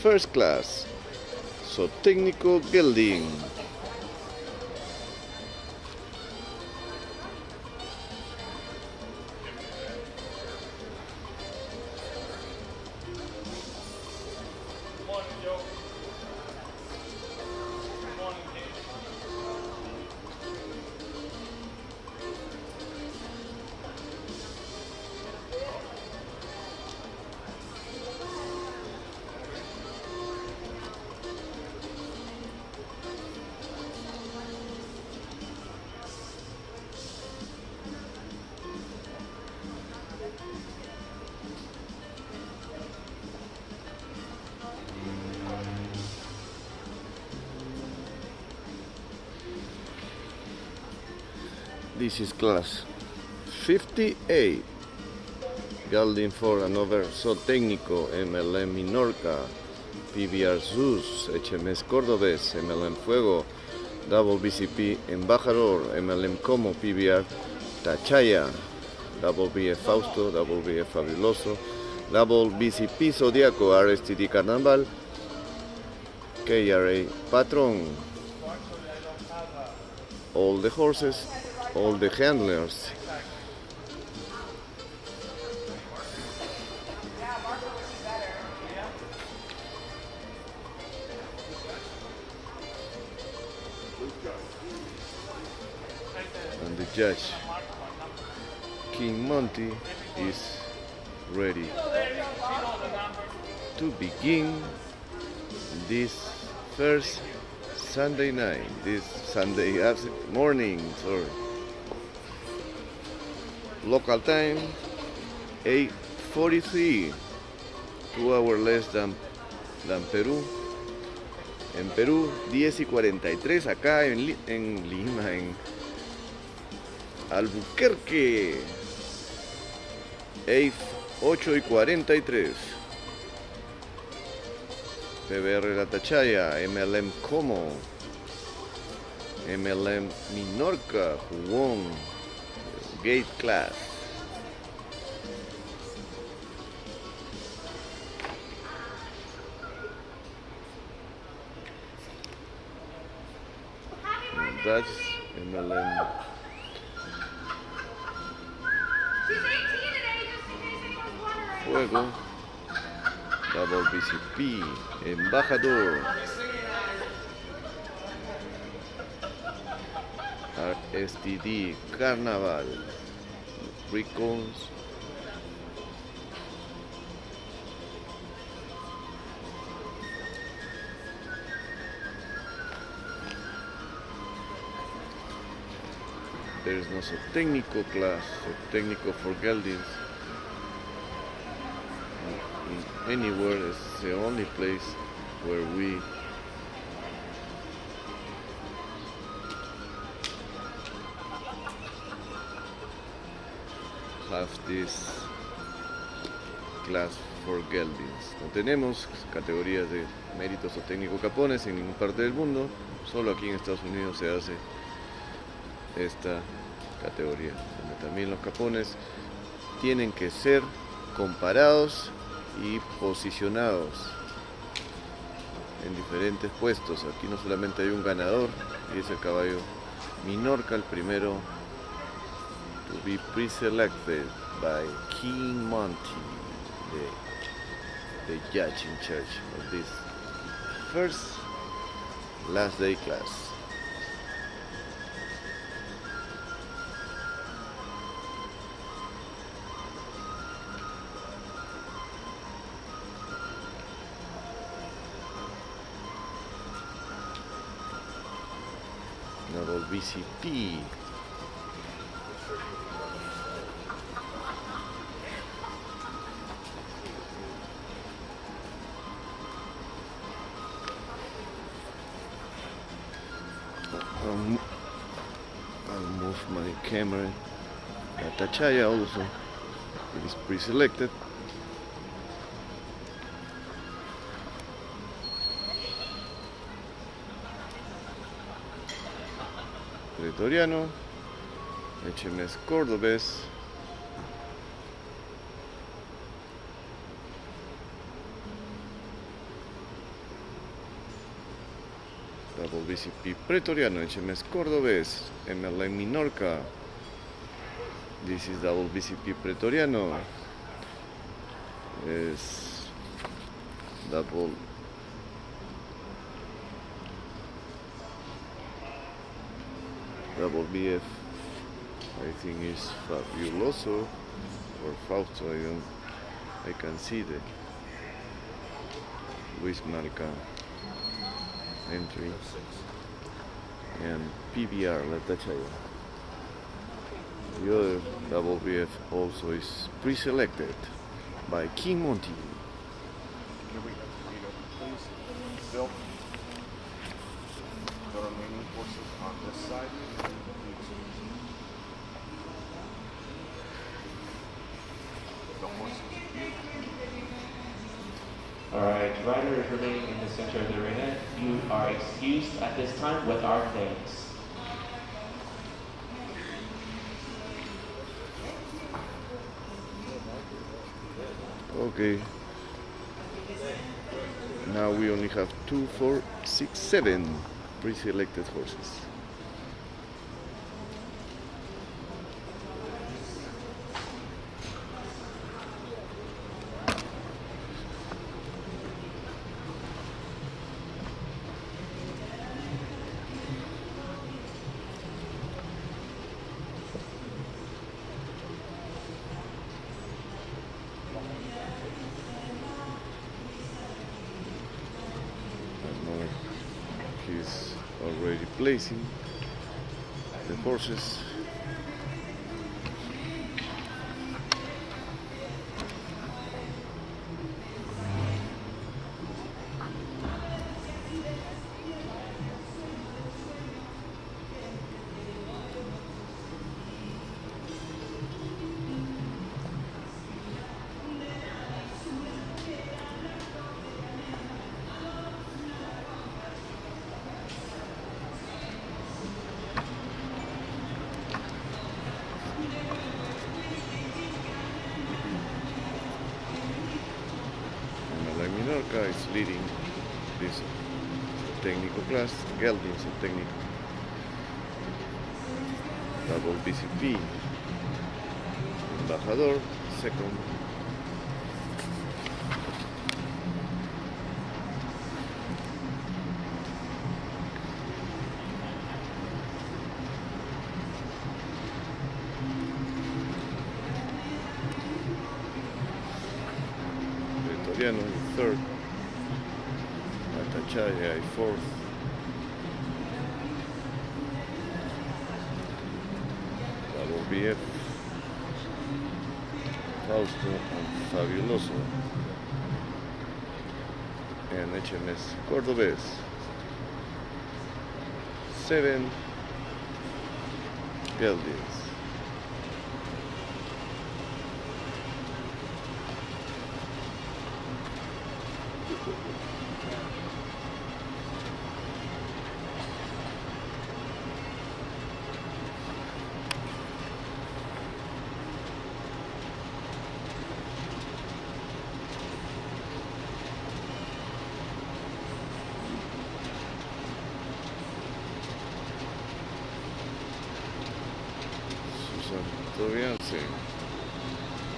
First class, so technical building. This is class 58, building for another so técnico, MLM Minorca, PBR SUS, HMS Córdobes, MLM Fuego, Double BCP Embajador, MLM Como, PBR Tachaya, Double BF Fausto, Double BF Fabuloso, Double BCP Zodiaco, RSTD Carnaval, KRA Patron, all the horses, all the handlers. And the judge, King Monty, is ready to begin this first Sunday night, this Sunday morning, sorry. Local time 8:43, 2 hours less than Perú. En Perú 10:43, acá en Lima, en Albuquerque 8:43. PBR La Tachaya, MLM Como, MLM Minorca, Jugón, Gate Class. That's MLM Fuego, Double BCP, Embajador, RSTD Carnaval, Recons, there is no so técnico class, so técnico for geldings. Anywhere is the only place where we have this class for geldings. No tenemos categorías de méritos o técnico capones en ninguna parte del mundo, solo aquí en Estados Unidos se hace esta categoría, donde también los capones tienen que ser comparados y posicionados en diferentes puestos. Aquí no solamente hay un ganador, y es el caballo Minorca, el primero to be pre-selected by King Monty, the judge in charge of this first last day class. Double BCP. I'll move my camera. Tachaya also, it is pre-selected. Pretoriano, HMS Córdobes, Double BCP pretoriano, HMS cordobés, MLA Minorca. This is double BCP pretoriano. Es double BF, I think is fabuloso or Fausto, I can see the Luis Marca entry, and PBR La Tachaya. The other double BF also is pre-selected by King Monty. Can we please, Bill? The remaining forces on this side. The horses. Alright, riders remaining in the center of the arena, you are excused at this time with our thanks. Okay. Now we only have 2, 4, 6, 7 pre-selected horses. He's already placing the horses. Minorca is leading this technical class, Geldings and technical. Double BCP, Embajador, second. Pretoriano in third. Atachaya in fourth. Double BF, Fausto and Fabuloso, and HMS Cordobés. 7 Geldings. Todavía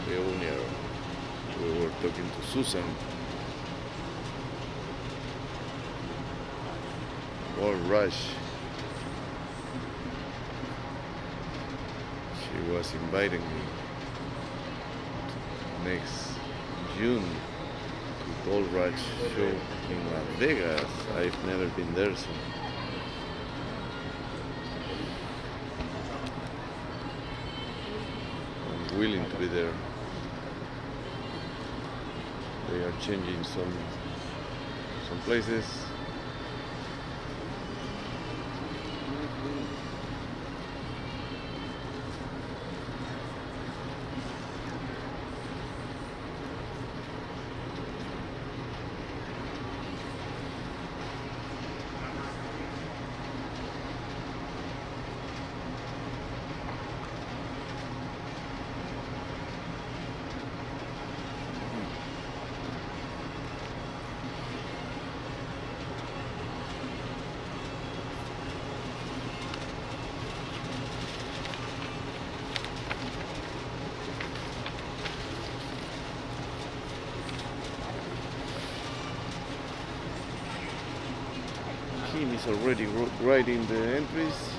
de unir. We were talking to Susan. Or Rush. She was inviting me next June to Gold Rush show in Las Vegas. I've never been there, so willing to be there. They are changing some places. Kim is already writing the entries.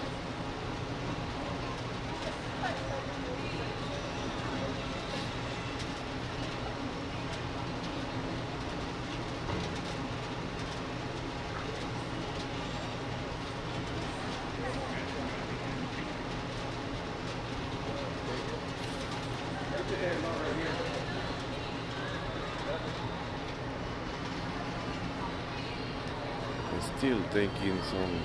Still taking some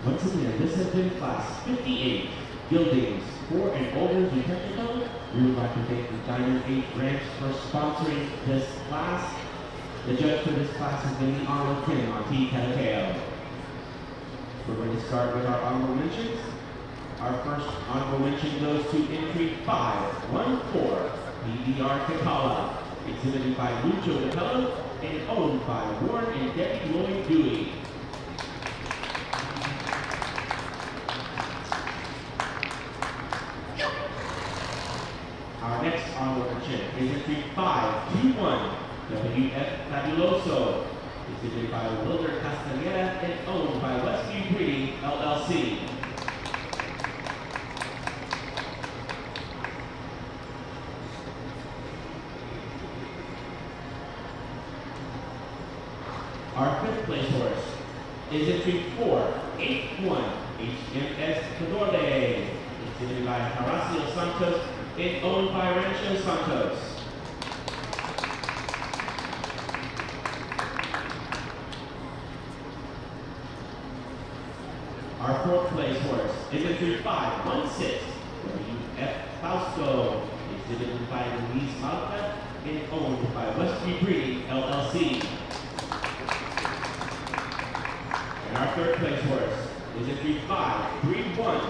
Once again, this has been class 58, Buildings 4 and Older to Technical. We would like to thank the Diamond 8 branch for sponsoring this class. The judge for this class has been the Honorable Kim T. Catateo. We're going to start with our honorable mentions. Our first honorable mention goes to entry 514, BDR Capella, exhibited by Lucho Capella and owned by Warren and Debbie Lloyd Dewey. Our next honorable mention is entry 521, WF Fabuloso, exhibited by Wilder Castaneda and owned by Westview Breeding, LLC. Our fifth place horse is entry 481, HMS Cadorde, exhibited by Horacio Santos and owned by Rancho Santos. Our fourth place horse is entry 516, WF Fausto, exhibited by Luis Malta and owned by Westview Breeding, LLC. And our third place horse is entry 531,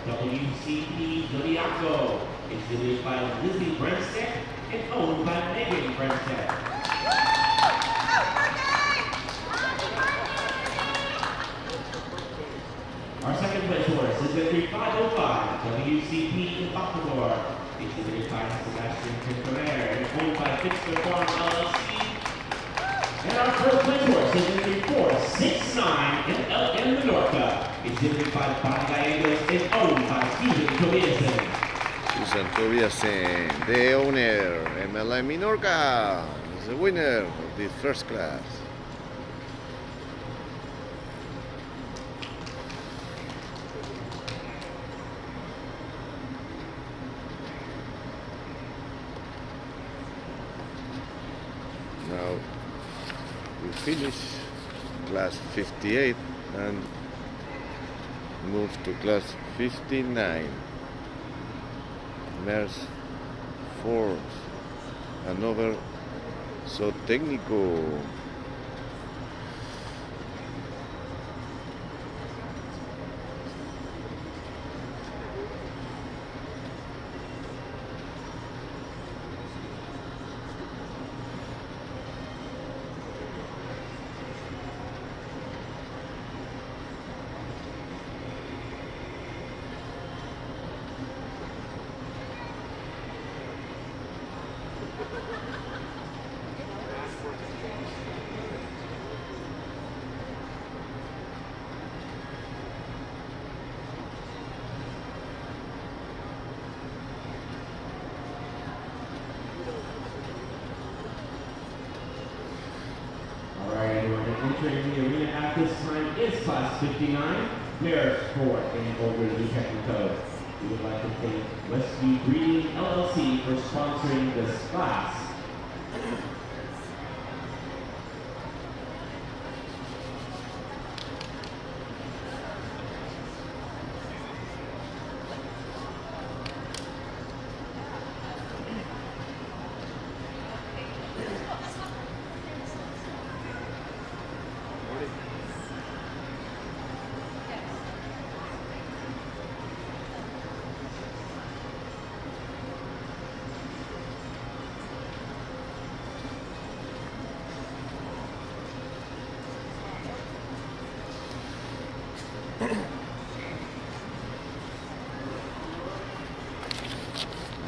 WCP Zodiaco, exhibited by Lizzie Bremstead and owned by Megan Bremstead. Our second place horse is entry 505, WCP Baltimore, exhibited by Sebastian Tintorer and owned by Fixer Farm LLC. And our first place horse is entry 469 in Menorca, exhibited by Bonnie Gallegos and owned by Susan Tobiasen. Susan Tobiasen, the owner, MLM Menorca, is the winner of the first class. Now we finish class 58 and move to class 59. Mers Force, another so técnico. class 59, pairs 4 and over the technical. We would like to thank Westview Breeding LLC for sponsoring this class.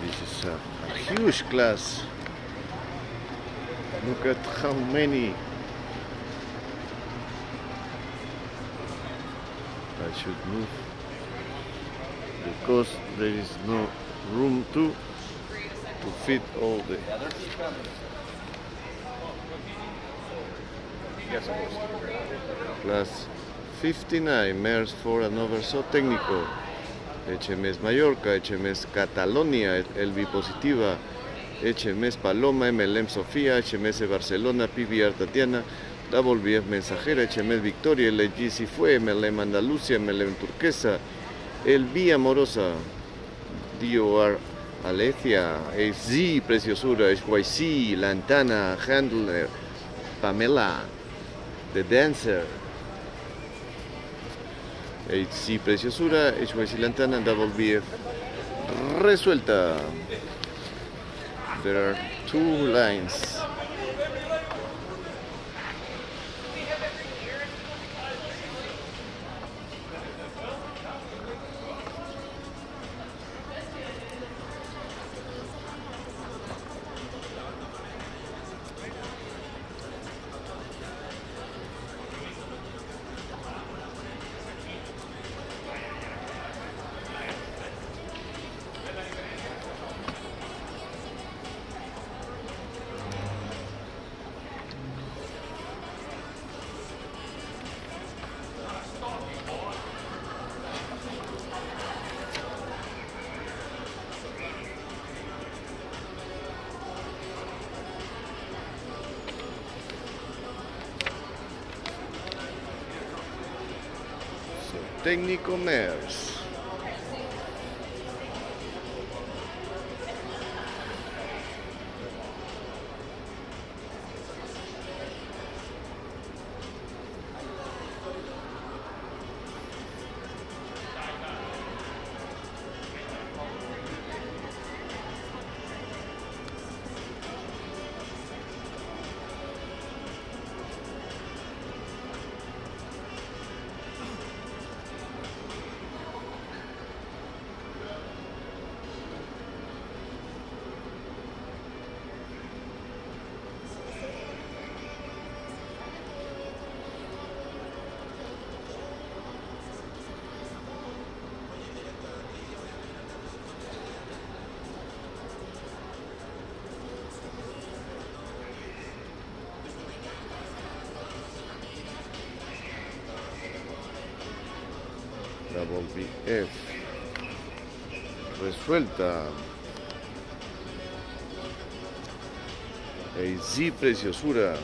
This is a huge class. Look at how many. I should move because there is no room to fit all the. Yes, of course. Class 59, MERS for Annoverso Técnico, HMS Mallorca, HMS Catalonia, el Bipositiva, HMS Paloma, MLM Sofía, HMS Barcelona, PBR Tatiana, WF Mensajera, HMS Victoria, LG Si Fue, MLM Andalucía, MLM Turquesa, El Vía Amorosa, DOR Alecia, HZ Preciosura, HYC, Lantana, Handler, Pamela, The Dancer, HC Preciosura, HYC Lantana, WBF Resuelta. There are 2 lines. Técnico MERS. WBF resuelta. HZ Preciosura.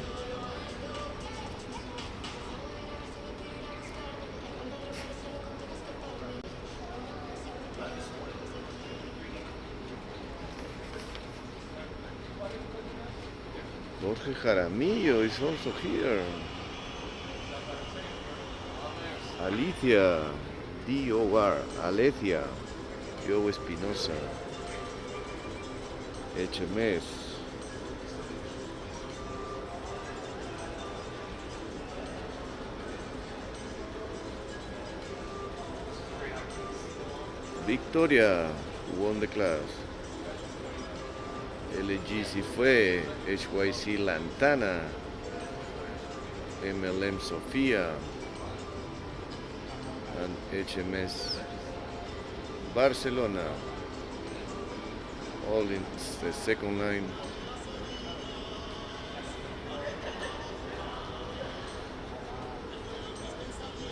Jorge Jaramillo is also here. Alicia, DOR, Alecia, Joe Espinosa, HMS, Victoria, who won the class, LG Si Fue, HYC Lantana, MLM Sofía, and HMS Barcelona, all in the second line.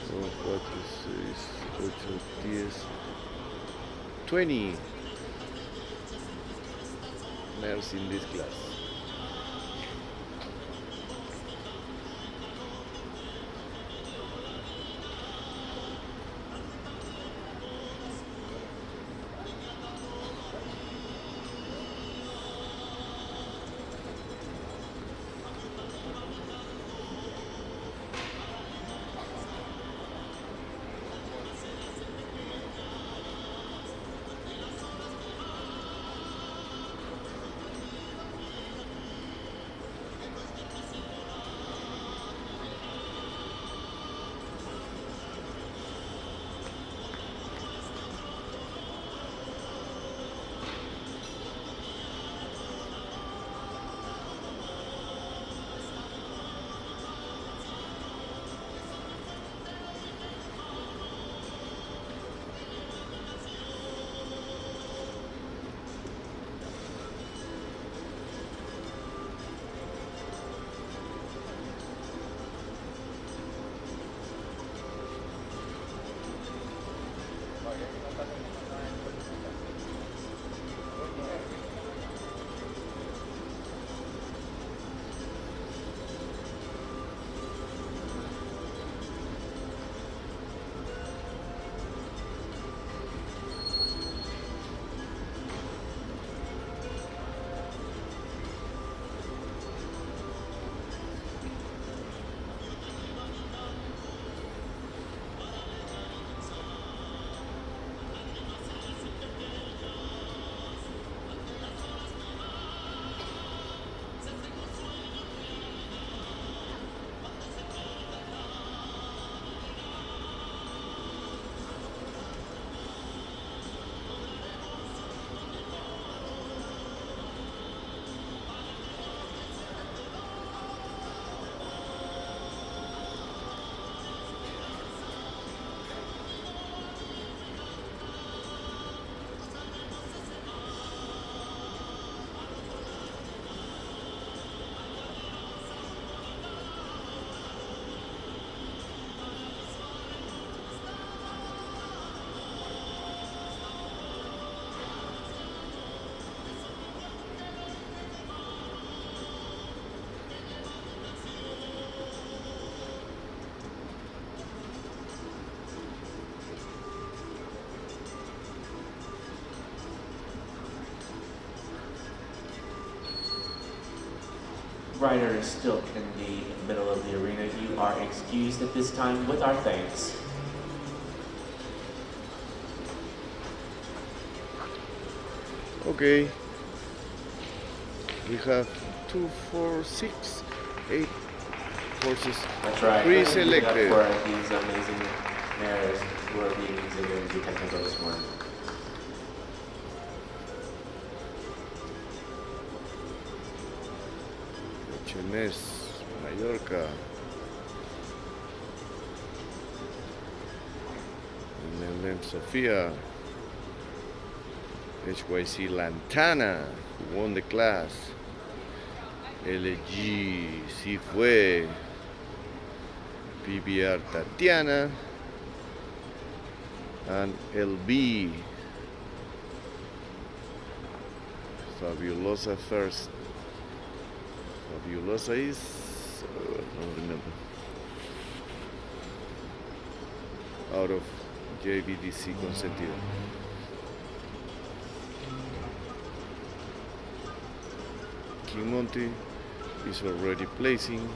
So 4, 6, 8, 10, 20 males in this class. Riders still in the middle of the arena, you are excused at this time with our thanks. Okay, we have 2, 4, 6, 8 horses That's right. pre-selected. For these amazing mares who are being exhibited to be technical this morning. HMS, Mallorca, MLM Sofia, HYC Lantana, who won the class, LG Si Fue, PBR Tatiana, and LB Fabulosa first. Fabulosa is, I don't remember, out of JVDC Consentido. King Monty is already placing.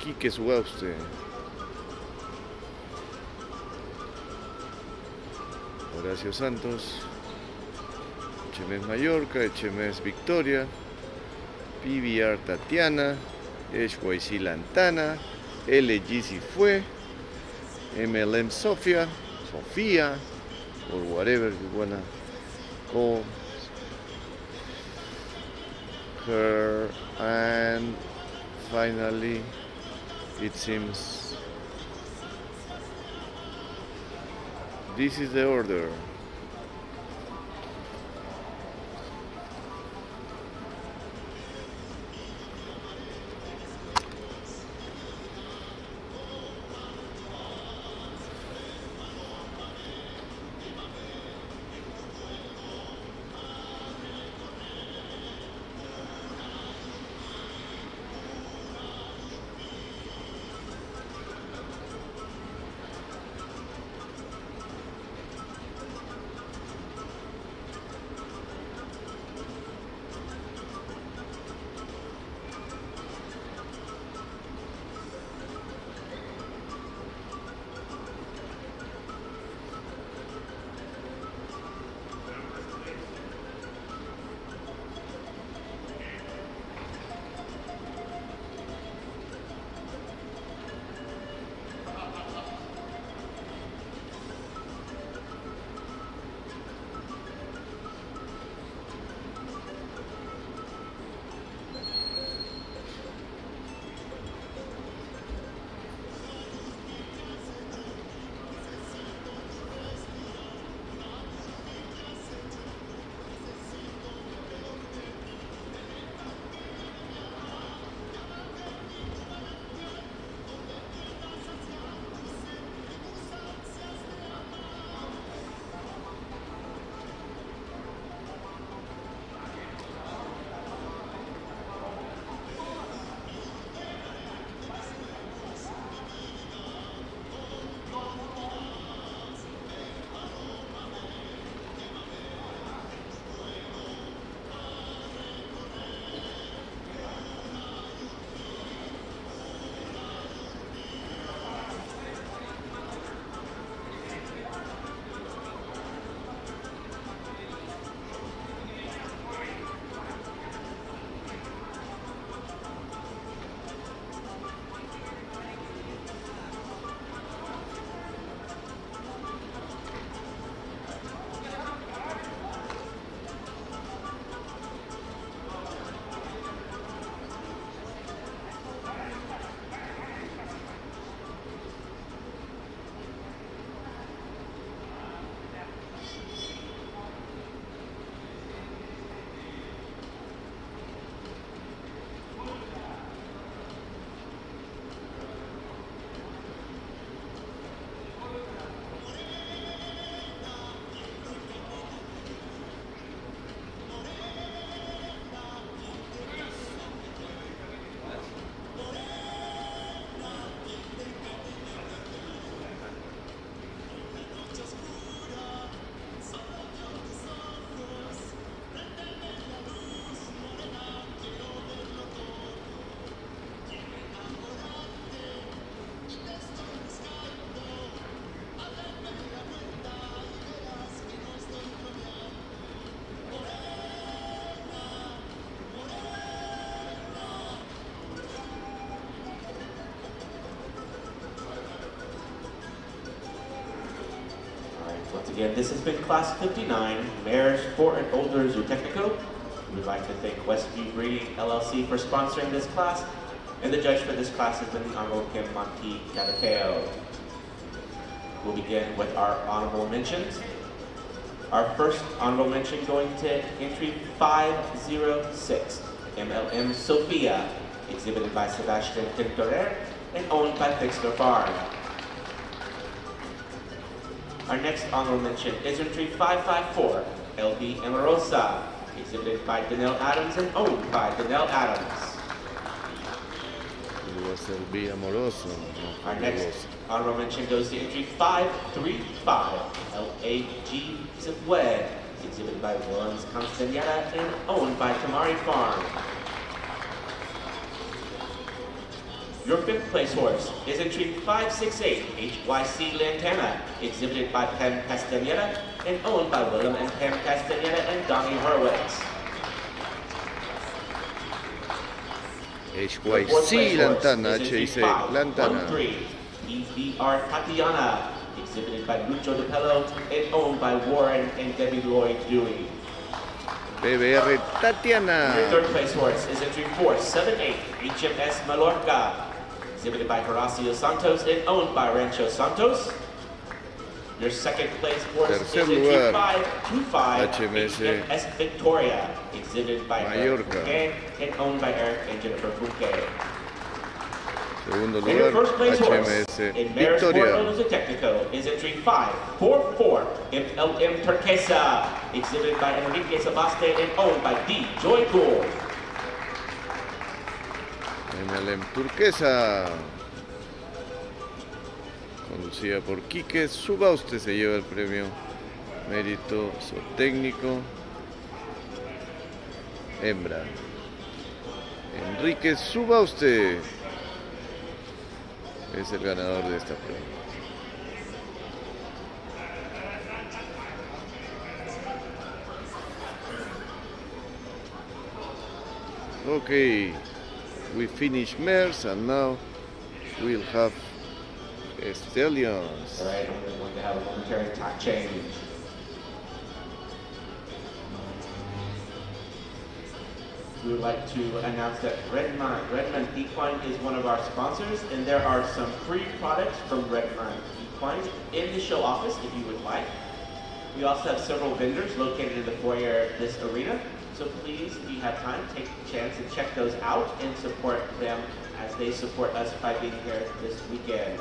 Quique Suauste, Horacio Santos, HMS Mallorca, HMS Victoria, PBR Tatiana, HYC Lantana, LG Si Fue, MLM Sofia, or whatever you wanna call her, and finally it seems this is the order. Once again, this has been Class 59, Mayors 4 and Older Zootechnico. We'd like to thank Westview Breeding LLC for sponsoring this class, and the judge for this class has been the Honorable Kim Monti Gatakeo. We'll begin with our honorable mentions. Our first honorable mention going to entry 506, MLM Sophia, exhibited by Sebastian Tintorer and owned by Fixler Farm. Our next honorable mention is entry 554, LB Amorosa, exhibited by Danelle Adams and owned by Danelle Adams. LB Amoroso. Our next honorable mention goes to entry 535, LAG Zipwed, exhibited by Willans Constantiana and owned by Tamari Farm. Your fifth place horse is entry 568, HYC Lantana, exhibited by Pam Castaneda and owned by William and Pam Castaneda and Donnie Horowitz. HYC Lantana, HYC Lantana. EBR Tatiana, exhibited by Lucho DePello and owned by Warren and Debbie Lloyd Dewey. PBR Tatiana. Your third place horse is entry 478, HMS Mallorca, exhibited by Horacio Santos and owned by Rancho Santos. Your second place horse is entry 525, HMS Victoria, exhibited by Mallorca and owned by Eric and Jennifer Bouquet. Segundo And your lugar, first place horse HMS in Mayor's Victoria. Technico is entry 544, MLM Turquesa, exhibited by Enrique Sabaste and owned by D. Joy Gould. MLM Turquesa, conducida por Quique Subauste, se lleva el premio Mérito Zootécnico Hembra. Enrique Subauste es el ganador de esta prueba. Okay, we finished mares and now we'll have stallions. All right, we're going to have a momentary tack change. We would like to announce that Redmond Equine is one of our sponsors, and there are some free products from Redmond Equine in the show office if you would like. We also have several vendors located in the foyer of this arena, so please, if you have time, take the chance and check those out and support them as they support us by being here this weekend.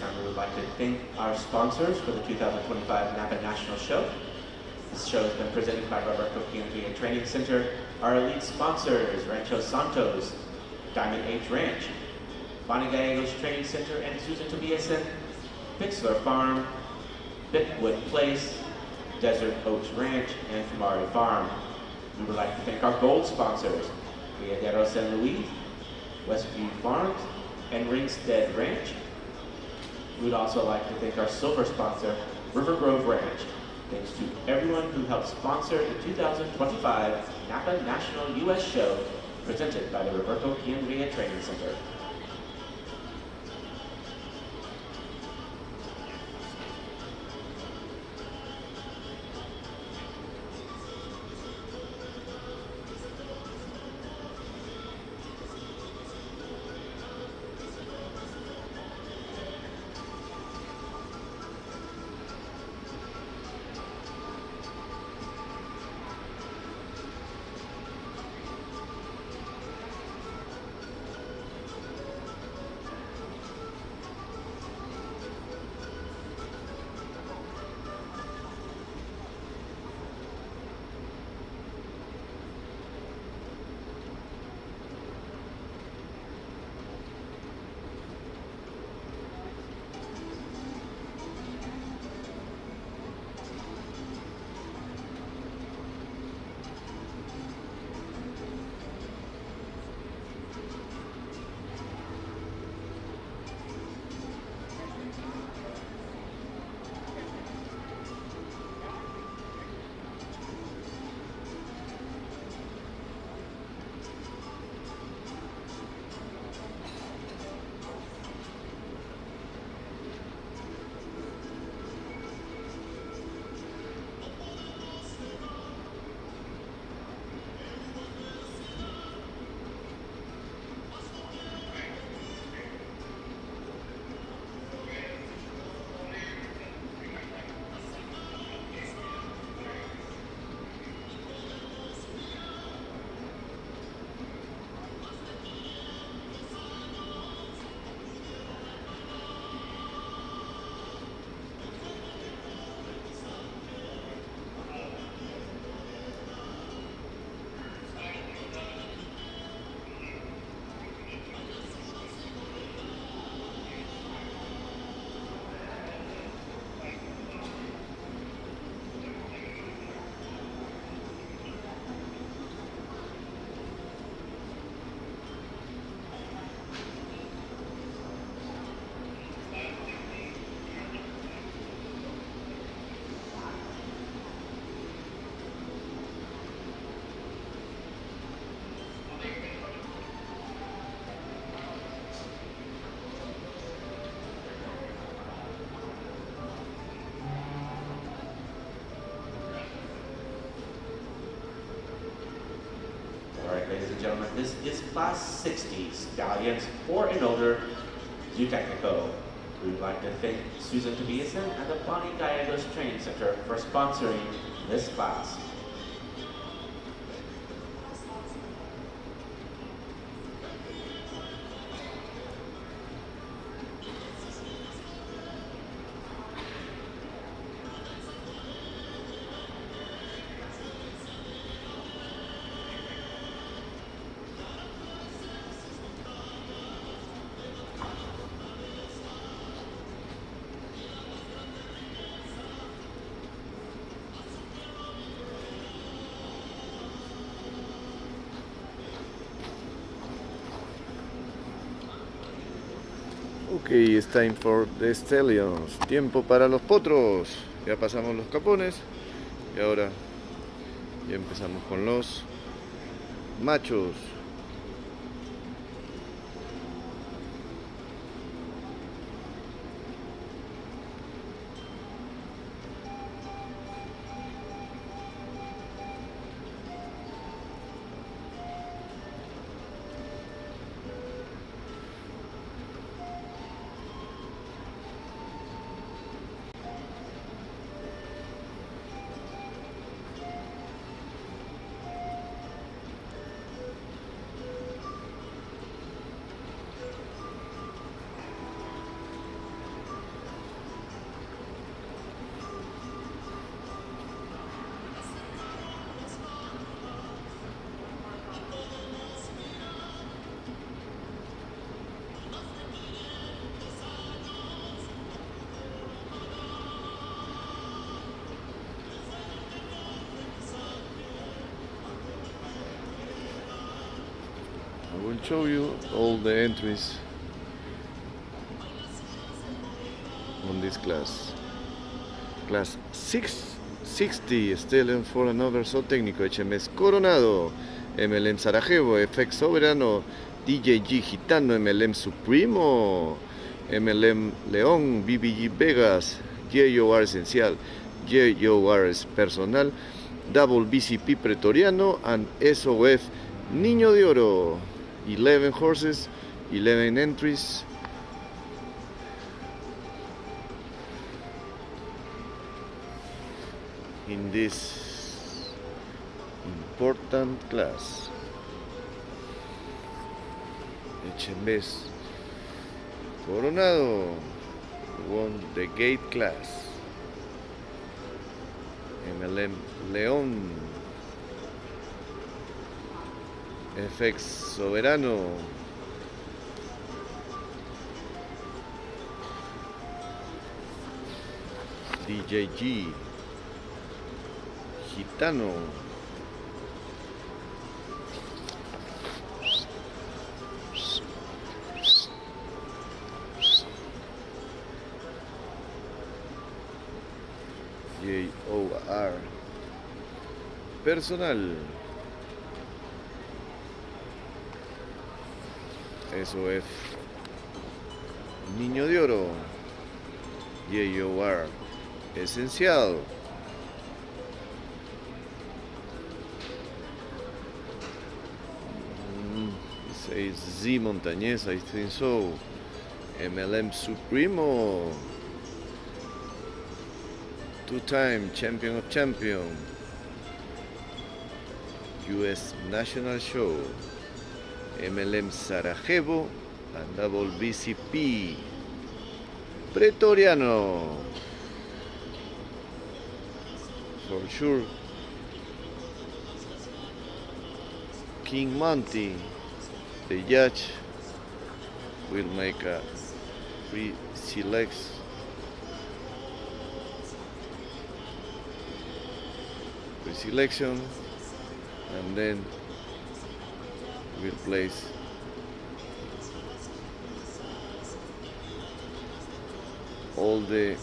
time we would like to thank our sponsors for the 2025 Napa National Show. This show has been presented by Roberto Kianria Training Center. Our elite sponsors, Rancho Santos, Diamond H Ranch, Bonnie Gallegos Training Center and Susan Tobiasen, Pixler Farm, Bitwood Place, Desert Oaks Ranch, and Famari Farm. We would like to thank our gold sponsors, Criadero San Luis, Westview Farms, and Ringstead Ranch. We would also like to thank our silver sponsor, River Grove Ranch. Thanks to everyone who helped sponsor the 2025 Napa National U.S. Show presented by the Roberto Kianria Training Center. Ladies and gentlemen, this is Class 60 Stallions 4 and older, Zoo Technico. We would like to thank Susan Tobiasen and the Bonnie Gallegos Training Center for sponsoring this class. Ok, it's time for the stallions. Tiempo para los potros. Ya pasamos los capones y ahora ya empezamos con los machos. will show you all the entries on this class. Class 660 Stellium for another so técnico HMS Coronado, MLM Sarajevo, FX Soberano, DJG Gitano, MLM Supremo, MLM León, BBG Vegas, JOR Esencial, JOR es Personal, Double BCP Pretoriano, and SOF Niño de Oro. 11 horses, 11 entries. In this important class, HMS Coronado won the gate class. MLM León, FX Soberano, DJG Gitano, JOR Personal, SOF Niño de Oro, JOR Esencial, says Z Montañez, I think so. MLM Supremo, two-time champion of champion, US National Show, MLM Sarajevo, and double BCP Pretoriano. For sure, King Monty, the judge, will make a pre-selection, and then we'll place all the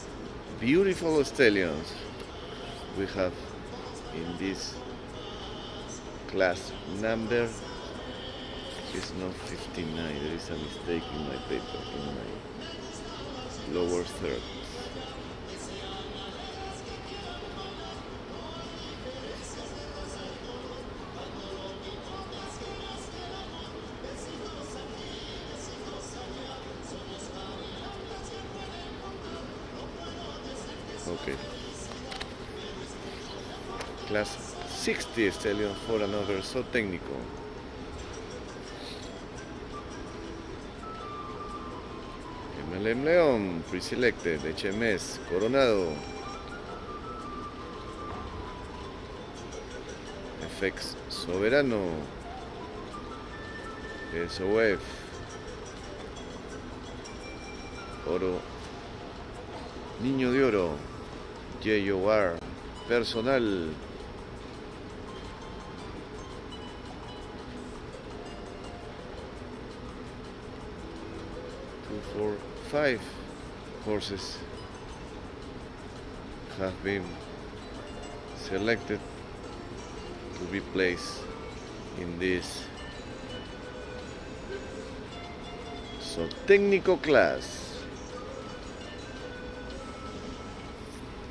beautiful stallions we have in this class. Number is not 59, there is a mistake in my paper, in my lower third. Okay. Class 60 stallion for another so técnico. MLM León, pre-selected, HMS Coronado, FX Soberano, SOF Oro Niño de Oro, JOR Personal, two, four, 5 horses have been selected to be placed in this so técnico class.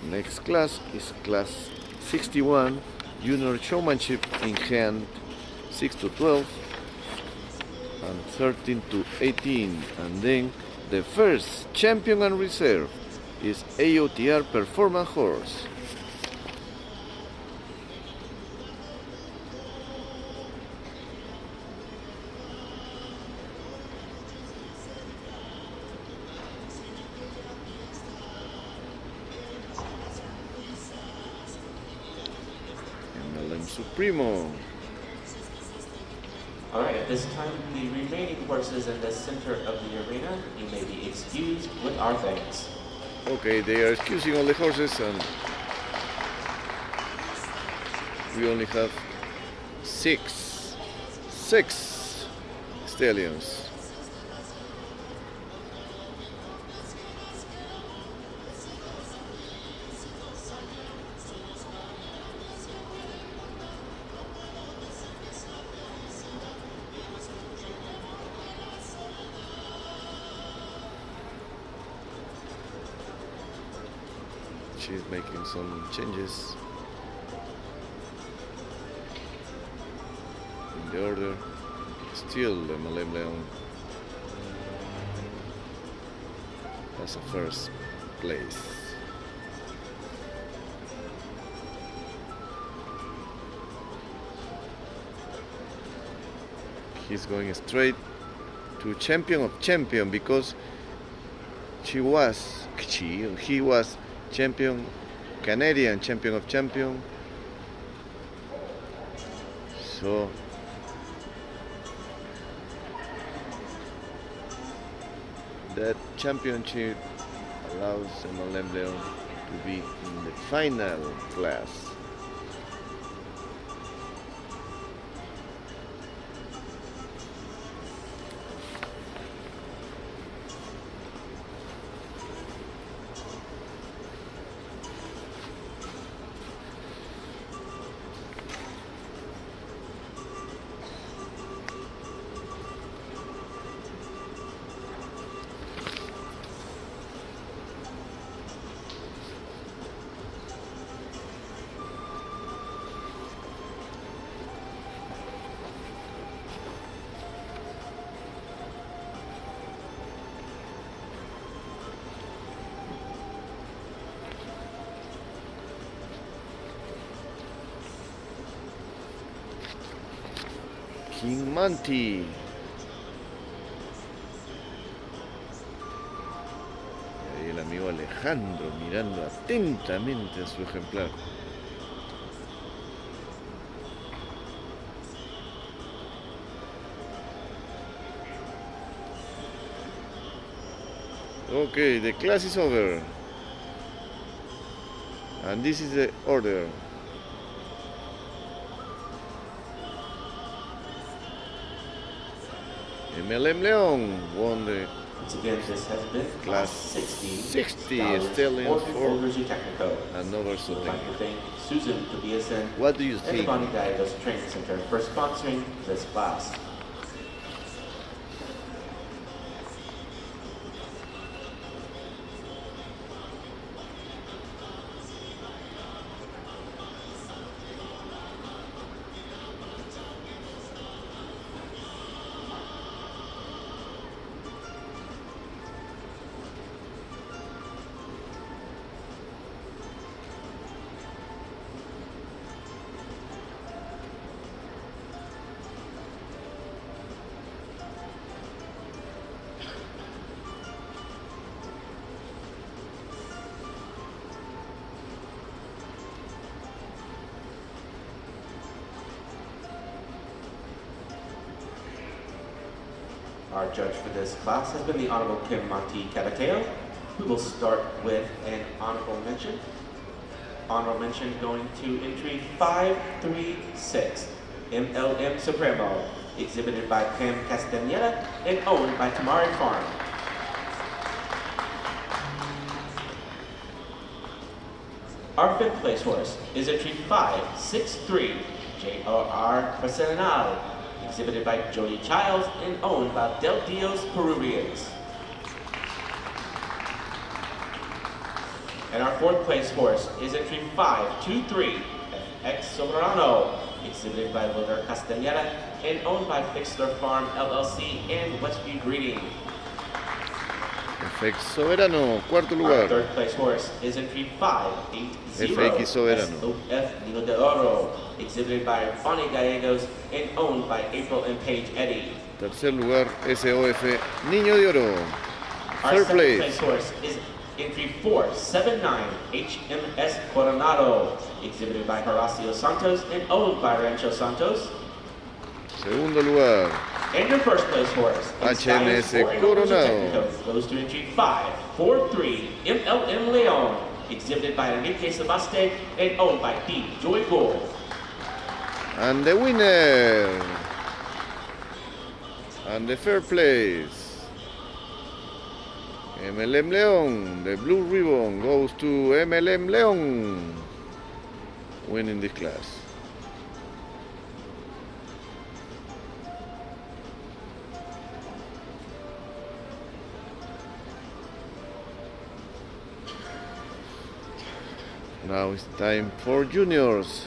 Next class is class 61, junior showmanship in hand, 6 to 12 and 13 to 18, and then the first champion and reserve is AOTR performance horse. Supremo. Alright, at this time, the remaining horses in the center of the arena, you may be excused with our thanks. Okay, they are excusing all the horses, and we only have six Stallions. She's making some changes in the order. Still MLM Leon as a first place. He's going straight to champion of champion because he was champion, Canadian champion of champion. So that championship allows MLM Leon to be in the final class. King Monty. Ahí el amigo Alejandro mirando atentamente a su ejemplar. Okay, the class is over. And this is the order. MLM Leon won the class 60 stallions for another Soten. What do you think? Training Center for sponsoring this class. Our judge for this class has been the Honorable Kim Monty Cabateo, who will start with an honorable mention. Honorable mention going to entry 536, MLM Supremo, exhibited by Pam Castaneda and owned by Tamari Farm. Our fifth place horse is entry 563, JRR Personal, exhibited by Jody Childs and owned by Del Dios Peruvians. And our fourth place horse is entry 523, FX Soberano, exhibited by Wilder Castaneda and owned by Fixler Farm LLC and Westview Breeding. FX Soberano, cuarto lugar. Our third place horse is entry 580, FX Soberano. SOF Nino de Oro, exhibited by Bonnie Gallegos and owned by April and Paige Eddy. Tercer lugar, SOF Niño de Oro. Our Third second place. place horse is entry 479, HMS Coronado, exhibited by Horacio Santos and owned by Rancho Santos. Segundo lugar, And your first place horse, HMS Coronado, goes to entry 543, MLM Leon, exhibited by Enrique Sebaste and owned by D. Joy Gold. and the winner, And the third place, MLM Leon. The blue ribbon goes to MLM Leon, winning this class. Now it's time for juniors.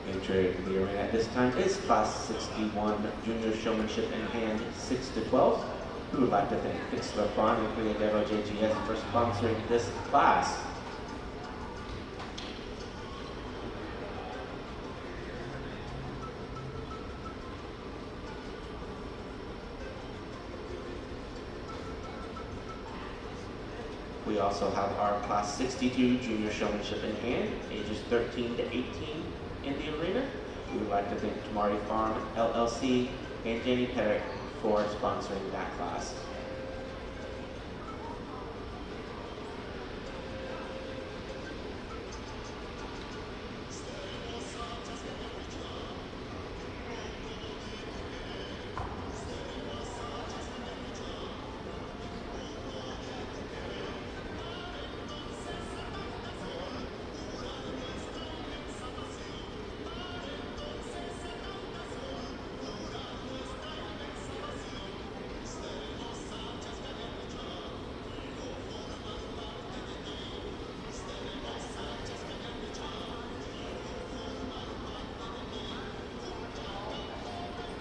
Entering the arena at this time is Class 61, Junior Showmanship in Hand 6 to 12. We would like to thank Fixler Fund and Creando JGS for sponsoring this class. We also have our Class 62 Junior Showmanship in Hand, ages 13 to 18 in the arena. We would like to thank Tamari Farm, LLC, and Danny Perrick for sponsoring that class.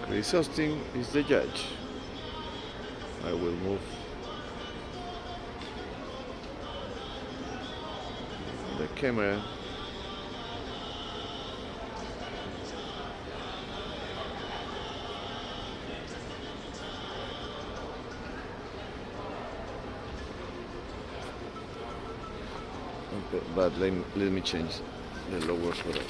Chris Austin is the judge. I will move the camera. Okay, but let me change the lower photo.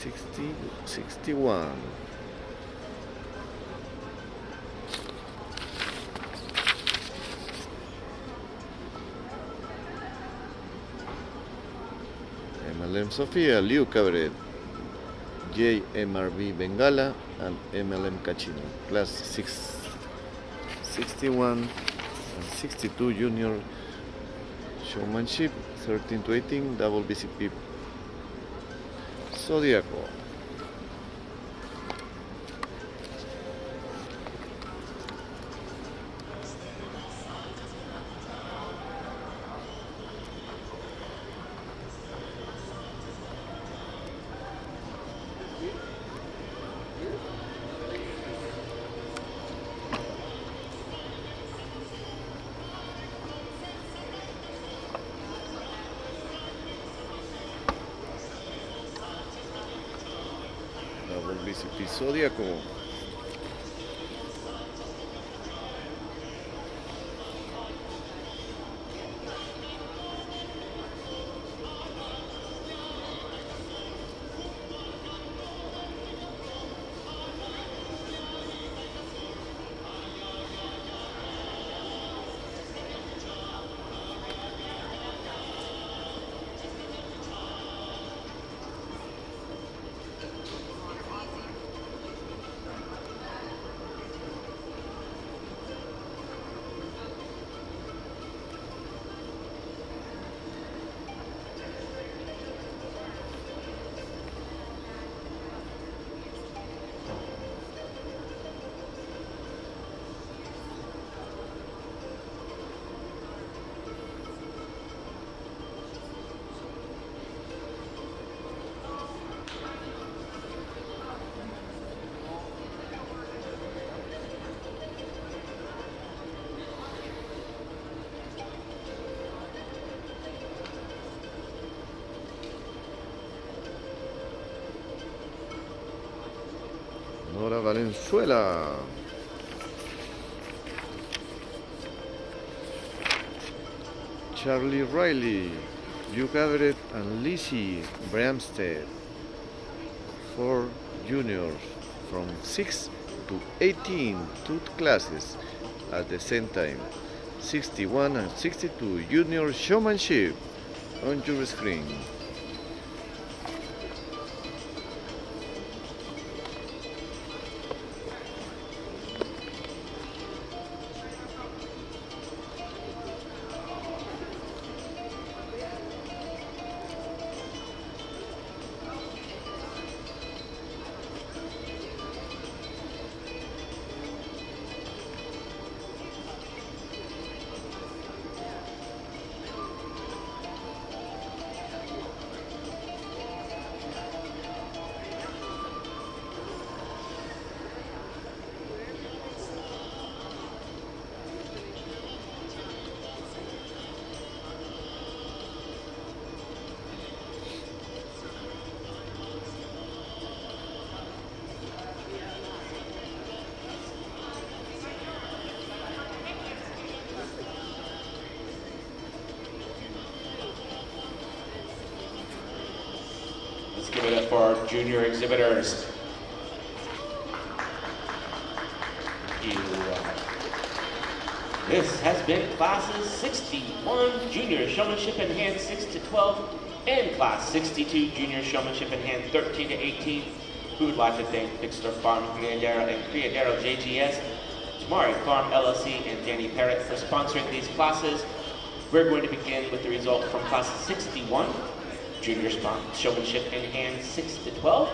'60, 61. MLM Sofia, Liu Cabaret, JMRB Bengala, and MLM Cachino. Class 61 and 62 Junior Showmanship, 13 to 18, double BCP Zodíaco. BCP Zodíaco. Ahora Valenzuela. Charlie Riley, Duke Everett and Lizzie Bramstead. 4 juniors from 6 to 18 two classes at the same time. 61 and 62 junior showmanship on your screen. Let's give it up for our junior exhibitors. This has been classes 61 junior showmanship in hand 6 to 12 and class 62 junior showmanship in hand 13 to 18. We would like to thank Pixler Farm Criadero and Criadero JGS, Tamari Farm LLC, and Danny Parrott for sponsoring these classes. We're going to begin with the result from class 61, junior showmanship in hand 6 to 12.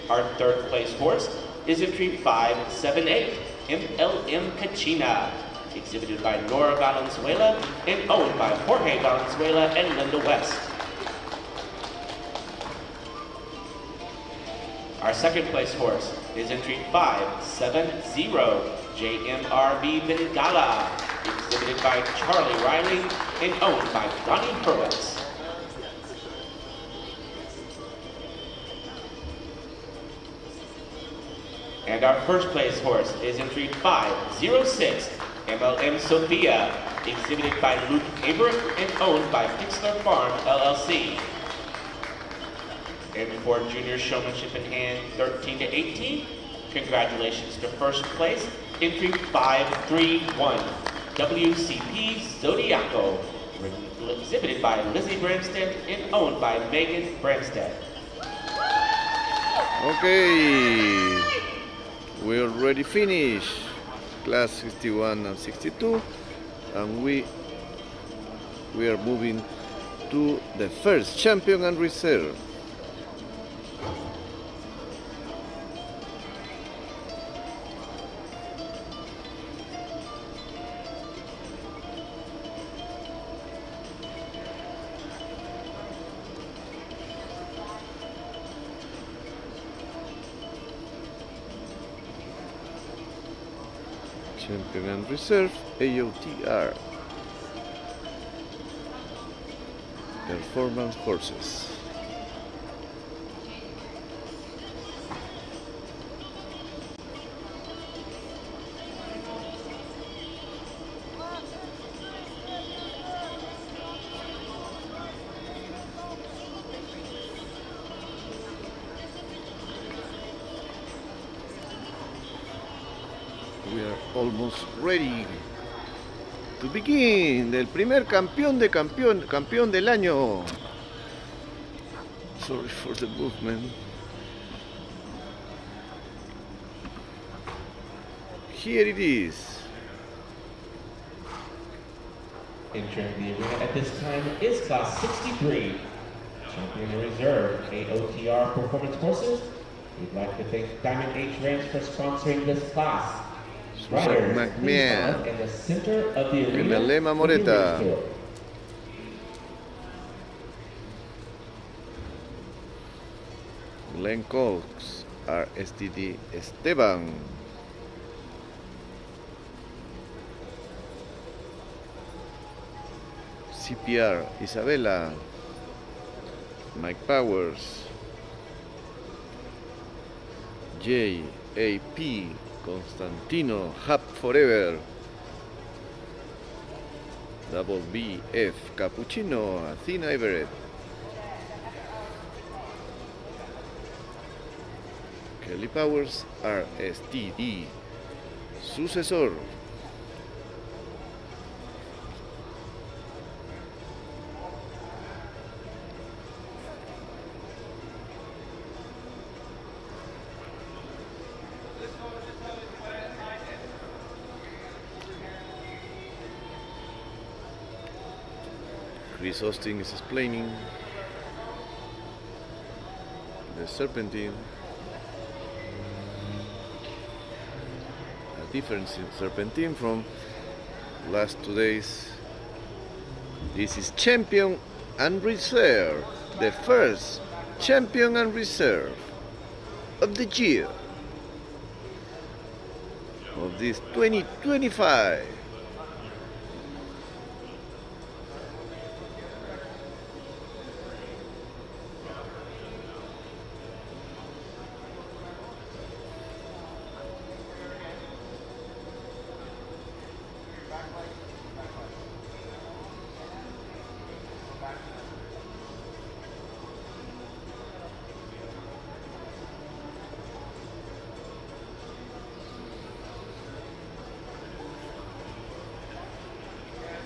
Our third place horse is entry 578, MLM Cachina, exhibited by Nora Valenzuela and owned by Jorge Valenzuela and Linda West. Our second place horse is entry 570, JMRB Bengala, exhibited by Charlie Riley and owned by Donnie Hurwitz. And our first place horse is entry 506, MLM Sophia, exhibited by Luke Averitt and owned by Pixler Farm LLC. And for junior showmanship in hand 13 to 18, congratulations to first place, entry 531, WCP Zodiaco, exhibited by Lizzie Bramstead and owned by Megan Bramstead. Okay, we already finished class 61 and 62, and we are moving to the first champion and reserve. Champion and reserve, AOTR. Performance horses. We are almost ready to begin. El primer campeón del año. Sorry for the movement. Here it is. Entering the arena at this time is class 63, champion in reserve, AOTR Performance Horses. We'd like to thank Diamond H Ranch for sponsoring this class. Riders, McMahon in the center of the en arena. la lema Moreta. Glenn Cox, RSTD Esteban. CPR Isabela. Mike Powers. J.A.P. Constantino, Hub Forever. Double B.F. Cappuccino, Athena Everett. Kelly Powers, R.S.T.D. Sucesor. Chris Austin is explaining the serpentine, a different serpentine from last 2 days. This is champion and reserve, the first champion and reserve of the year of this 2025.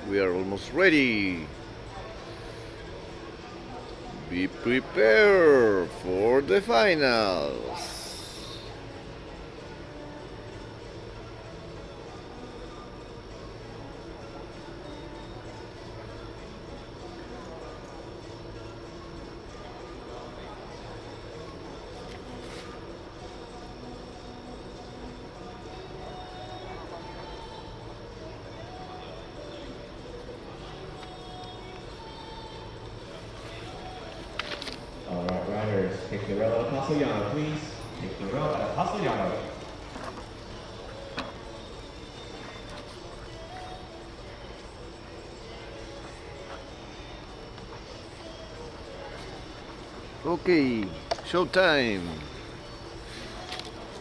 We are almost ready. Be prepared for the finals. Take the row at Apostleyano, please. Take the row at Apostleyano. Okay, showtime.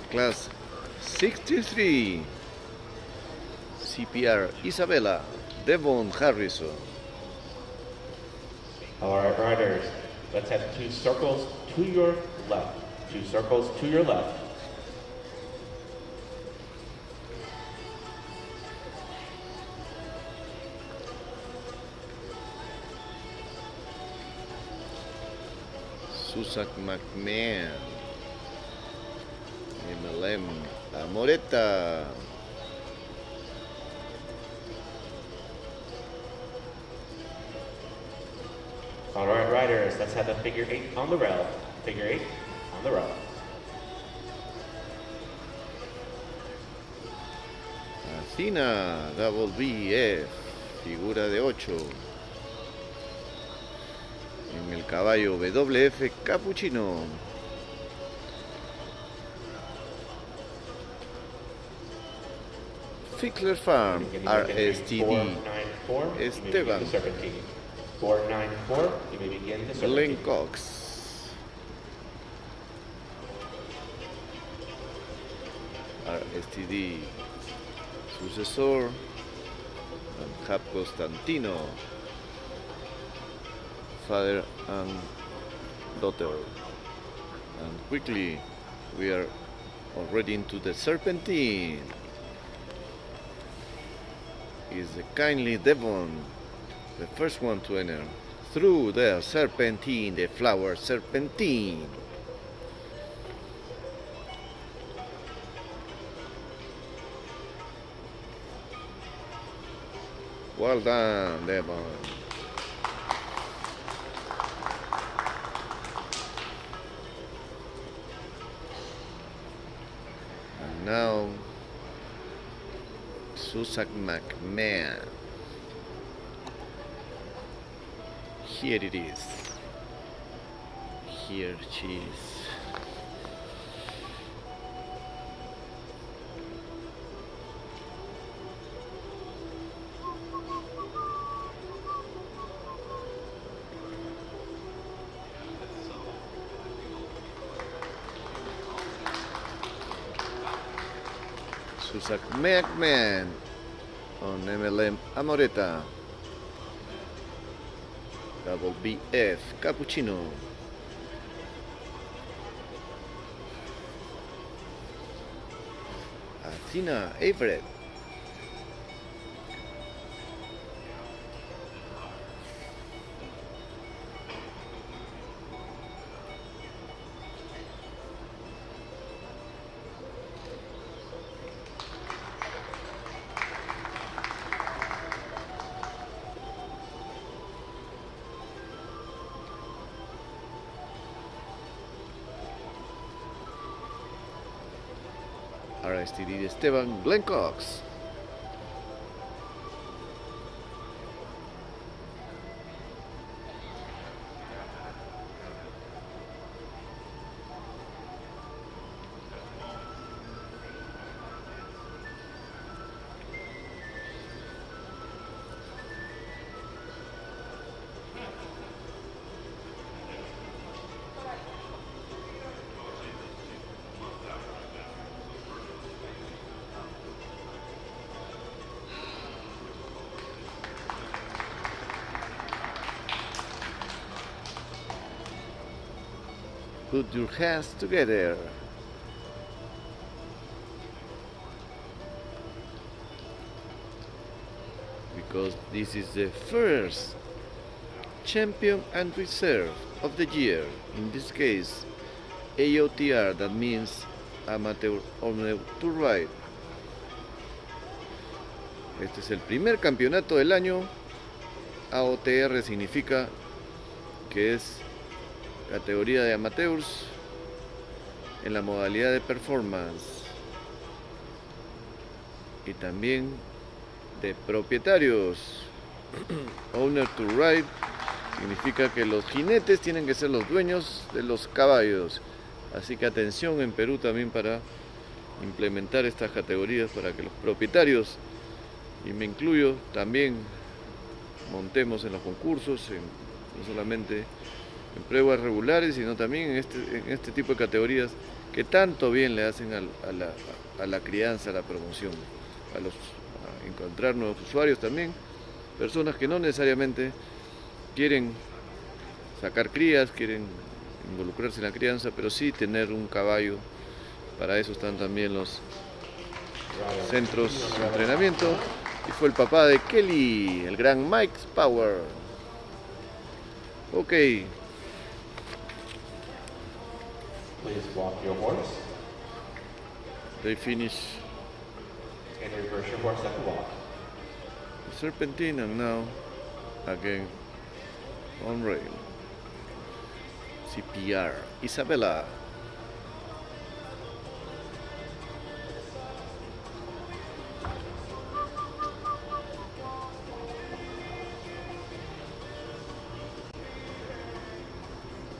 Class 63. CPR Isabella, Devon Harrison. All right, riders. Let's have 2 circles to your left. 2 circles to your left. Susan McMahon. MLM Amoreta. All right, riders, let's have a figure 8 on the rail. Figure 8 on the rail. Athena, double BF, figura de 8. En el caballo WF Cappuccino. Fickler Farm, RSTD, Esteban. 494, you may begin the serpentine. Glenn Cox, RSTD, Sucesor, and Hub Constantino, father and daughter. And quickly, we are already into the serpentine. Is the kindly Devon, the first one to enter through the serpentine, the flower serpentine. Well done, Devon. And now, Susan McMahon. Here it is. Here she is. Susak McMahon on MLM Amoreta. Double BF Cappuccino. Athena Everett. Aristide Esteban Glenn Cox. Put your hands together. Because this is the first champion and reserve of the year. In this case, AOTR, that means amateur on to ride. Este es el primer campeonato del año. AOTR significa que es categoría de amateurs en la modalidad de performance y también de propietarios. Owner to ride significa que los jinetes tienen que ser los dueños de los caballos, así que atención en Perú también para implementar estas categorías para que los propietarios, y me incluyo, también montemos en los concursos, no solamente en pruebas regulares, sino también en este tipo de categorías que tanto bien le hacen a la crianza, a la promoción, a encontrar nuevos usuarios también, personas que no necesariamente quieren sacar crías, quieren involucrarse en la crianza, pero sí tener un caballo. Para eso están también los centros de entrenamiento. Y fue el papá de Kelly, el gran Mike Power. Ok. Please walk your horse They finish and reverse your horse at the walk. the serpentine and now again on rail. CPR. Isabella.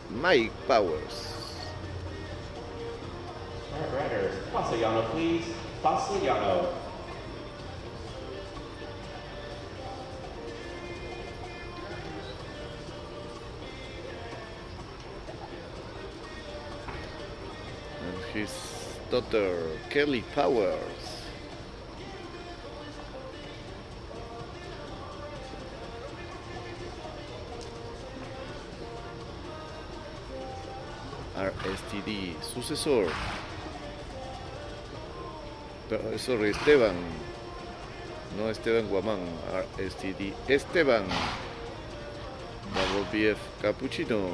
Mike Powers. All right, riders, Pasillano, please. Pasillano. And his daughter, Kelly Powers. RSTD, sucesor. Sorry, Esteban. No Esteban Guamán. RSTD, Esteban. Double BF Cappuccino.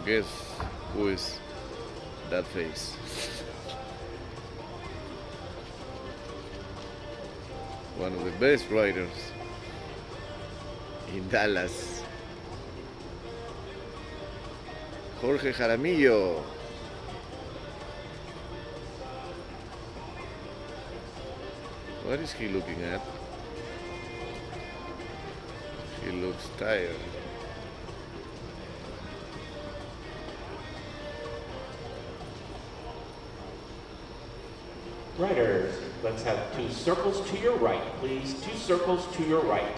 Guess who is that face? One of the best riders in Dallas. Jorge Jaramillo. What is he looking at? He looks tired. Riders, let's have 2 circles to your right, please. 2 circles to your right.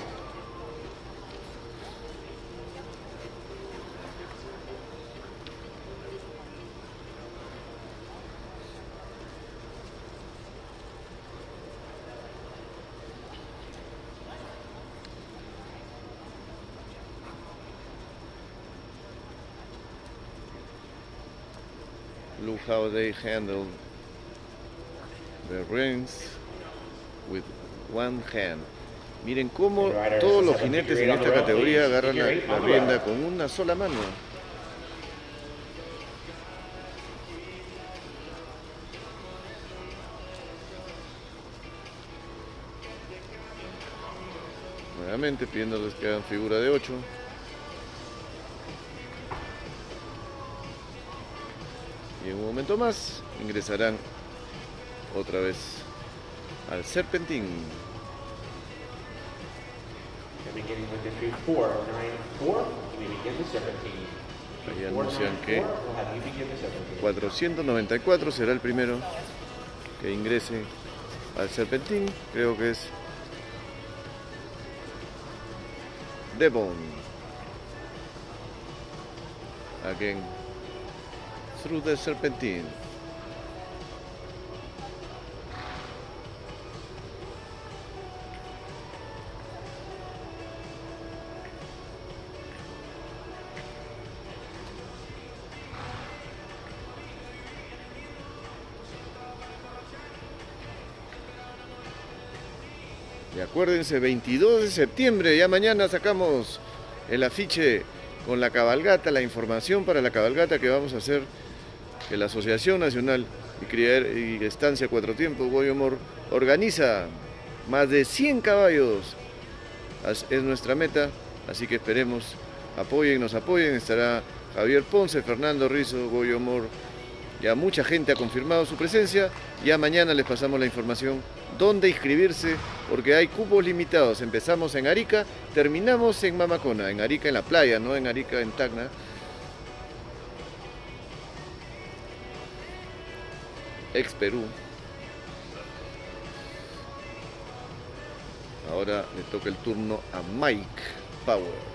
Look how they handle the reins with one hand. Miren cómo todos los jinetes en esta categoría agarran la rienda con una sola mano. Nuevamente pidiéndoles que hagan figura de 8. Y en un momento más ingresarán otra vez al serpentín. Ahí anuncian que 494 será el primero que ingrese al serpentín. Creo que es Devon. Again, through the serpentine. Y acuérdense, 22 de septiembre, ya mañana sacamos el afiche con la cabalgata, la información para la cabalgata que vamos a hacer, que la Asociación Nacional y Estancia Cuatro Tiempos, Goyo Amor, organiza. Más de 100 caballos es nuestra meta, así que esperemos, nos apoyen, estará Javier Ponce, Fernando Rizzo, Goyo Amor, ya mucha gente ha confirmado su presencia, ya mañana les pasamos la información dónde inscribirse, porque hay cupos limitados. Empezamos en Arica, terminamos en Mamacona, en Arica en la playa, no en Arica en Tacna. Ex Perú. Ahora le toca el turno a Mike Powers.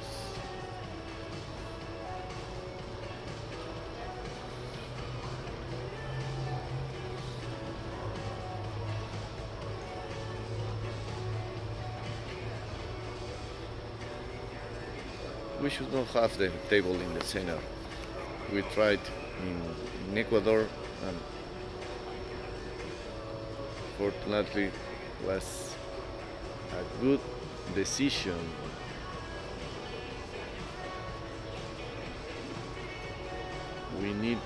We should not have the table in the center. We tried in Ecuador and fortunately was a good decision. We need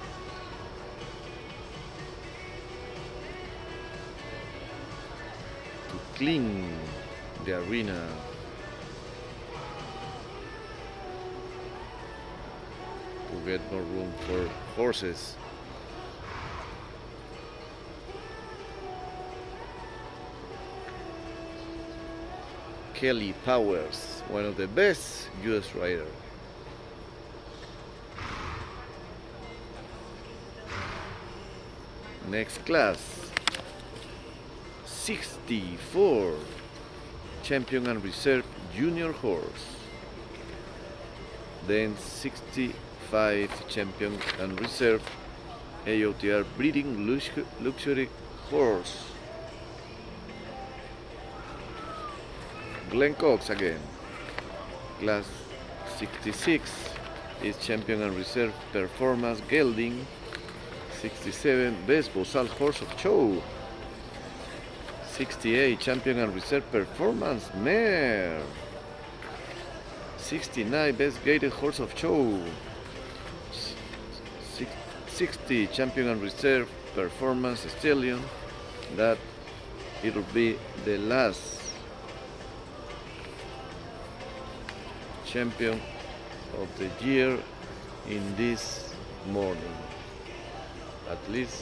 to clean the arena. To get more room for horses. Kelly Powers, one of the best US riders. Next class, 64, champion and reserve junior horse. Then 65, champion and reserve AOTR breeding luxury horse. Glenn Cox again. Class 66 is champion and reserve performance gelding. 67, best Bosal horse of show. 68, champion and reserve performance mare. 69, best gaited horse of show. 60, champion and reserve performance stallion. That it will be the last champion of the year in this morning. At least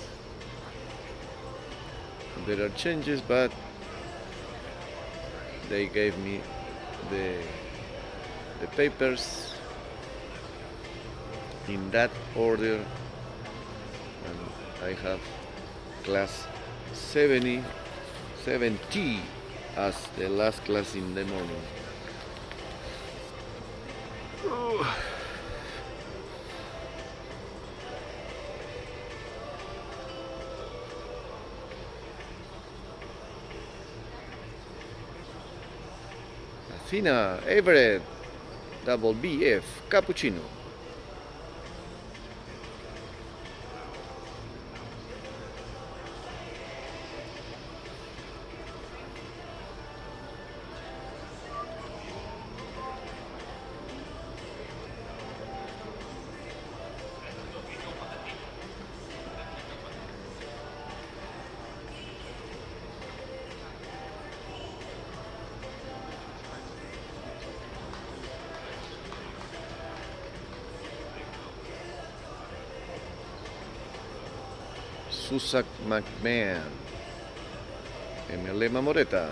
there are changes, but they gave me the papers in that order, and I have class 70 as the last class in the morning. Athena Everett, double BF, Cappuccino. Susan McMahon, Emilema Moreta.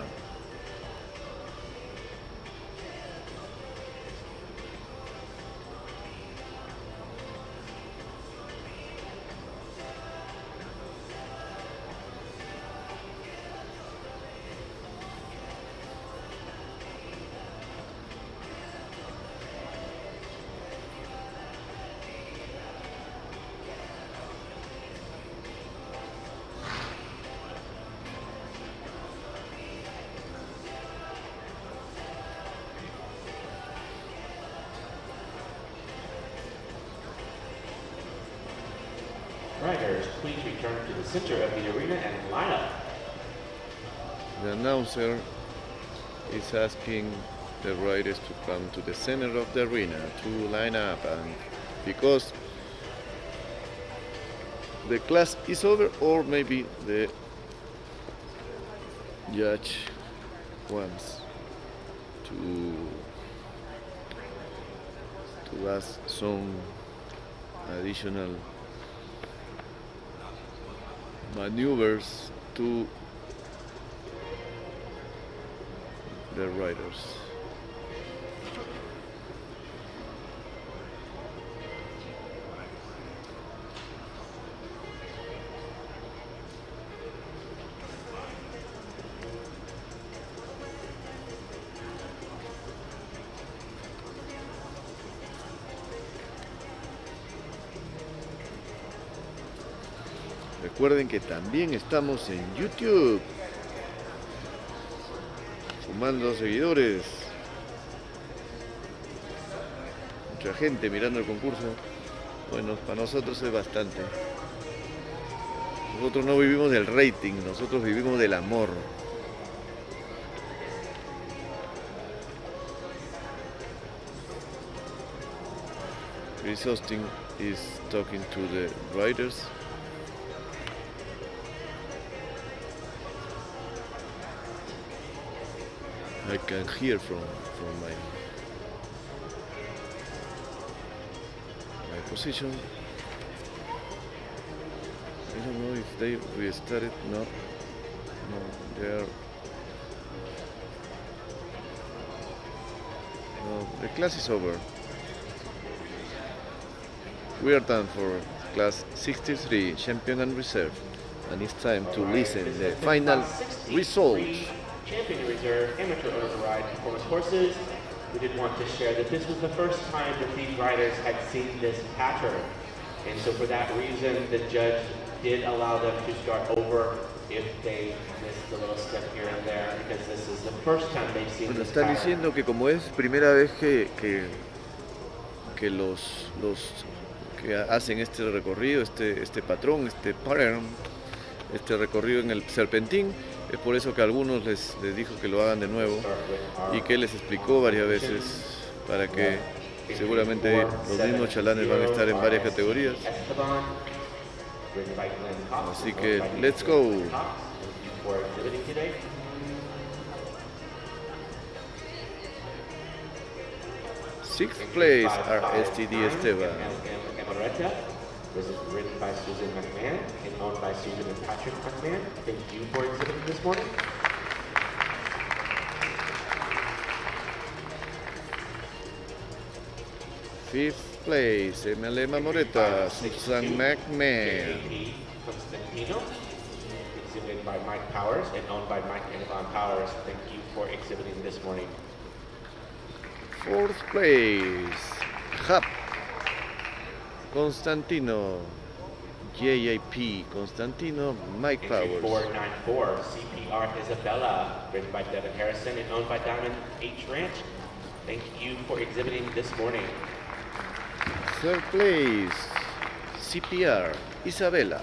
Riders, please return to the center of the arena and line up. The announcer is asking the riders to come to the center of the arena to line up, and because the class is over, or maybe the judge wants to ask some additional maneuvers to the riders. Recuerden que también estamos en YouTube, sumando seguidores, mucha gente mirando el concurso. Bueno, para nosotros es bastante. Nosotros no vivimos del rating, nosotros vivimos del amor. Chris Austin is talking to the riders. I can hear from my position. I don't know if they restarted. No, they are. No, the class is over. We are done for class 63, champion and reserve, and it's time to listen to the final results. Champion Reserve Amateur Owner Ride Performance Horses. We did want to share that this was the first time that these riders had seen this pattern. And so for that reason, the judge did allow them to start over if they missed a little step here and there, because this is the first time they've seen this Están pattern. diciendo que como es primera vez que los que hacen este recorrido, este patrón, este pattern, este recorrido en el serpentín, es por eso que a algunos les dijo que lo hagan de nuevo y que les explicó varias veces para que seguramente los mismos chalanes van a estar en varias categorías. Así que let's go. Sixth place are STD Esteban. This is written by Susan McMahon and owned by Susan and Patrick McMahon. Thank you for exhibiting this morning. Fifth place, Emilema Moreta, Susan McMahon. Constantino, exhibited by Mike Powers and owned by Mike and Yvonne Powers. Thank you for exhibiting this morning. Fourth place, Hub, Constantino, JIP, Constantino, Mike Powers. 494, CPR Isabella, written by Devin Harrison and owned by Diamond H Ranch. Thank you for exhibiting this morning. Third place, CPR, Isabella.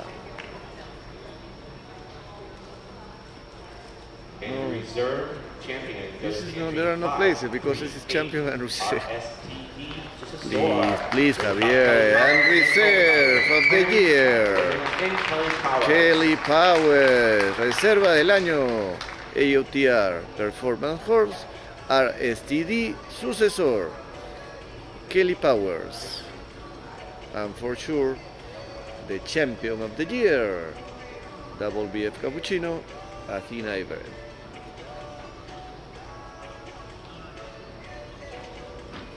And reserve champion. There are no places because this is champion and reserve. RSTD, Please, Javier. And reserve of the year, Kelly Powers, reserva del año, AOTR, Performance Horse, RSTD, sucesor, Kelly Powers. And for sure, the champion of the year, WBF Cappuccino, Athena Everett.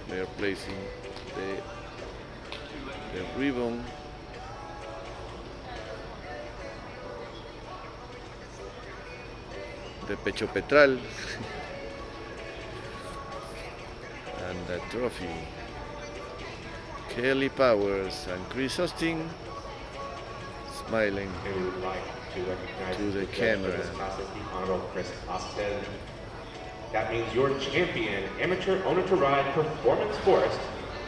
They are placing the ribbon the pecho petral and the trophy. Kelly Powers and Chris Austin smiling And we would like to recognize to the judge camera. for this class is the Honorable Chris Austin. That means your champion, amateur owner to ride performance horse,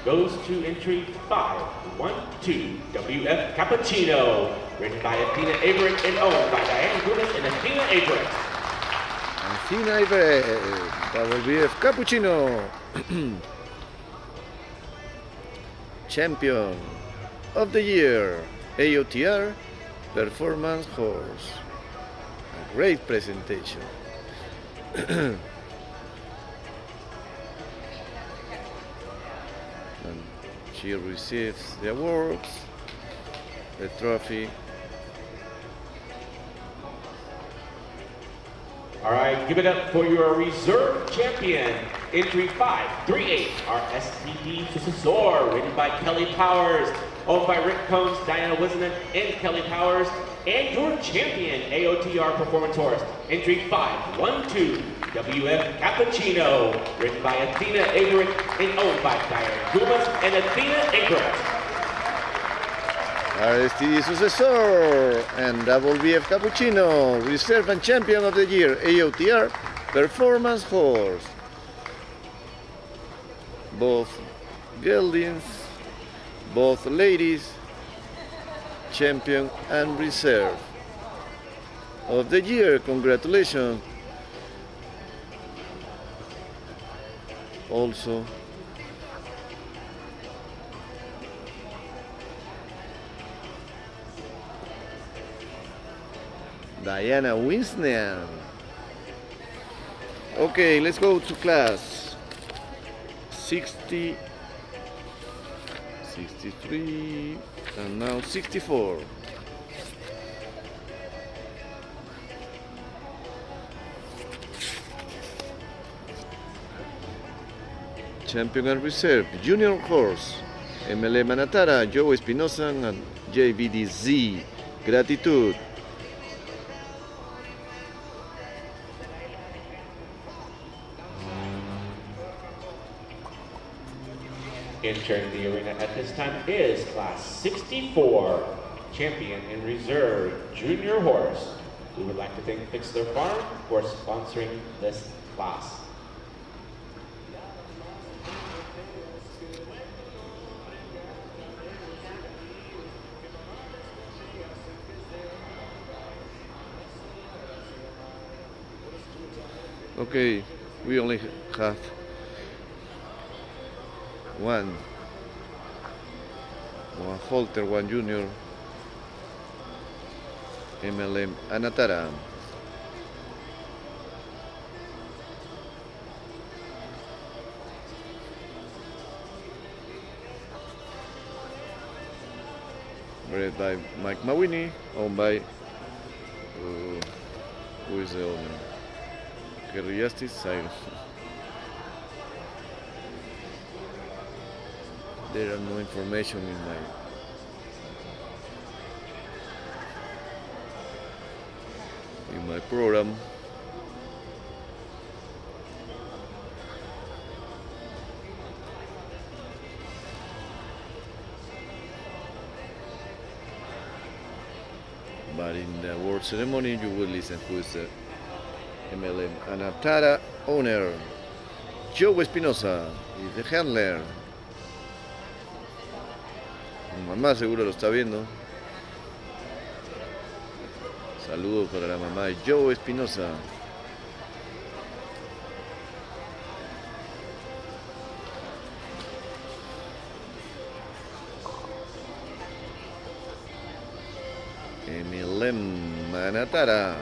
goes to entry 512 WF Cappuccino, written by Athena Everett and owned by Diane Gudas and Athena Everett. Athena Everett, WBF Cappuccino. Champion of the Year, AOTR Performance Horse. A great presentation. And she receives the awards, the trophy. All right, give it up for your reserve champion, entry 538, our STD Successor, written by Kelly Powers, owned by Rick Combs, Diana Wisman, and Kelly Powers, and your champion, AOTR Performance Horse, entry 512, WF Cappuccino, written by Athena Everett and owned by Diana Gumas and Athena Everett. RSTD Successor and WBF Cappuccino, Reserve and Champion of the Year, AOTR Performance Horse. Both geldings, both ladies, Champion and Reserve of the Year. Congratulations. Also, Diana Wisnian. Okay, let's go to class 60, 63, and now 64. Champion and Reserve, Junior Horse, ML Manatara, Joe Espinosa, and JVDZ. Gratitud. Entering the arena at this time is class 64, champion and reserve junior horse. We would like to thank Fixler Farm for sponsoring this class. Okay, we only have one halter, one junior, MLM Anatara. Bred by Mike Mawini, owned by who is the owner? Kerry Justice. There are no information in my program. But in the award ceremony, you will listen who is the MLM Anatara owner. Joe Espinosa is the handler. Mi mamá seguro lo está viendo. Saludos para la mamá de Joe Espinosa. MLM Manatara.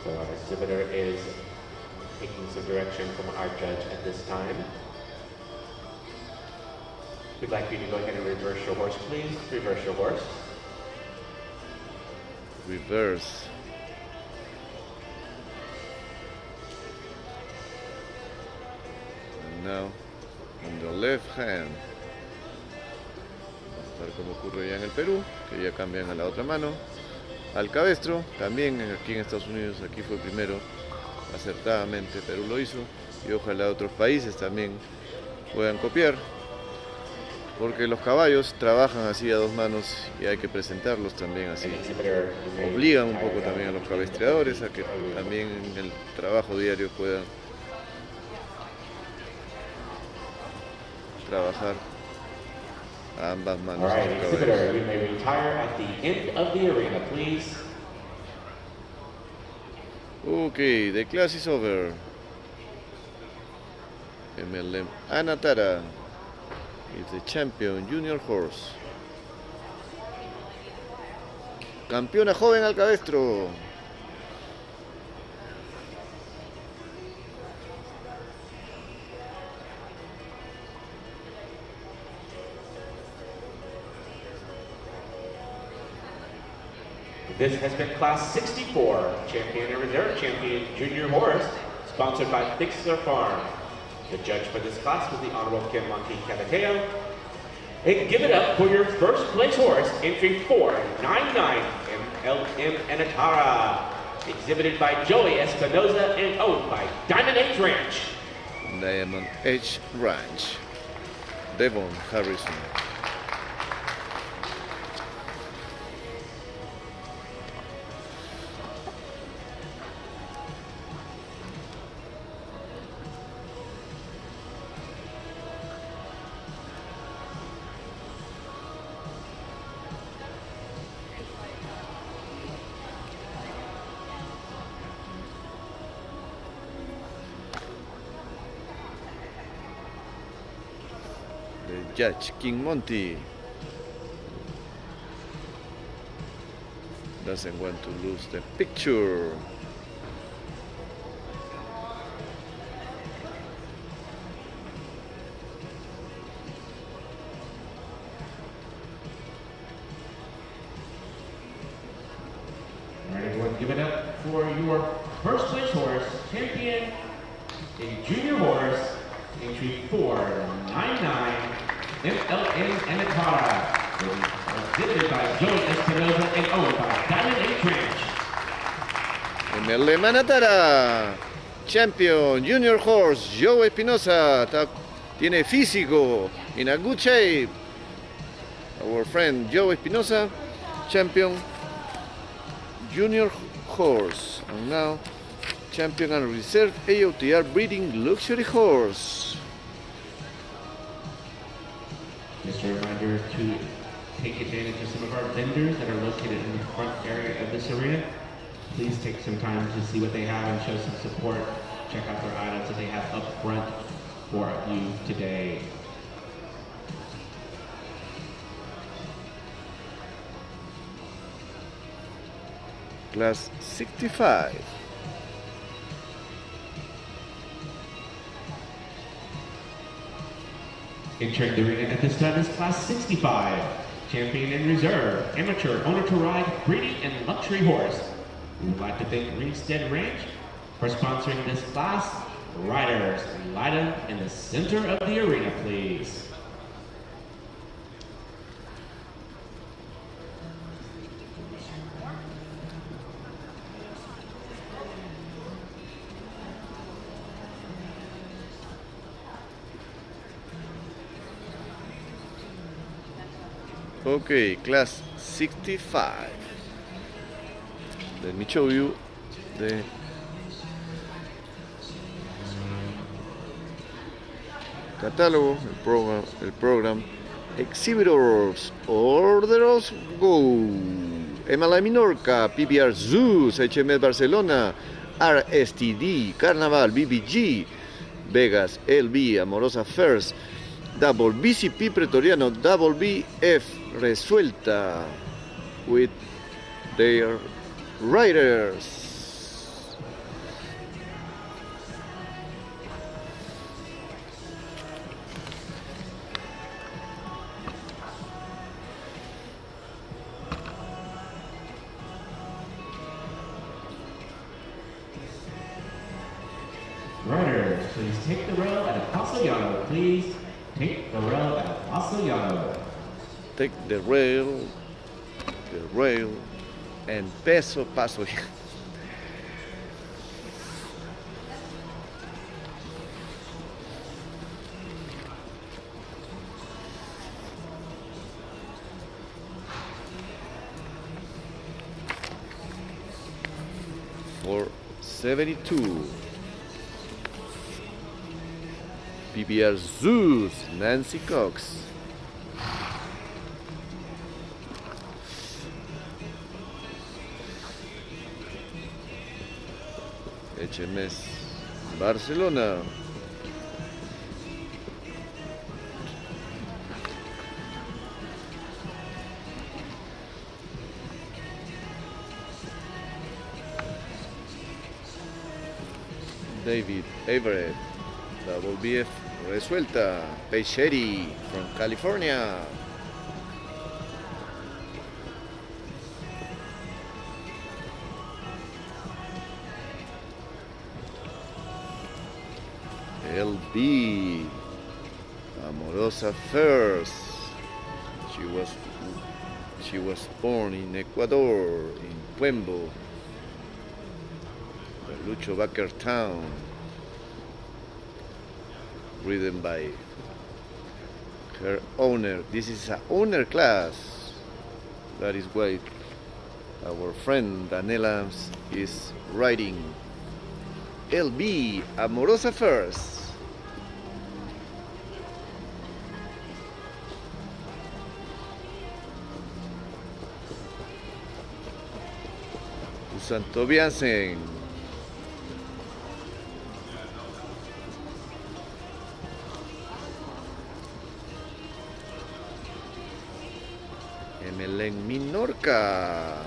So our exhibitor is taking some direction from our judge at this time. We'd like you to go ahead and reverse your horse, please. Reverse your horse. Reverse. And now, on the left hand. Vamos a ver cómo ocurre ya en el Perú, que ya cambian a la otra mano. Al cabestro, también aquí en Estados Unidos, aquí fue primero, acertadamente Perú lo hizo, y ojalá otros países también puedan copiar, porque los caballos trabajan así a dos manos y hay que presentarlos también así. Obligan un poco también a los cabestreadores a que también en el trabajo diario puedan trabajar a ambas manos. All right, exhibitor, you may retire at the end of the arena, please. Okay, the class is over. MLM Anatara is the champion junior horse. Campeona joven al cabestro. This has been Class 64, Champion and Reserve Champion Junior Horse, sponsored by Fixer Farm. The judge for this class was the Honorable Kim Monty Cabateo. And give it up for your first place horse, entry 499, MLM Anatara, exhibited by Joey Espinoza and owned by Diamond H Ranch. Diamond H Ranch. Devon Harrison. Judge King Monty doesn't want to lose the picture. All right, everyone, give it up for your first place horse, champion, a junior horse, entry 499. MLM Anatara, exhibited by Joey Espinoza and owned by Diamond H Ranch. MLM Anatara, champion junior horse, Joe Espinoza, tiene físico, in a good shape. Our friend Joe Espinoza, champion junior horse, and now champion and reserve AOTR breeding luxury horse. Just a reminder to take advantage of some of our vendors that are located in the front area of this arena. Please take some time to see what they have and show some support. Check out their items that they have up front for you today. Class 65. Entering the arena at this time is Class 65, Champion in Reserve, Amateur Owner to Ride, Breeding and Luxury Horse. We would like to thank Greenstead Ranch for sponsoring this class. Riders, line up in the center of the arena, please. Okay, class 65. Let me show you the catálogo, el program. Exhibitors, Orderos Go, MLA Minorca, PBR Zeus, HM Barcelona, RSTD, Carnaval, BBG, Vegas, LB, Amorosa First, Double BCP Pretoriano, Double BF Resuelta, with their riders. please take the rail at Paso Llano. Please take the rail at Paso Llano. Take the rail, and Paso. For 72. PBR Zeus, Nancy Cox. HMS Barcelona. David Everett, Double BF Resuelta, Peixeri from California. LB, Amorosa First. She was born in Ecuador, in Puembo, Lucho Baker Town, written by her owner. This is an owner class. That is why our friend Daniela is writing LB, Amorosa First. Santo Biansen. MLN Minorca.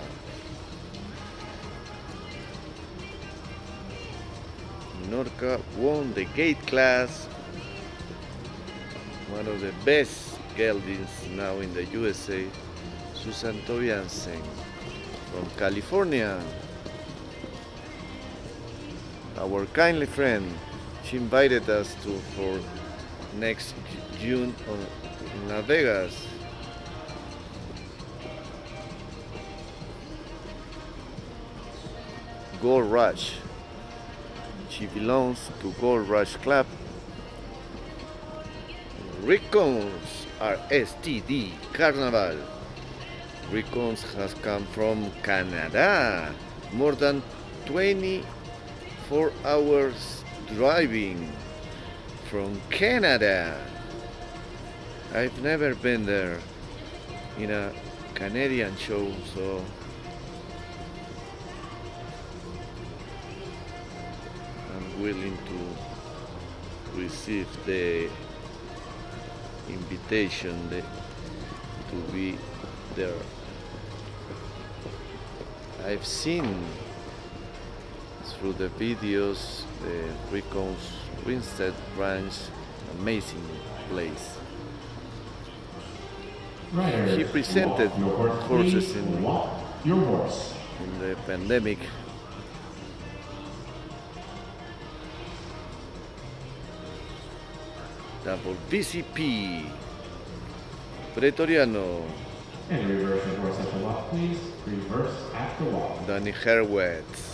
Minorca won the gate class, one of the best geldings now in the USA. Susan Tobiansen from California. Our kindly friend, she invited us for next June in Las Vegas. Gold Rush. She belongs to Gold Rush Club. Ricons RSTD Carnival. Ricons has come from Canada. More than 24 hours driving from Canada. I've never been there in a Canadian show, so I'm willing to receive the invitation to be there. I've seen through the videos the Ricon's Winstead Ranch, amazing place. He presented horses in the pandemic. Double VCP Pretoriano. And reverse the horse at the walk, please. Reverse at the walk. Danny Herwitz.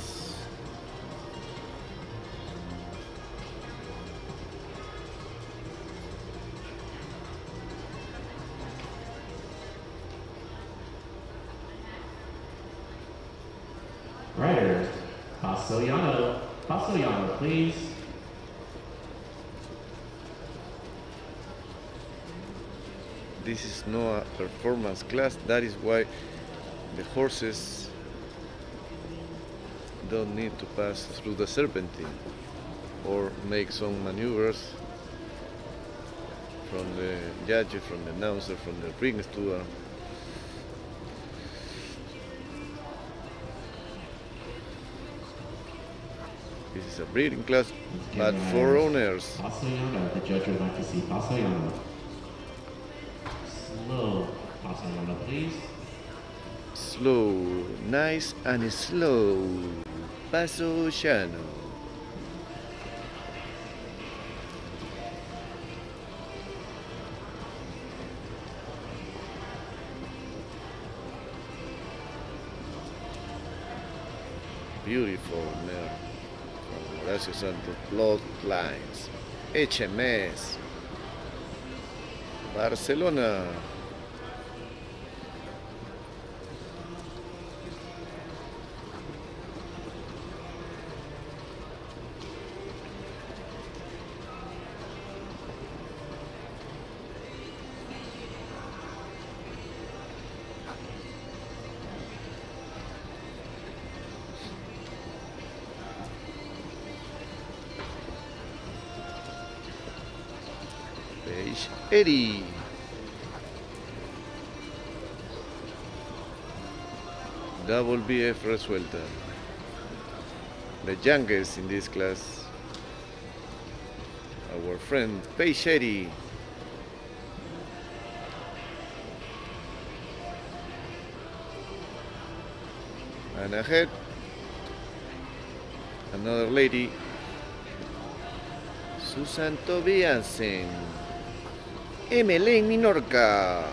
Riders, Paso Llano, please. This is not a performance class, that is why the horses don't need to pass through the serpentine or make some maneuvers from the judge, from the announcer, from the ring steward. This is a breeding class, but for owners. Paso Llano, the judge would like to see Paso Llano. Slow, Paso Llano, please. Slow, nice and slow. Paso Llano. Beautiful mare from Horacio Santos Bloodlines. HMS Barcelona. Eddie. Double BF resuelta. The youngest in this class. Our friend Paige Eddie. And ahead, another lady, Susan Tobiasen. ML en Minorca.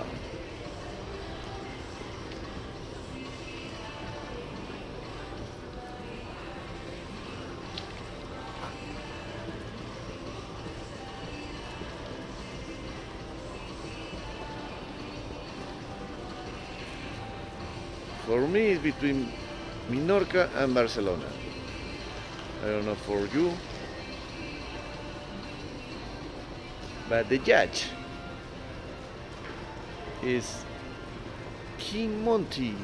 For me, it's between Minorca and Barcelona. I don't know for you, but the judge is King Monty.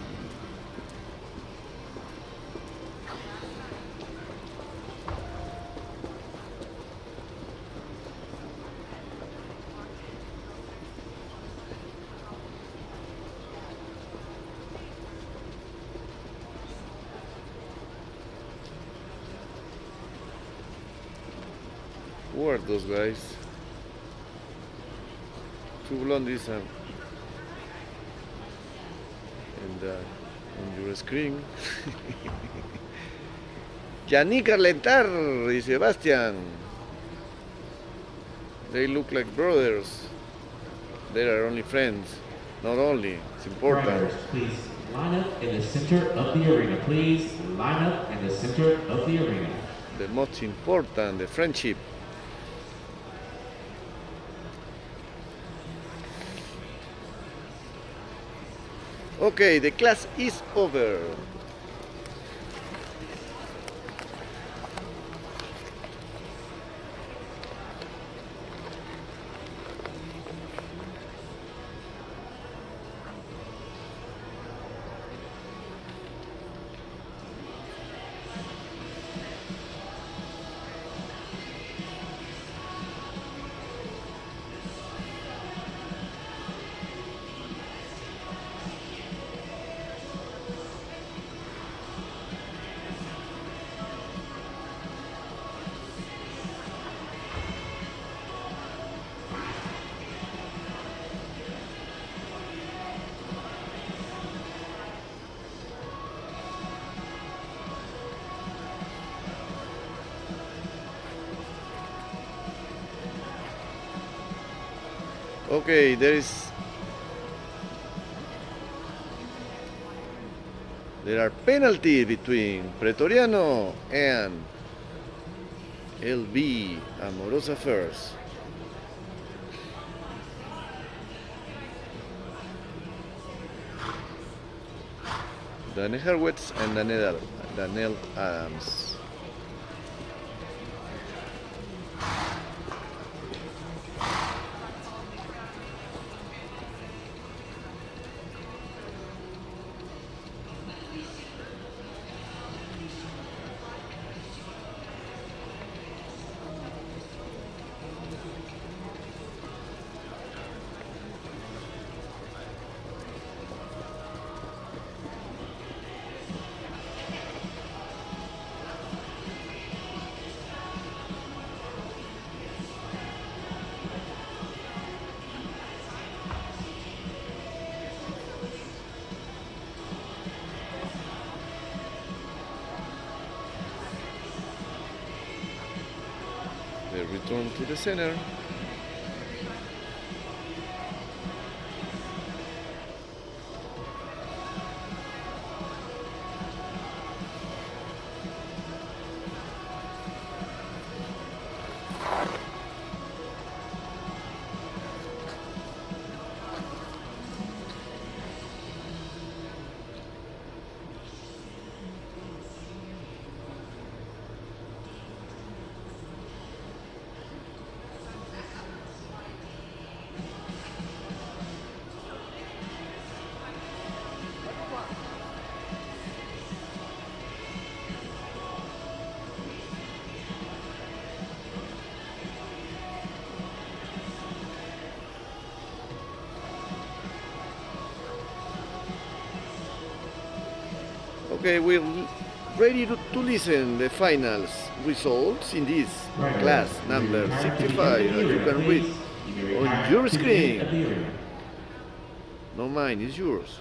Who are those guys? Two blondies and on your screen. Yannick Arlentar y Sebastian. They look like brothers. They are only friends. Not only, it's important. Riders, please line up in the center of the arena. Please line up in the center of the arena. The most important, the friendship. Okay, the class is over. Okay, there are penalties between Pretoriano and LB Amorosa First. Daniel Harwitz and Daniel Adams. They return to the center. Okay, we're ready to listen the finals results in this class number 65 that you can read on your screen. No, mine, it's yours.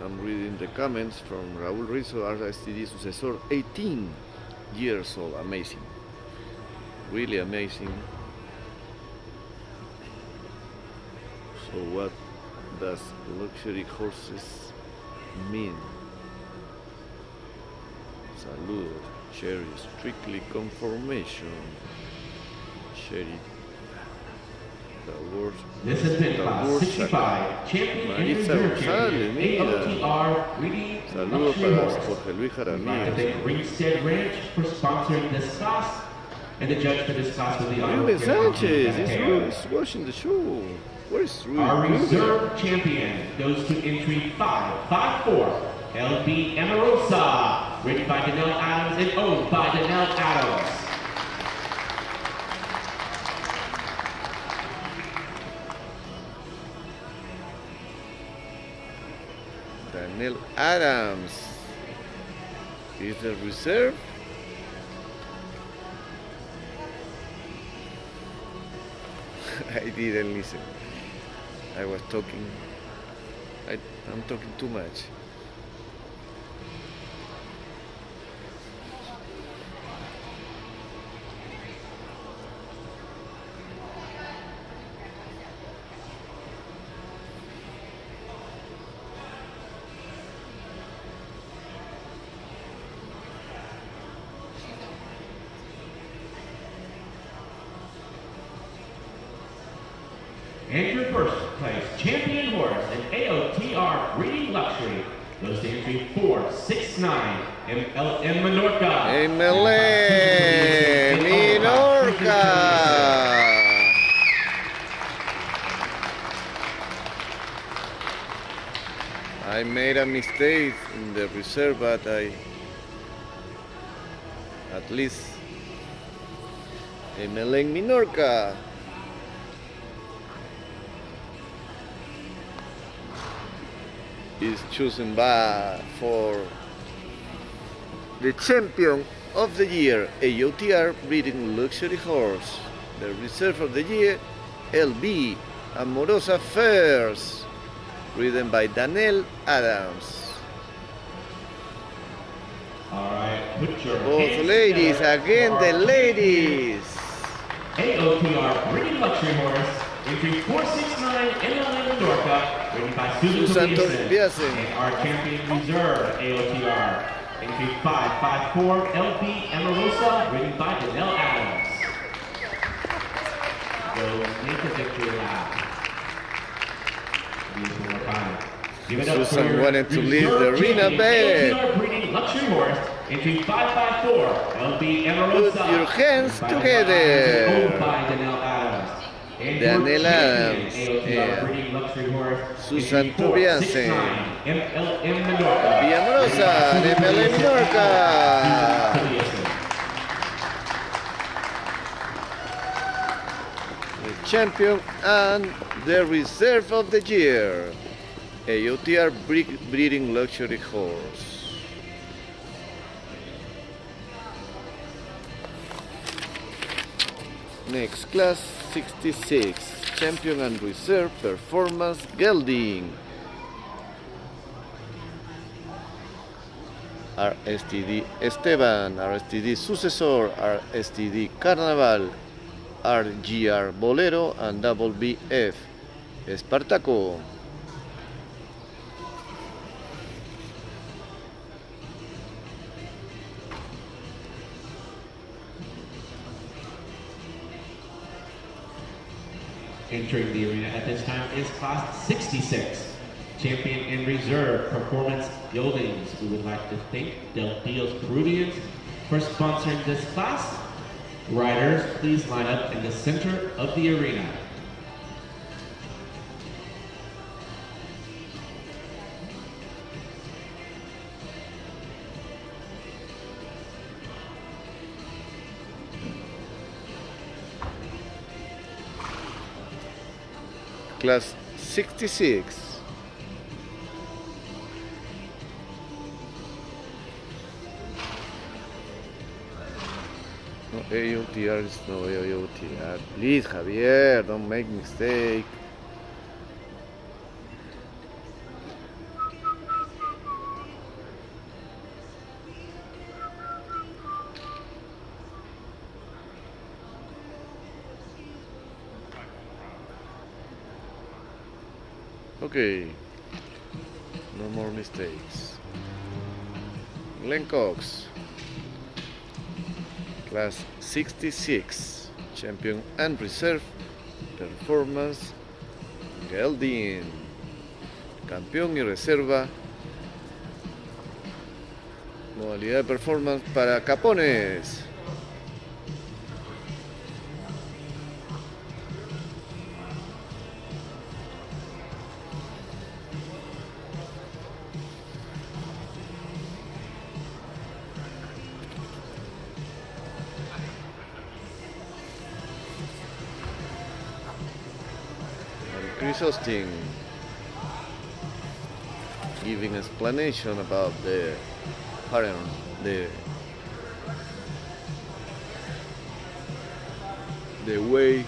I'm reading the comments from Raúl Rizzo, RSTD successor, 18 years old. Amazing. Really amazing. So what does luxury horses mean? Salud. Cherry. Strictly conformation. Cherry. This has been class 65, champion and reserve champion, AOTR, reading Saludos para Jorge Luis Jaramillo. Thank Greenstead Ranch for sponsoring this class, and the judge for this class will be Ruben Sanchez is watching the show. Where is Ruben? Our reserve champion goes to entry 554, LB Amarosa, written by Danelle Adams and owned by Danelle Adams. Danelle Adams is the reserve. I didn't listen. I was talking. I'm talking too much. And your first place champion horse in AOTR Breeding Luxury goes to entry 469 in Menorca. Menorca. I made a mistake in the reserve, but at least Menorca. Is chosen for the champion of the year, AOTR breeding luxury horse. The reserve of the year, LB Amorosa First, ridden by Danelle Adams. All right, put your both ladies, again the ladies. AOTR breeding luxury horse, entry 469 NLA Menorca. By Susan Tobiasen. And our champion reserve, AOTR, entry 554, LB Amarosa, written by Danelle Adams. Go make a victory lap. Susan wanted to leave the arena, babe. AOTR breeding luxury horse, entry 554, LB Amarosa. Put your hands together. Owned by Danelle Adams. Danelle Adams and Susan Tobiasen. Amorosa, MLA Menorca. The champion and the reserve of the year, AOTR breeding luxury horse. Next class 66, champion and reserve performance gelding. RSTD Esteban, RSTD Successor, RSTD Carnaval, RGR Bolero, and WBF Espartaco. Entering the arena at this time is class 66, champion and reserve performance geldings. We would like to thank Del Dios Peruvian for sponsoring this class. Riders, please line up in the center of the arena. Class 66. No, AOTR is no AOTR. Please, Javier, don't make mistake. Okay, no more mistakes. Glenn Cox, class 66, champion and reserve, performance, Gelding, campeón y reserva, modalidad de performance para capones. Chris Austin giving explanation about the pattern, the way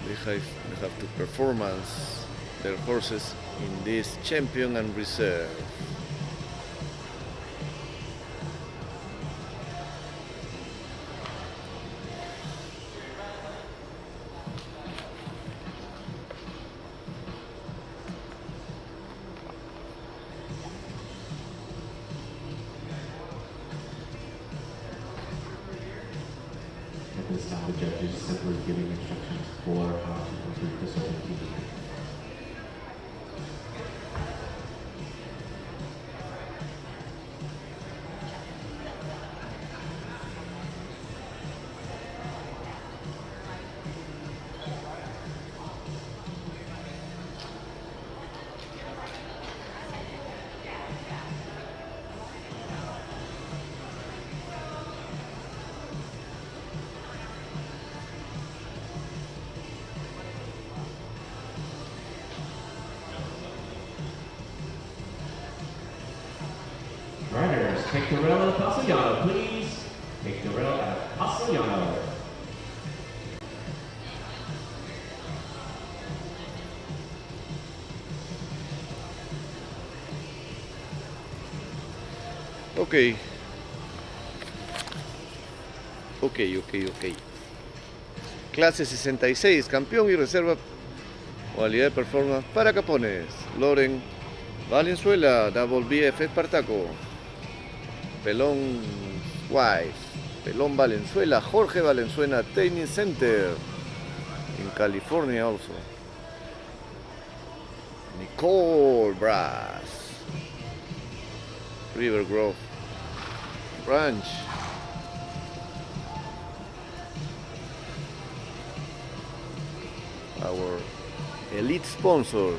they have to performance their horses in this champion and reserve. The judges simply giving instructions for how to complete this objective. Riders, take the rail at Pasión, please. Take the rail at Pasión. Ok. Clase 66, campeón y reserva, modalidad de performance para capones. Loren Valenzuela, Double BF Espartaco. Pelón Wife, Pelón Valenzuela, Jorge Valenzuela Training Center in California also. Nicole Brass, River Grove Ranch. Our elite sponsor.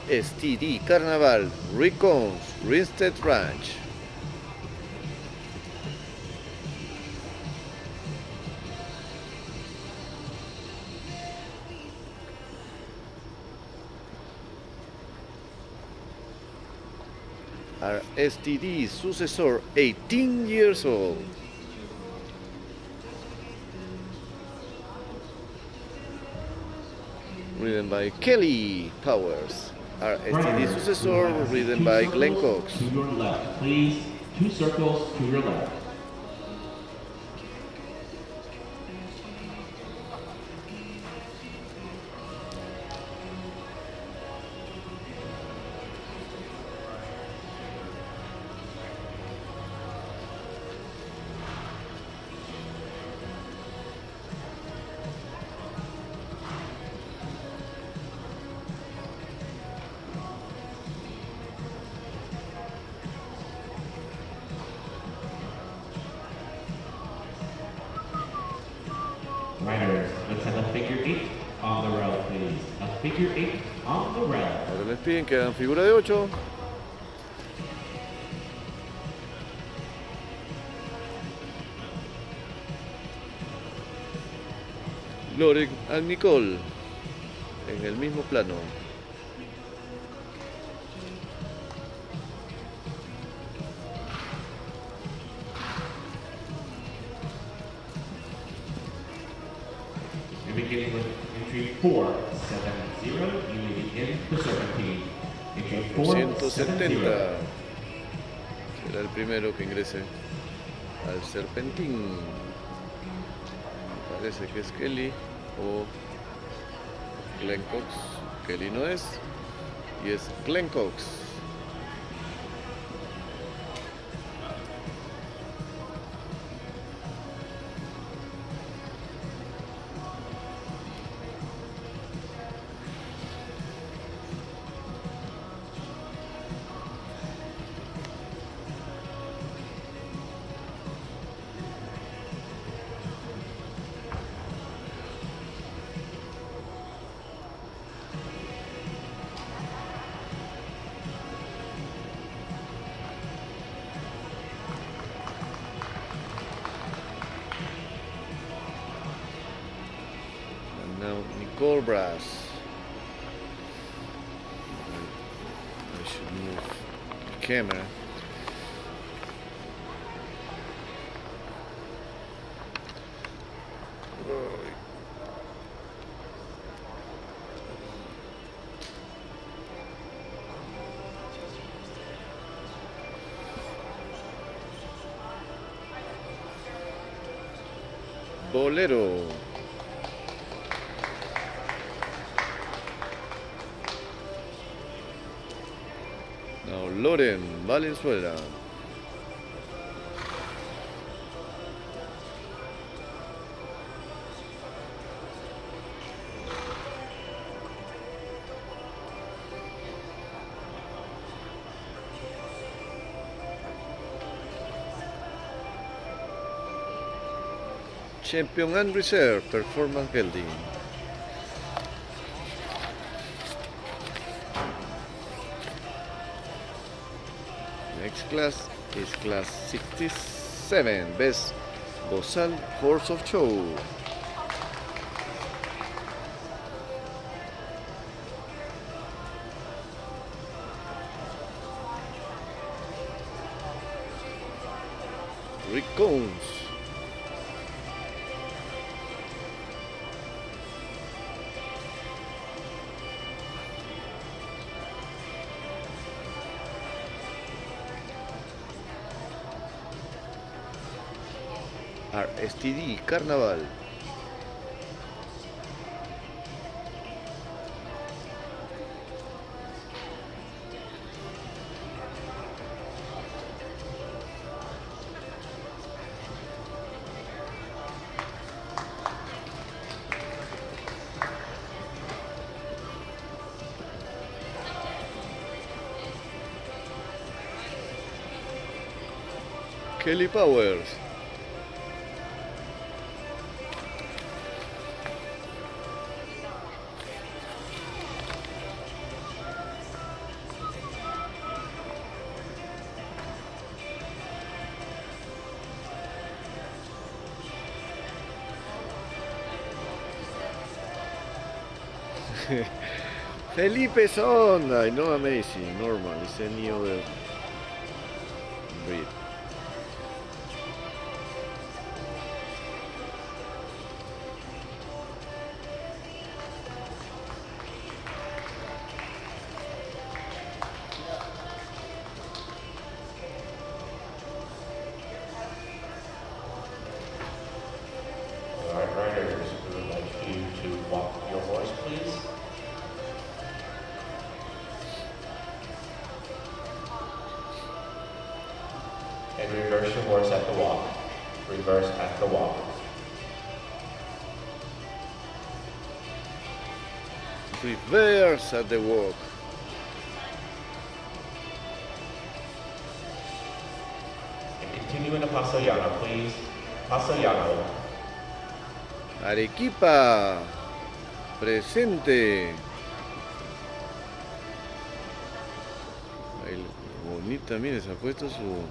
STD Carnaval, Recons, Rinstead Ranch. Our STD successor, 18 years old. Ridden by Kelly Powers. Our STD successor, ridden by Glenn Cox. To your left, please. 2 circles to your left. Riders, let's have a figure 8 on the rail, please. A figure 8 on the rail. Ahora les piden que hagan figura de 8. Loren a Nicole en el mismo plano. We begin with entry 470. You may begin the serpentine. Entry 170. 470. Será el primero que ingrese al serpentín. Parece que es Kelly o Glenn Cox. Kelly no es, y es Glenn Cox. Now Nicole Brass. I should move the camera. Bolero. Now Loren Valenzuela. Champion and Reserve Performance Building. Next class is class 67, Best Bozal Horse of Show. Rick Combs. STD Carnaval. Kelly Powers. Felipe Son. I know, amazing, normal, it's any other breed. Alright, riders, we would like you to walk your horse, please. And reverse your horse at the walk. Reverse at the walk. Reverse at the walk. And continue in the paso llano, please. Paso llano. Arequipa, presente. Ahí, bonita, mire, se ha puesto su...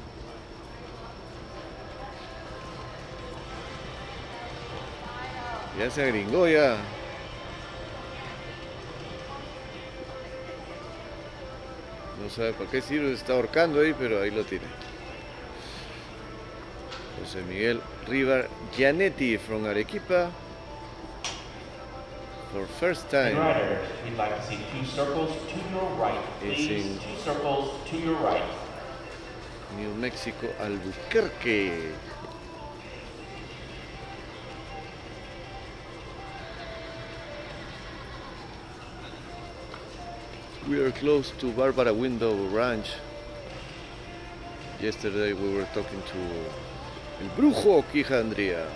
Ya se agringó ya. No sabe para qué sirve, se está ahorcando ahí, pero ahí lo tiene. José Miguel Rivar Gianetti from Arequipa. For first time. Riders, we'd like to see 2 circles to your right. Please, 2 circles to your right. New Mexico, Albuquerque. We are close to Barbara Window Ranch. Yesterday we were talking to El Brujo Quijandria,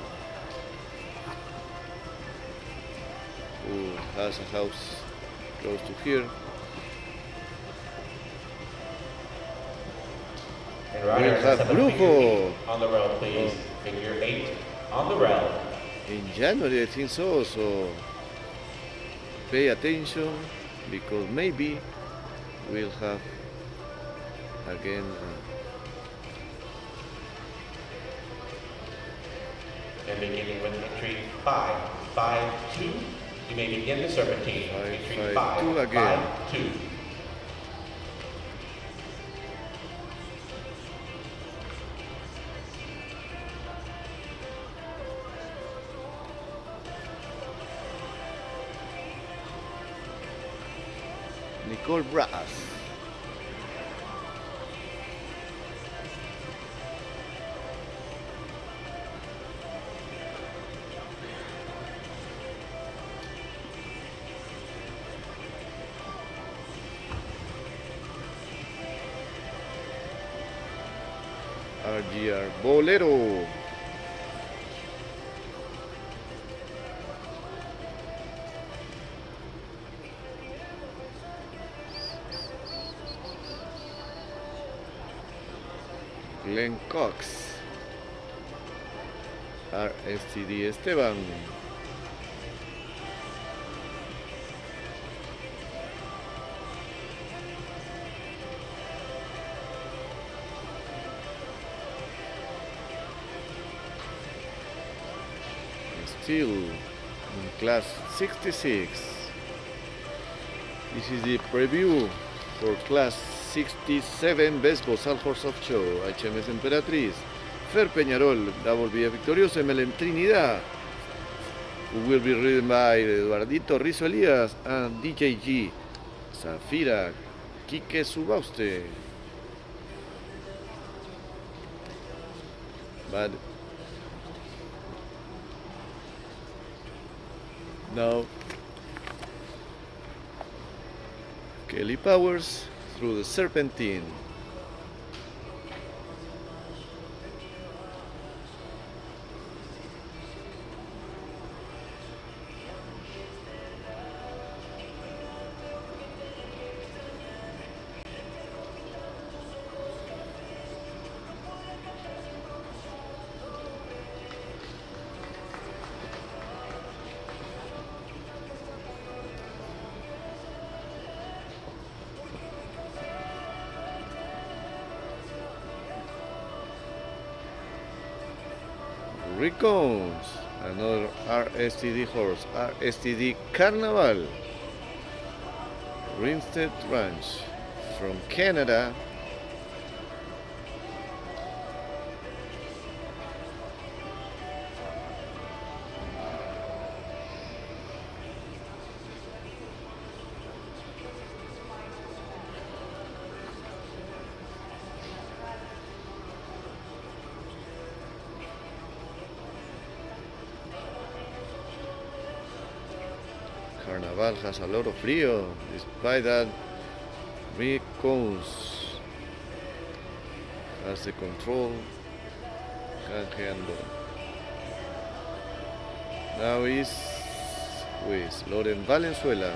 who has a house close to here. And riders, have Brujo on the rail, please. Figure 8 on the rail. In January, I think so, so pay attention, because maybe we'll have again And beginning with entry 552, you may begin the serpentine. Entry 552 again. 552. Nicole Brass. RGR Bolero. Glenn Cox. RSTD Esteban. Still in class 66. This is the preview for class 67 Best Bozal Horse of Show. HMS Emperatriz. Fer Peñarol, Double Villa Victorioso, MLM Trinidad. Who will be ridden by Eduardito Rizo Elías and DJG. Zafira, Quique Subauste. But now Kelly Powers through the Serpentine. Ricons, another RSTD horse, RSTD Carnival, Rinstead Ranch, from Canada. Carnaval has a lot of frío. Despite that, Ricons has the control. Canjeando. Now is with Loren Valenzuela.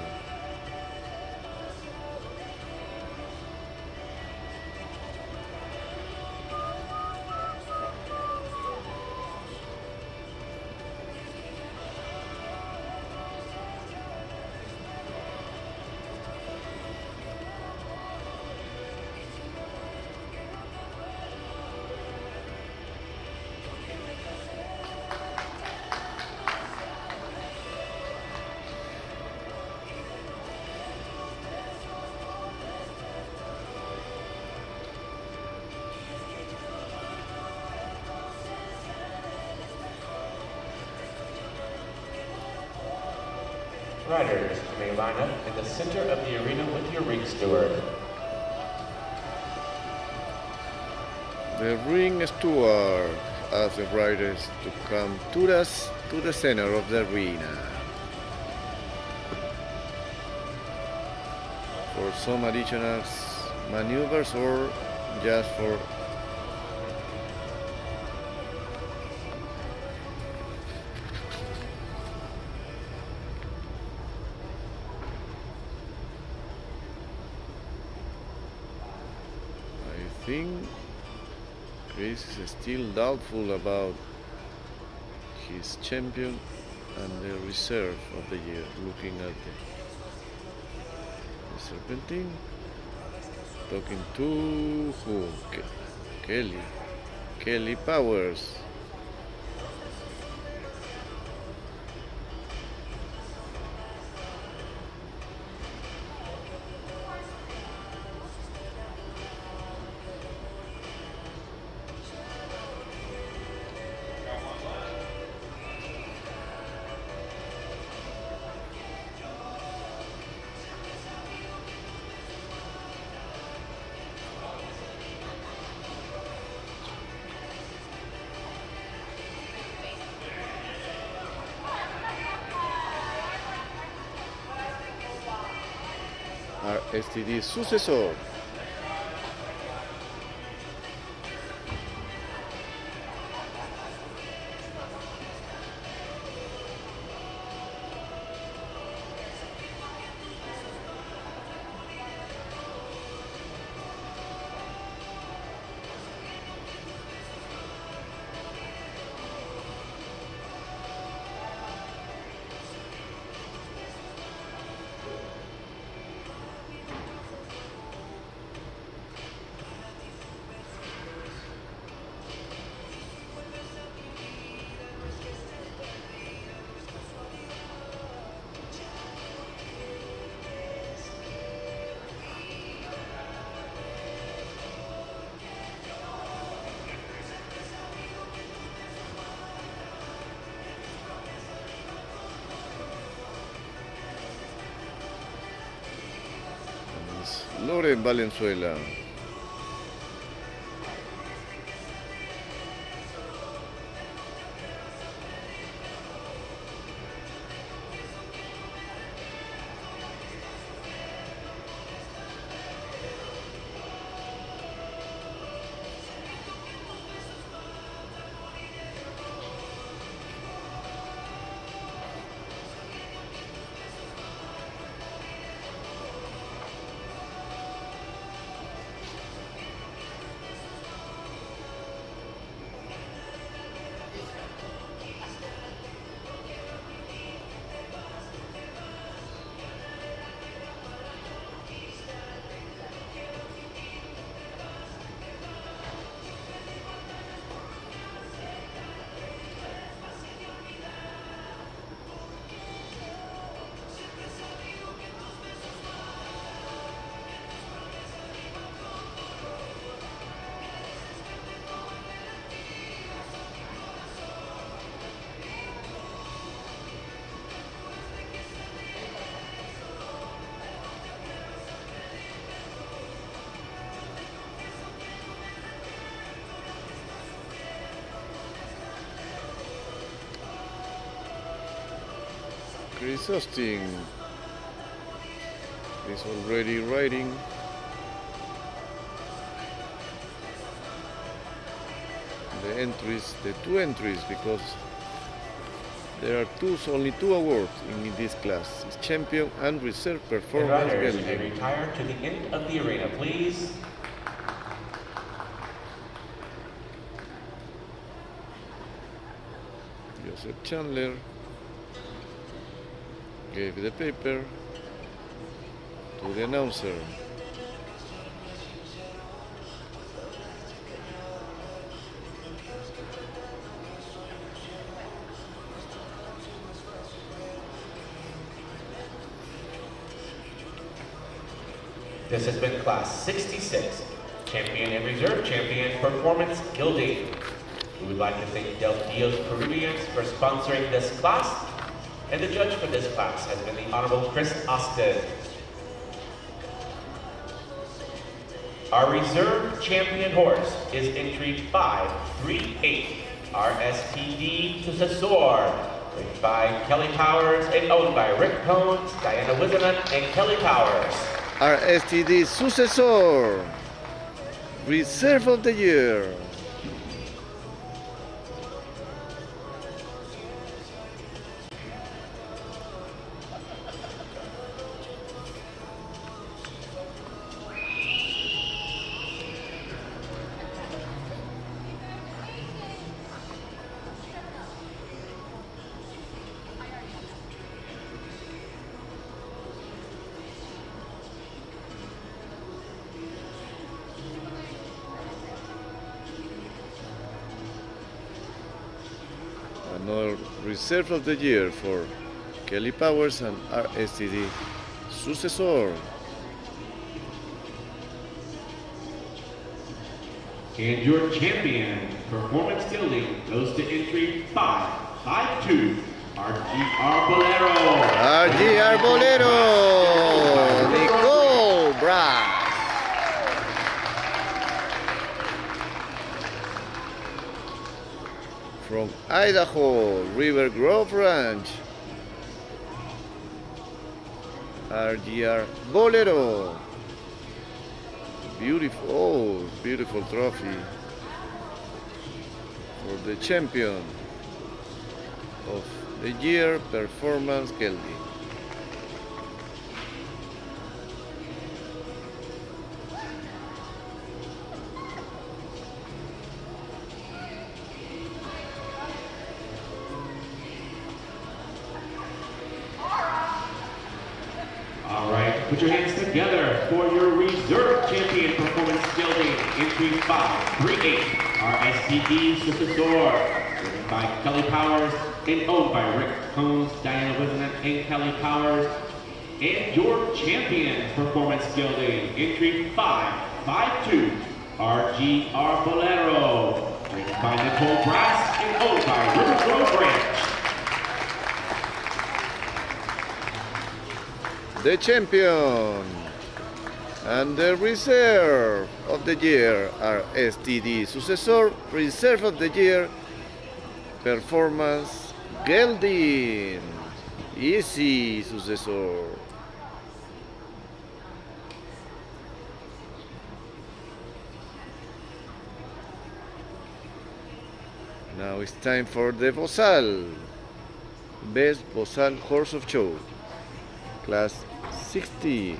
Riders, you may line up in the center of the arena with your ring steward. The ring steward asks the riders to come to the center of the arena. For some additional maneuvers or just for I think Chris is still doubtful about his champion and the reserve of the year, looking at the Serpentine, talking to who? Kelly Powers. STD sucesor. Loren Valenzuela. Chris Austin is already riding. The entries, the two entries, because there are only two awards in this class: it's champion and reserve performance. Riders, you may retire to the end of the arena, please. Joseph Chandler gave the paper to the announcer. This has been Class 66, Champion and Reserve Champion Performance Gilding. We would like to thank Del Dios Peruvians for sponsoring this class, And the judge for this class has been the Honorable Chris Austin. Our reserve champion horse is entry 538, RSTD Successor, written by Kelly Powers and owned by Rick Cones, Diana Wiseman, and Kelly Powers. RSTD Successor, Reserve of the Year. Another Reserve of the Year for Kelly Powers and RSTD Successor. And your champion performance building goes to entry 552, RGR Bolero. RGR Bolero, Nicole Brass. From Idaho, River Grove Ranch, RGR Bolero. Beautiful, oh, beautiful trophy for the champion of the year performance gelding. Put your hands together for your reserve champion performance gelding, entry 538, RSTD Successor, written by Kelly Powers and owned by Rick Cones, Diana Wiseman, and Kelly Powers. And your champion performance gelding, entry 552, RGR Bolero, written by Nicole Brass and owned by River Grove Ranch. The champion and the reserve of the year are STD Successor, Reserve of the Year Performance gelding, Easy Successor. Now it's time for the Bozal, Best Bozal Horse of Show, Class 67.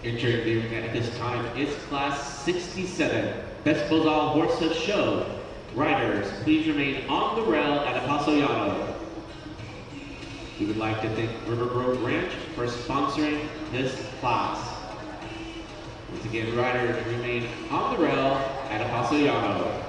Entering at this time is Class 67, Best Bozal Horse of Show. Riders, please remain on the rail at El Paso Llano. We would like to thank River Grove Ranch for sponsoring this class. Once again, riders remain on the rail at El Paso Llano.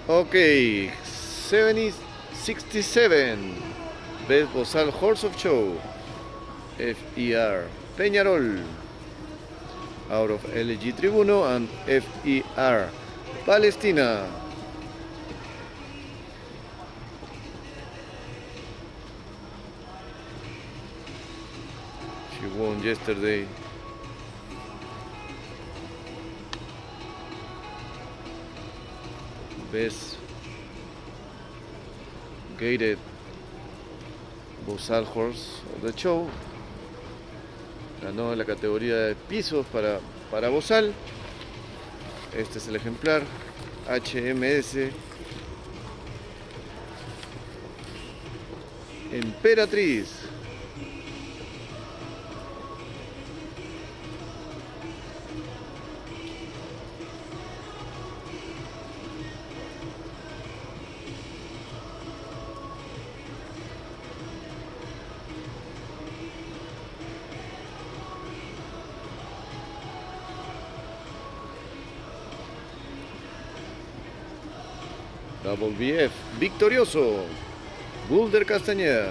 Okay, 67, Best Bozal Horse of Show, FER Peñarol, out of LG Tribuno, and FER Palestina. She won yesterday. Best Gated Bozal Horse of the Show. Ganó la categoría de pisos para Bozal. Este es el ejemplar HMS Emperatriz. Double BF, victorioso, Boulder Castañeda.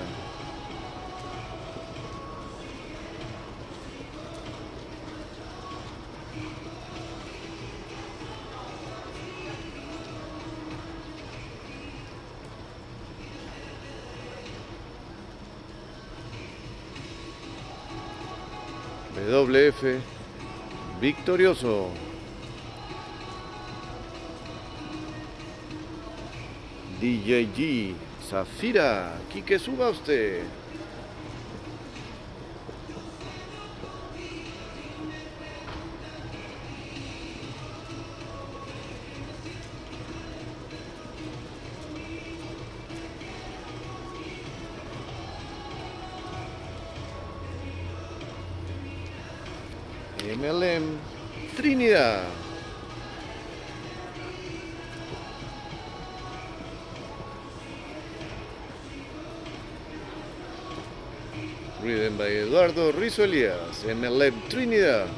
WF, victorioso. DJG, Zafira, Quique, suba usted. MLM, Trinidad. Ridden by Eduardo Rizo Elías, MLM Trinidad.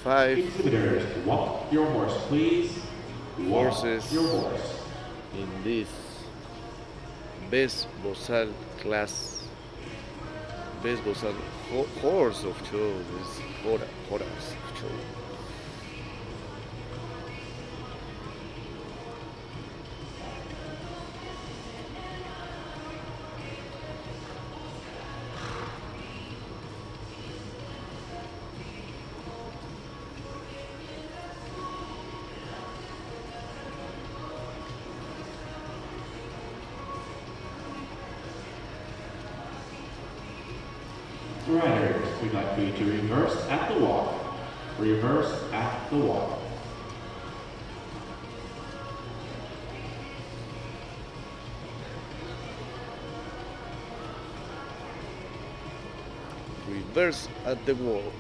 Five Exhibitors, walk your horse, please. Walk horses your horse. in this best bozal class. Best bozal horse of show. This hora of show. Riders, we'd like for you to reverse at the walk. Reverse at the walk. Reverse at the walk.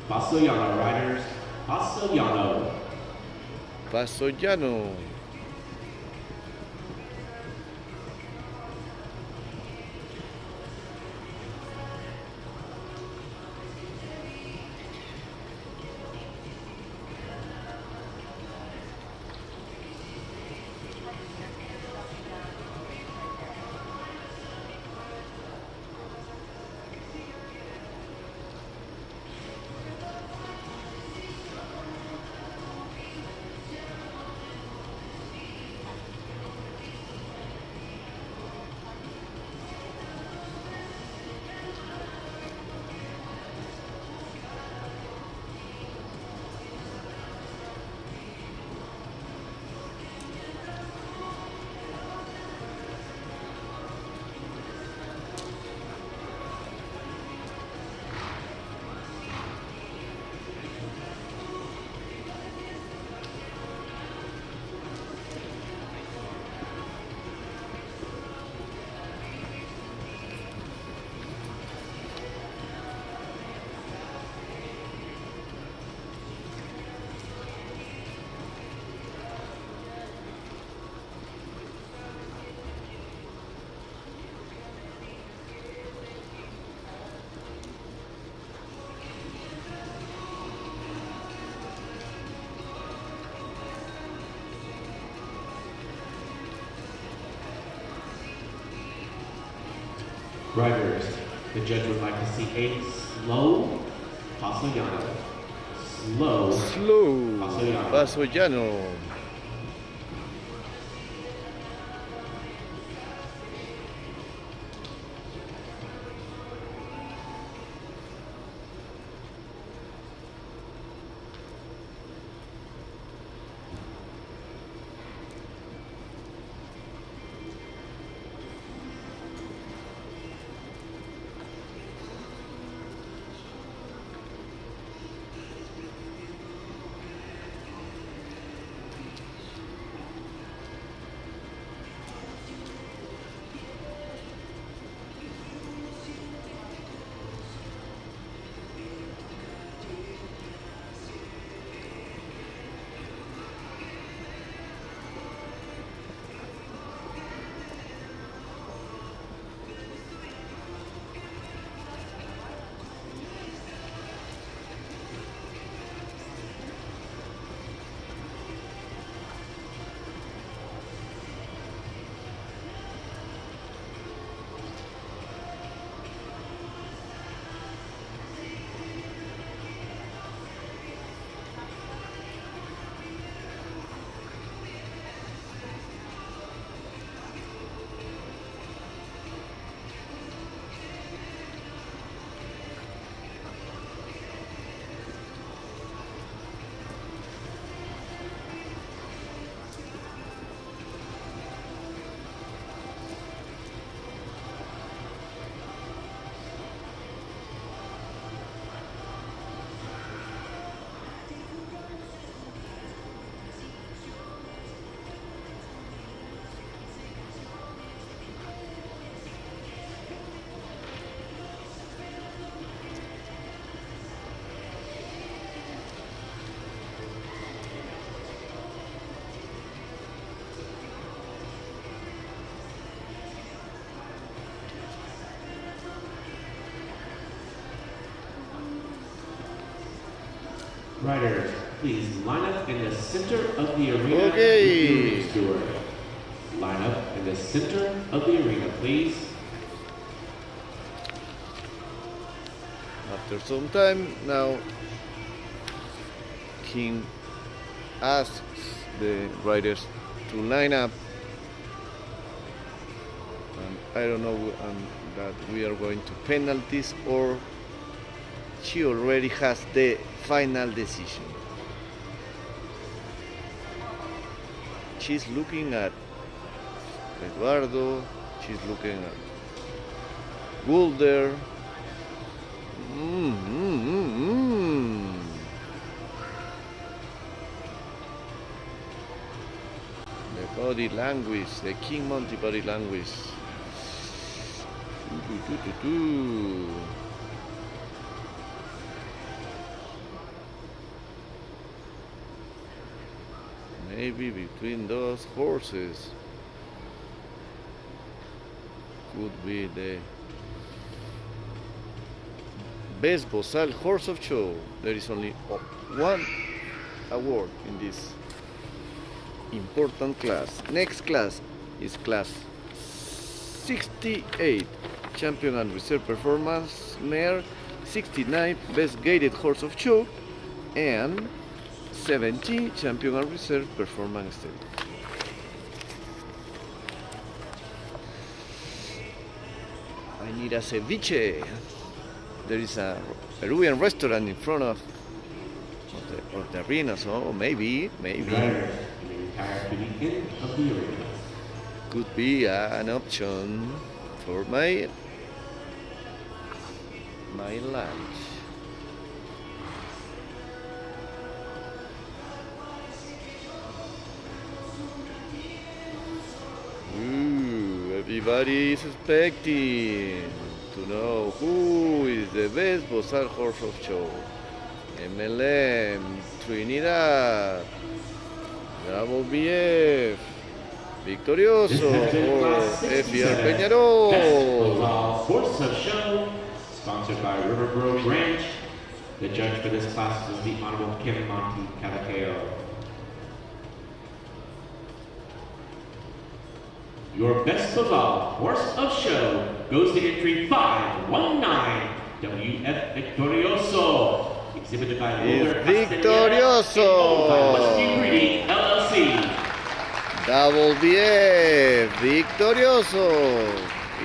Paso llano, riders. Paso llano. Paso llano. Riders, the judge would like to see a slow paso llano. Slow. Slow. Paso llano. Paso llano. Riders, please line up in the center of the arena. Okay. Line up in the center of the arena, please. After some time, now King asks the riders to line up, and I don't know that we are going to penalties, or she already has the final decision. She's looking at Eduardo, she's looking at Gulder. The body language, the King Monty body language. Maybe between those horses could be the best Bozal horse of show. There is only one award in this important class. Next class is class 68, champion and reserve performance mare, 69, best gaited horse of show, and 70, champion and reserve performance steady. I need a ceviche. There is a Peruvian restaurant in front of the arena, so maybe could be an option for my lunch. Everybody is expecting to know who is the best Bozal horse of show. MLM, Trinidad, Bravo BF, Victorioso, or FR Peñarol. Bozal horse of show, sponsored by River Grove Ranch. The judge for this class was the Honorable Kim Monty Calacao. Your best Bozal horse of show goes to entry 519, WF Victorioso, exhibited by Victorioso, LLC. Double BF, Victorioso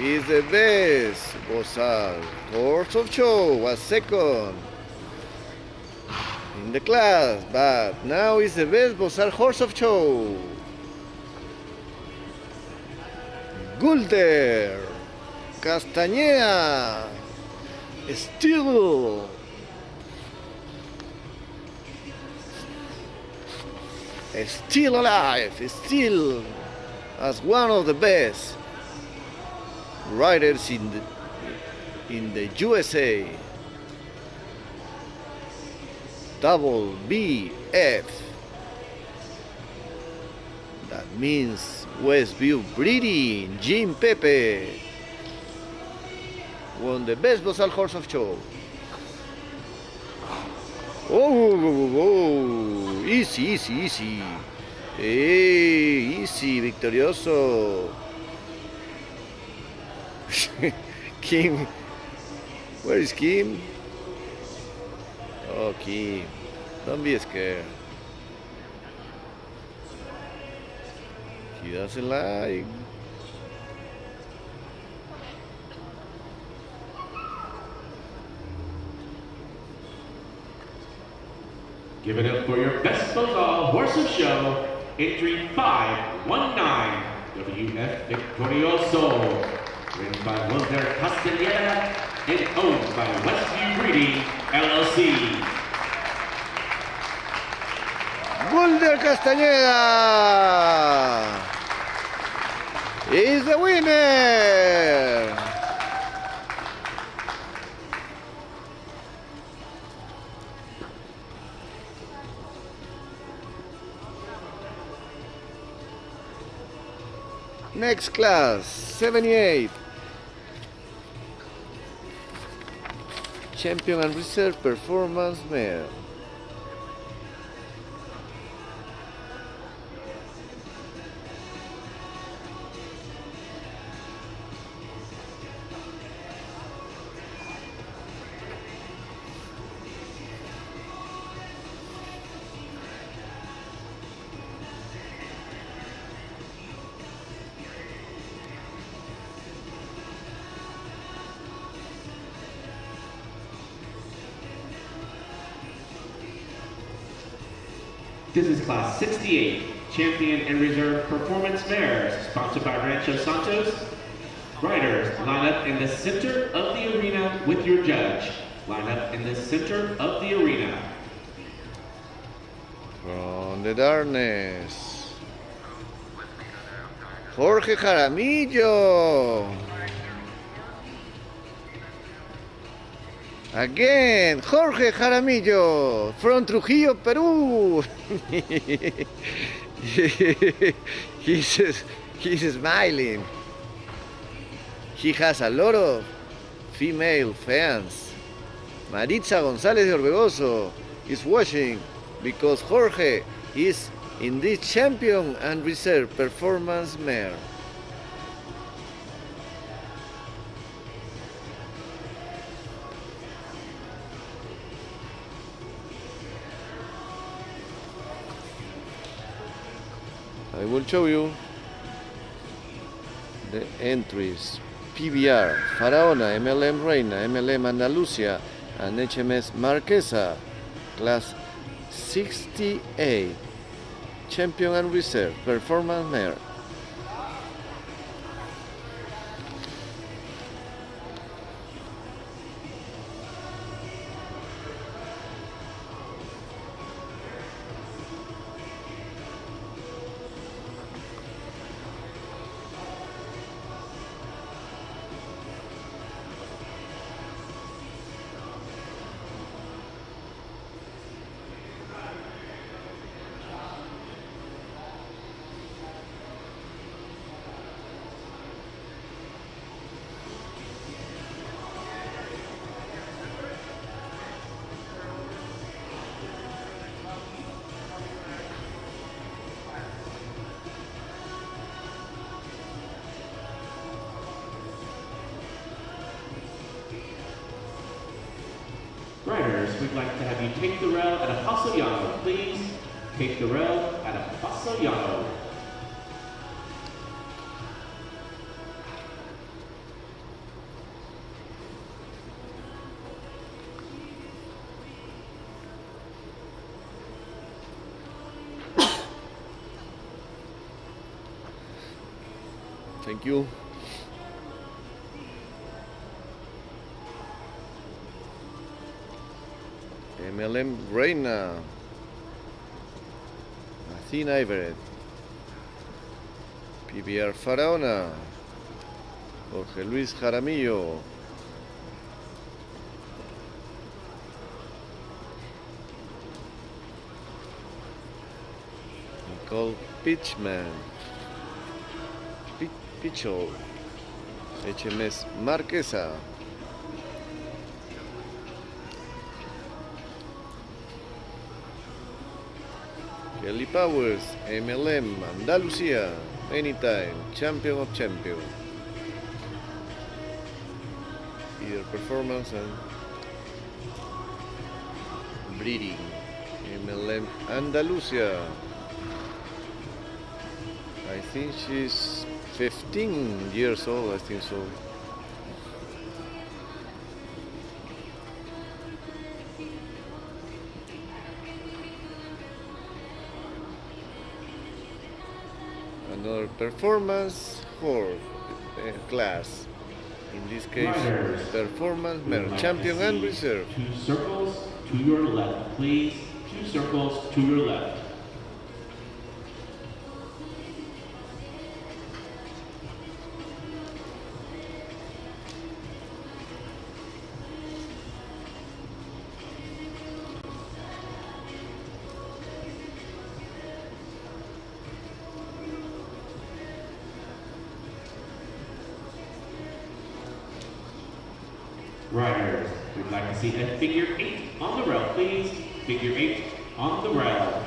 is the best Bozal horse of show, was second in the class, but now is the best Bozal horse of show. Gulder, Castañeda, still alive, still as one of the best riders in the USA. Double BF. That means Westview breeding. Jim Pepe won the best Bozal horse of show. Oh, easy. Hey, easy, Victorioso. Kim, where is Kim? Oh, Kim, don't be scared. He doesn't like. Give it up for your best Bozal horse of show, entry 519, WF Victorioso, ridden by Wilder Castaneda and owned by Westview Breeding, LLC. Wilder Castañeda is the winner. Next class, 78. Champion and reserve performance mare. This is class 68, champion and reserve performance mares, sponsored by Rancho Santos. Riders, line up in the center of the arena with your judge. Line up in the center of the arena. From the darkness, Jorge Jaramillo. Again, Jorge Jaramillo from Trujillo, Peru. He's smiling. He has a lot of female fans. Maritza González de Orbegoso is watching because Jorge is in this champion and reserve performance mare. I will show you the entries. PBR, Faraona, MLM Reina, MLM Andalusia, and HMS Marquesa, class 68, champion and reserve, performance mare. Riders, we'd like to have you take the rail at a paso llano, please. Take the rail at a paso llano. Thank you. MLM Reina, Athena Everett, PBR Faraona, Jorge Luis Jaramillo, Nicole Pitchman, Pichol, HMS Marquesa, Kelly Powers, MLM Andalusia, anytime, champion of champion. Either performance and breeding. MLM Andalusia. I think she's 15 years old, I think so. Another performance for class. In this case, performance mare, champion and reserve. 2 circles to your left, please. 2 circles to your left. Riders, we'd like to see a figure 8 on the rail, please. Figure 8 on the rail.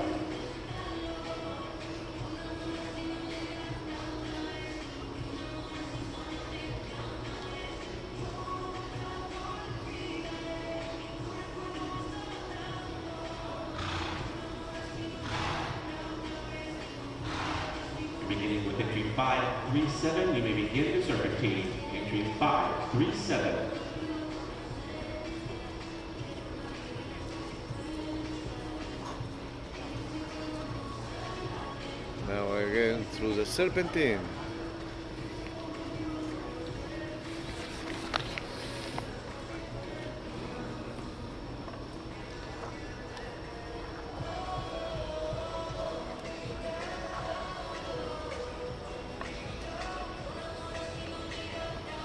Beginning with entry 537, you may begin the serpentine. Entry 537. Again through the serpentine.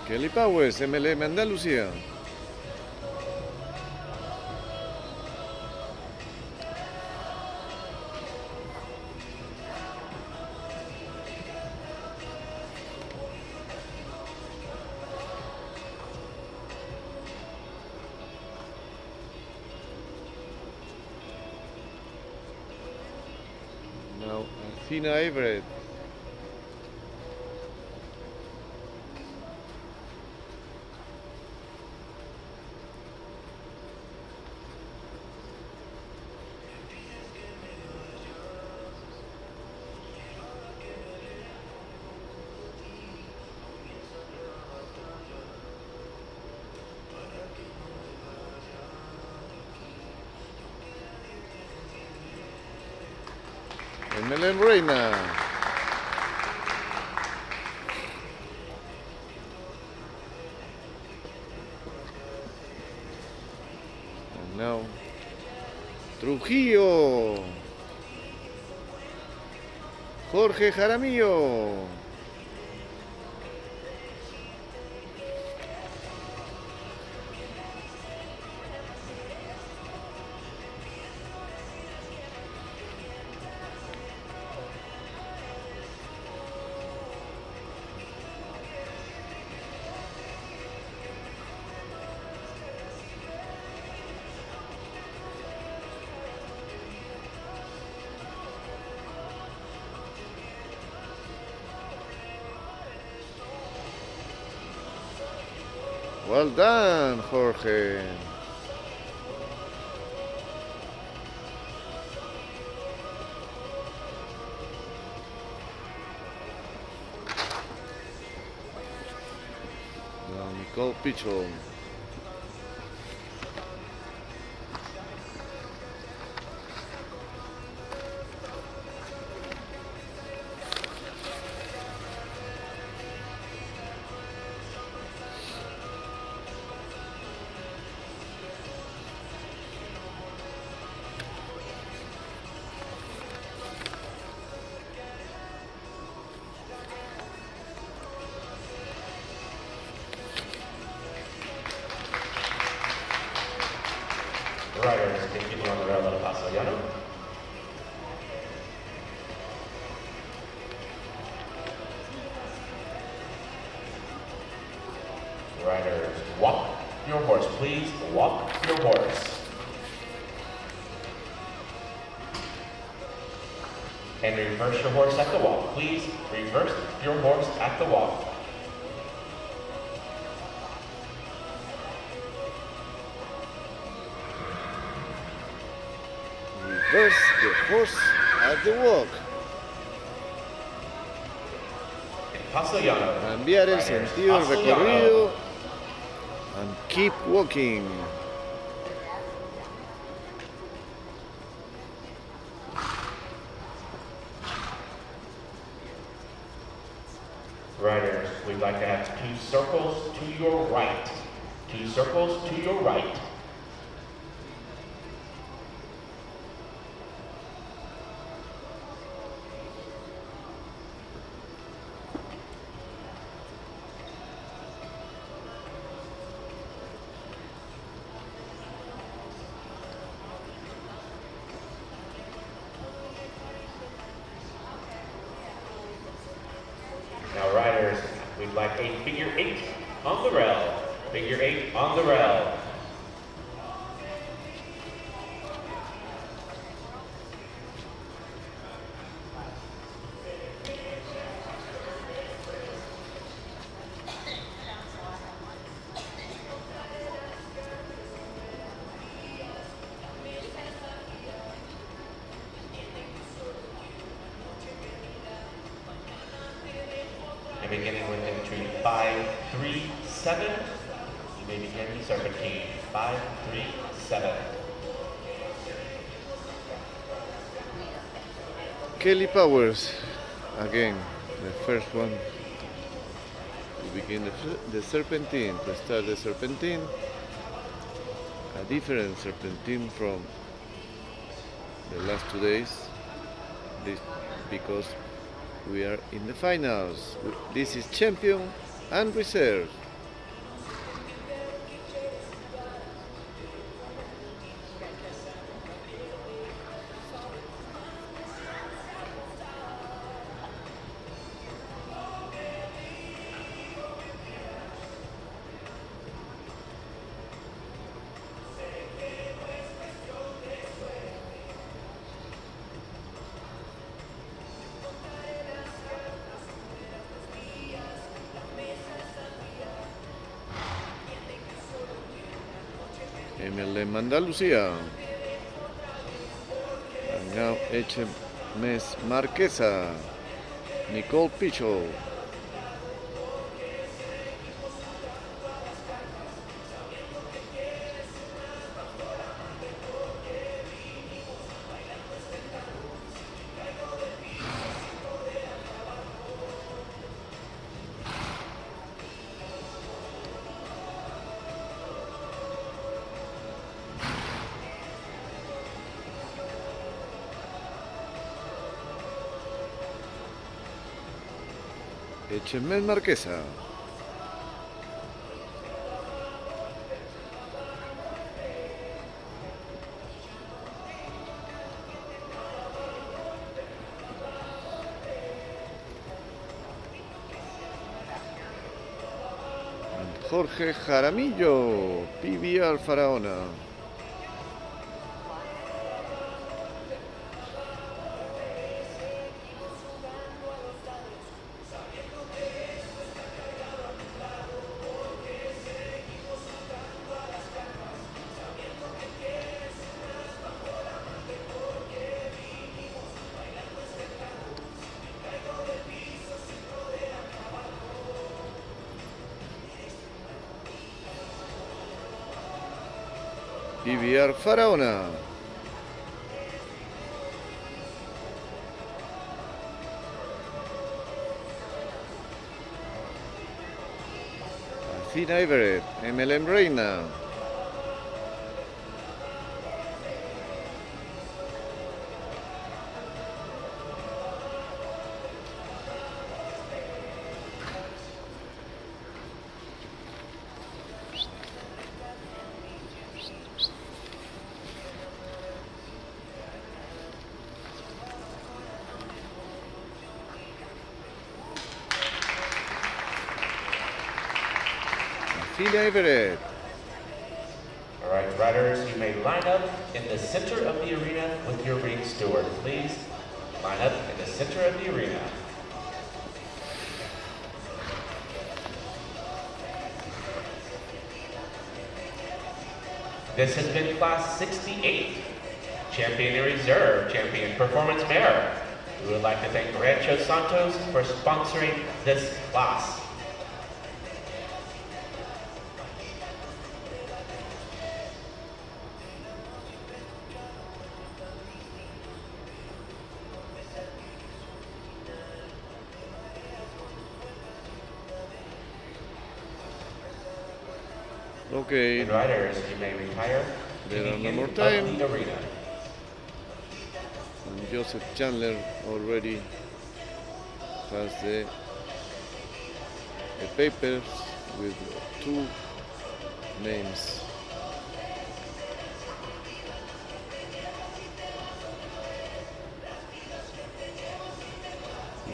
Kelly Powers, MLM Andalucía. Now, Athena Everett. MLM Reina. And now Trujillo. Jorge Jaramillo. Well done, Jorge. Now Nicole Pichel. Riders continue on the rail del Paso Llano. Riders, walk your horse, please. Walk your horse. And reverse your horse at the walk. Please reverse your horse at the walk. Reverse the horse at the walk. Paso Llano. Cambiar el sentido del Paso recorrido Llano. and keep walking. Riders, we'd like to have 2 circles to your right. 2 circles to your right. Now riders, we'd like a figure 8 on the rail. Figure 8 on the rail. And beginning with entry 537, you may begin the serpentine. 537. Kelly Powers. again, the first one. We begin the serpentine. To start the serpentine, a different serpentine from the last 2 days. This because we are in the finals. This is champion and reserve. MLM Andalucía. Now HMS Marquesa. Nicole Picho. HMS Marquesa. Jorge Jaramillo, PBR Faraona. PBR Faraona. Athena Everett, MLM Reina. Everett. All right, riders, you may line up in the center of the arena with your ring steward. Please line up in the center of the arena. This has been Class 68, Champion in Reserve, Champion Performance Mare. We would like to thank Rancho Santos for sponsoring this class. Okay. And riders, you may retire. There are no more time. The arena. And Joseph Chandler already has the papers with 2 names.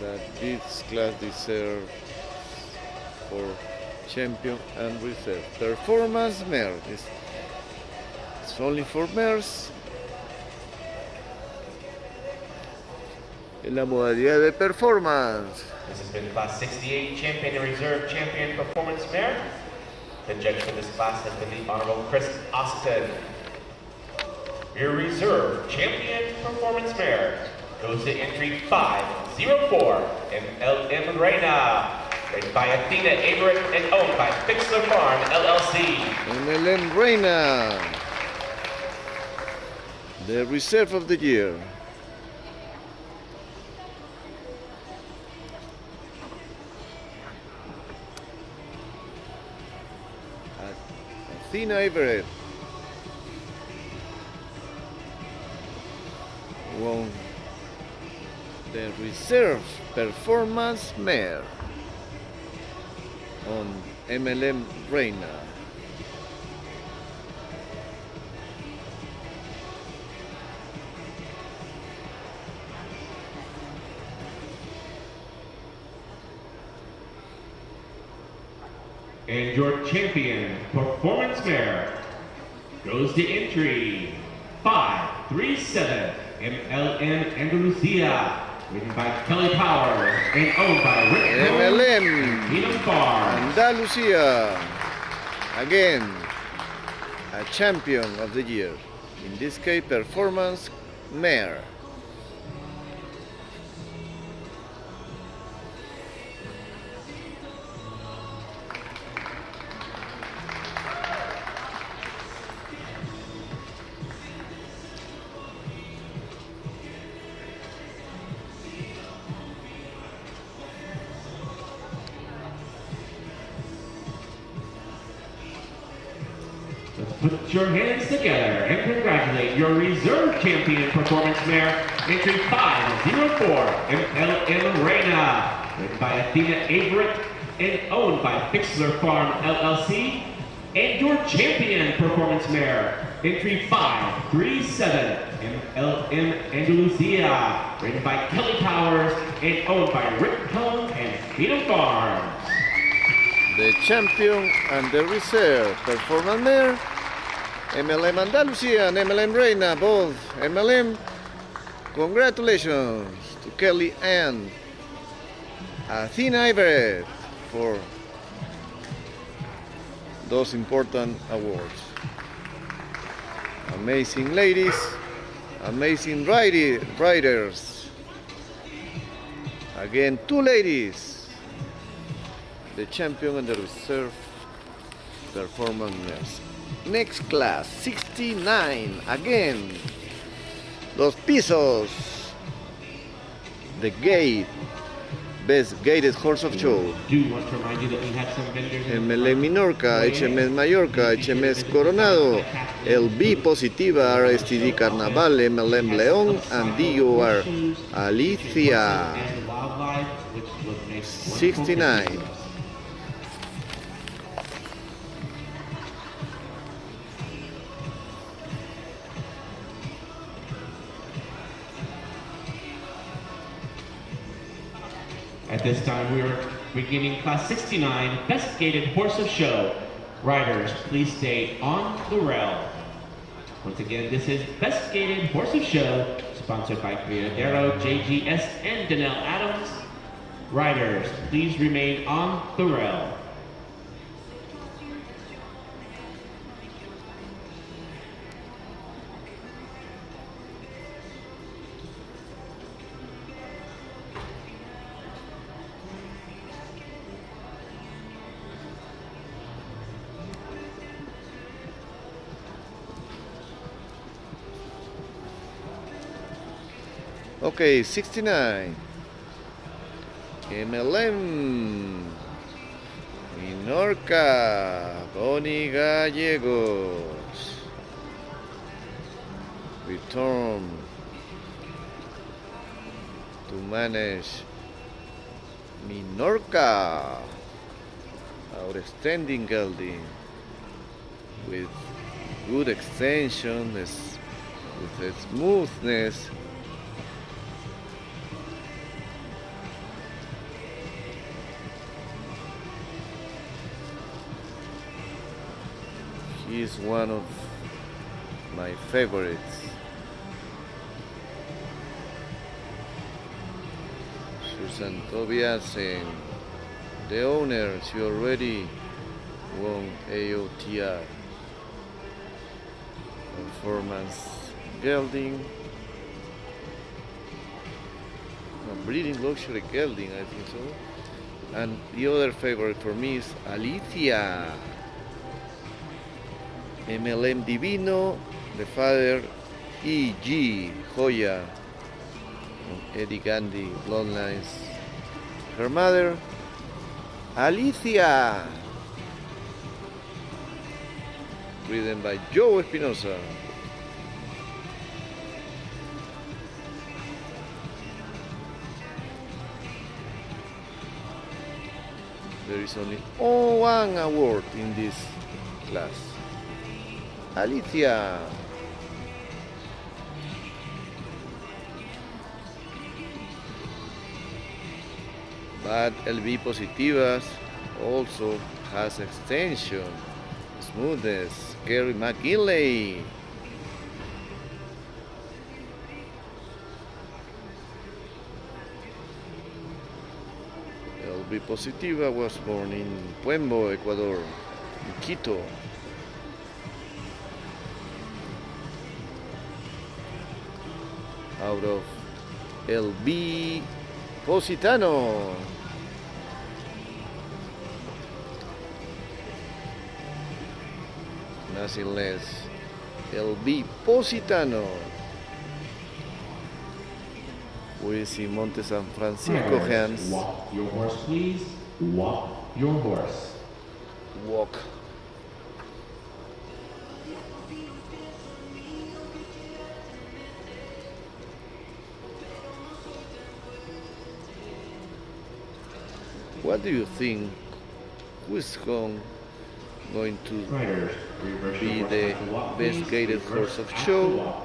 That this class deserves for champion and reserve. Performance mare. It's only for mares. En la modalidad de performance. This has been Class 68, Champion and Reserve, Champion Performance Mare. The judge for this class has been the Honorable Chris Austin. Your Reserve Champion Performance Mare goes to entry 504 MLM Reina. Rated by Athena Everett and owned by Fixler Farm, LLC. MLM Reina, the reserve of the year. Athena Everett won the reserve performance mare on MLM Reina. And your champion performance mare goes to entry 537 MLM Andalusia, written by Kelly Powers and owned by Rick MLM Farm. Andalusia, again a champion of the year, in this case performance mare. Put your hands together and congratulate your reserve champion performance mare, entry 504 MLM Reina, written by Athena Everett and owned by Fixler Farm LLC, and your champion performance mare, entry 537 MLM Andalusia, written by Kelly Powers and owned by Rick Cohn and Freedom Farms. The champion and the reserve performance mare, MLM Andalusia and MLM Reina, both MLM. Congratulations to Kelly and Athena Everett for those important awards. Amazing ladies, amazing riders. Again, two ladies, the champion and the reserve performance mares. Next class, 69, again, Los Pisos, the gate, best gated horse of show. Do want to remind you that we have some vendors in MLM Minorca, HMS Mallorca, HMS Coronado, LB Positiva, RSTD Carnaval, MLM León, and DOR Alicia, 69. At this time, we are beginning class 69, best gated horse of show. Riders, please stay on the rail. Once again, this is best gated horse of show, sponsored by Criadero, JGS, and Danelle Adams. Riders, please remain on the rail. Okay, 69. MLM Minorca, Boni Gallegos. Return to manage Minorca, our extending gelding with good extension, with its smoothness. He is one of my favorites. Susan Tobiasen, the owner, she already won AOTR performance gelding, a breeding luxury gelding, I think so. And the other favorite for me is Alicia. MLM Divino, the father E.G. Joya, Eddie Gandhi bloodlines. Her mother, Alicia. ridden by Joe Espinosa. There is only one award in this class. Alicia. But LB Positivas also has extension, smoothness. Gary McGinley. LB Positiva was born in Puembo, Ecuador, in Quito. Out of LB Positano. Nothing less. LB Positano. We see Monte San Francisco hands. Walk your horse, please. Walk your horse. Walk. What do you think? Who is going to be the best graded horse of show?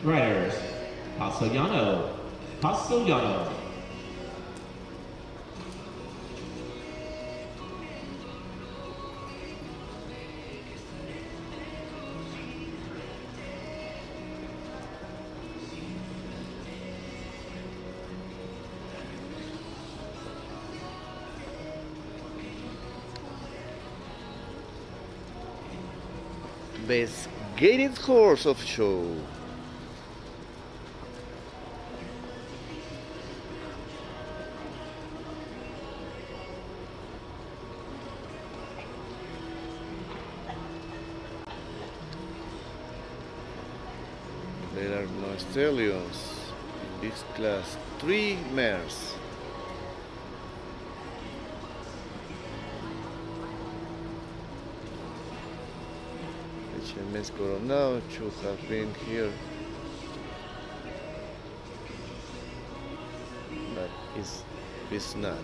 Riders, Pasollano, Pasollano. Best graded horse of show. There are no stallions in this class. 3 mares. HMS Coronado should have been here, but it's not.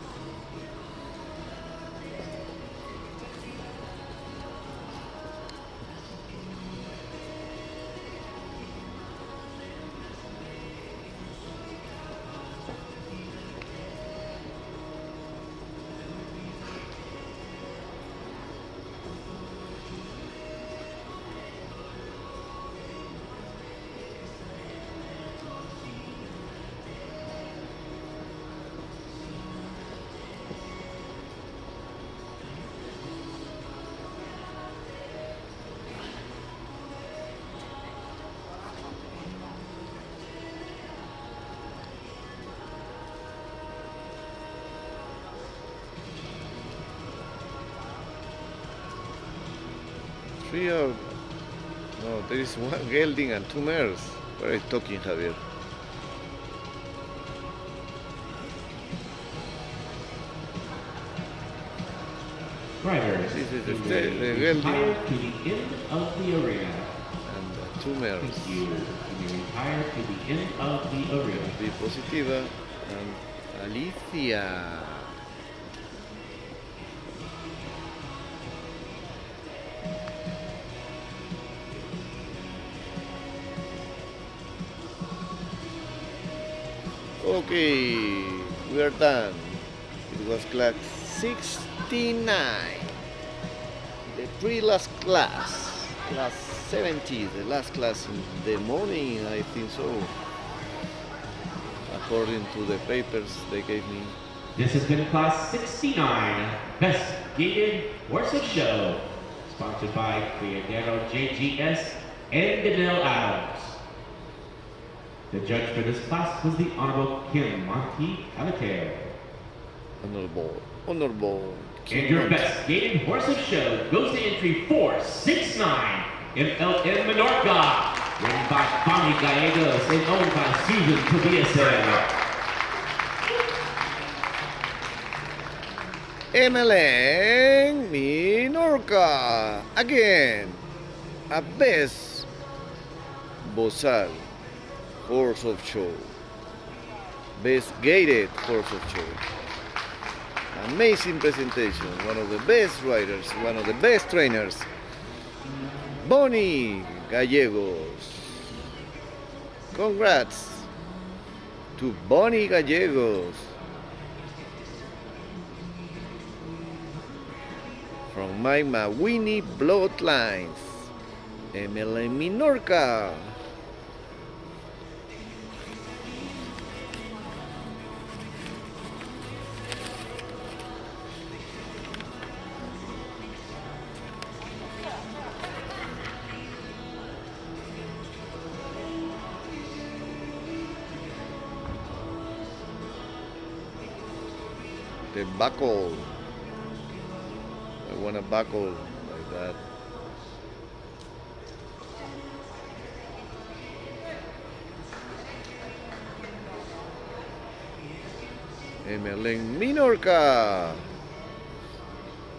No, there is 1 gelding and 2 mares. What are you talking, Javier? Riders, This is the retired gelding to the end of the arena. and 2 mares. Thank you. You may retire to the end of the arena. Be Positiva and Alicia. Okay, we are done. It was class 69. The pre-last class. Class 70, the last class in the morning, I think so. According to the papers they gave me. This has been class 69, Best Gated Horse of Show, sponsored by Creando JGS and Danelle Adams. The judge for this class was the Honorable Kim Monty Albuquerque. Honorable. And your best gated horse of show goes to entry 469, MLM Menorca, ridden by Bonnie Gallegos and owned by Susan Tobiasen. MLN Menorca. Again, a best bozal horse of show. Best gated horse of show. Amazing presentation. One of the best riders, one of the best trainers. Bonnie Gallegos. Congrats to Bonnie Gallegos. From my Mawini bloodlines, MLM Menorca. The buckle. I want a buckle like that. MLN Menorca.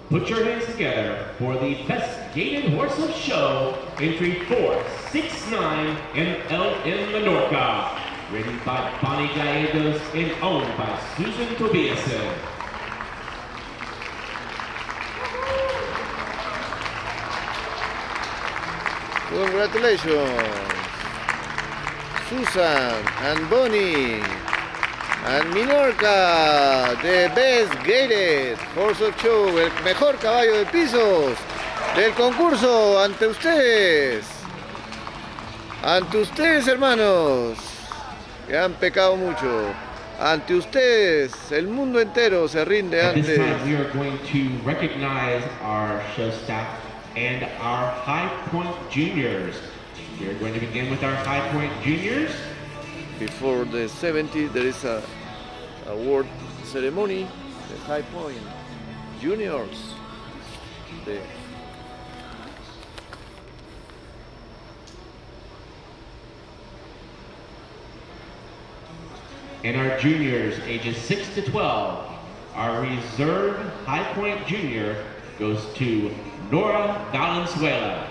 Put your hands together for the best gated horse of show, entry 469, MLM Menorca, ridden by Bonnie Gallegos and owned by Susan Tobiasen. Congratulations, Susan and Bonnie and Menorca, the best gated horse of show, el mejor caballo de pisos del concurso ante ustedes, hermanos, que han pecado mucho. Ante ustedes, el mundo entero se rinde At antes. this time, we are going to recognize our show staff and our High Point Juniors. We're going to begin with our High Point Juniors. Before the 70, there is a award ceremony, the High Point Juniors. And our juniors, ages 6 to 12, our reserve High Point Junior goes to Nora Valenzuela.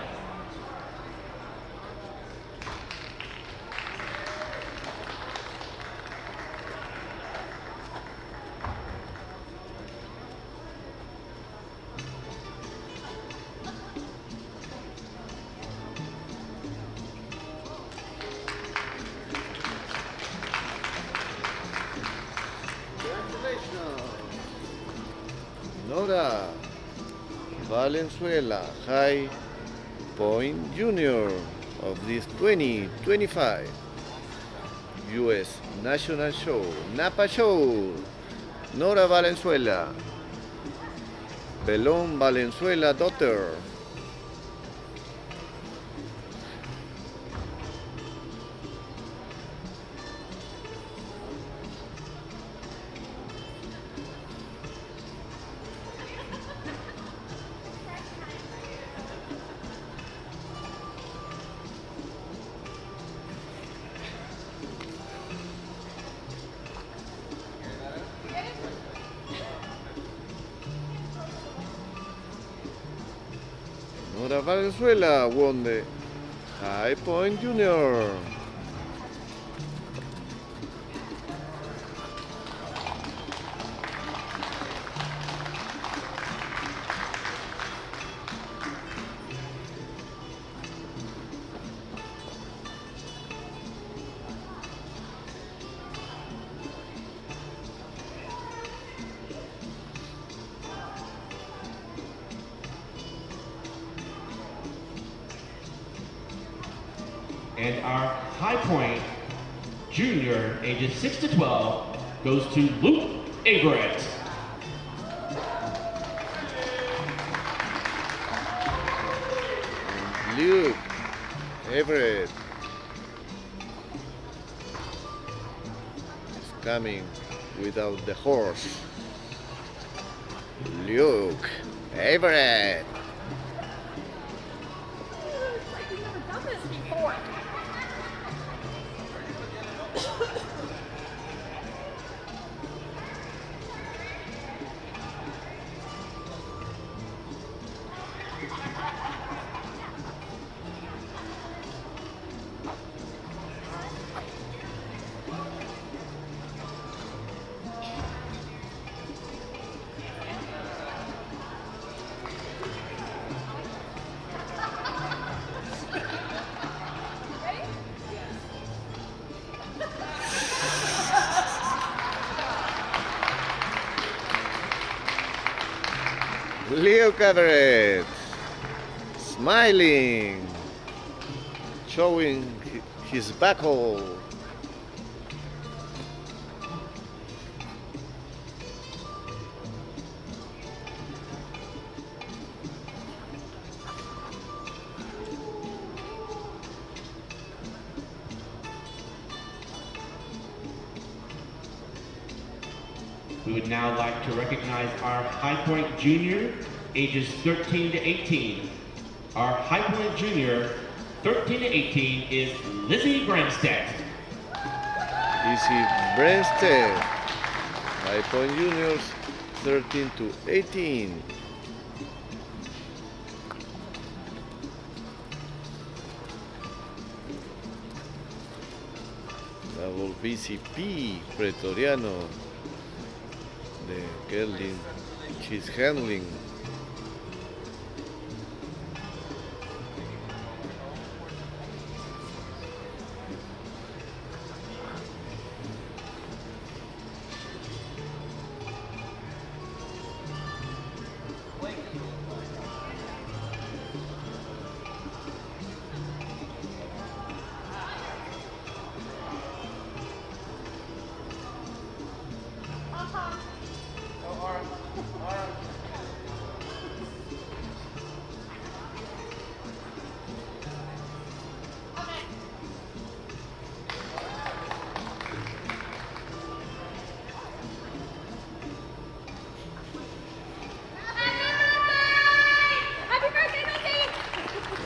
Nora Valenzuela, High Point Junior of this 2025 U.S. National Show, Napa Show. Nora Valenzuela, Belón Valenzuela daughter. Nora Valenzuela won the High Point Junior. And our High Point Junior, ages 6 to 12, goes to Luke Averett. Luke Everett is coming without the horse. Luke, Everett. It's like we've never done this before. Luke Everett, smiling, showing his buckle. We would now like to recognize our High Point Junior, ages 13 to 18. Our High Point Junior, 13 to 18, is Lizzie Bramstead. Lizzie Bramstead, High Point Juniors, 13 to 18. Double BCP pretoriano de Gelding, she's handling.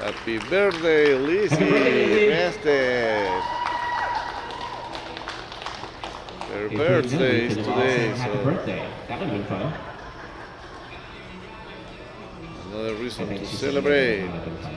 Happy birthday, Lizzie Bramstead. Her birthday is today, Happy so birthday. That would have been fun. another reason I think to she said celebrate. that would have been fun.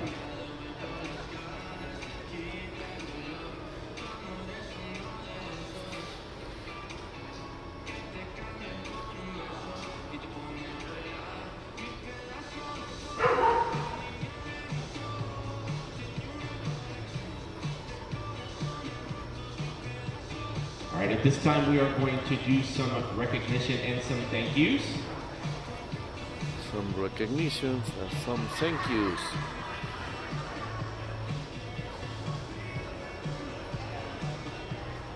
All right, at this time we are going to do some recognition and some thank yous. Some recognitions and some thank yous.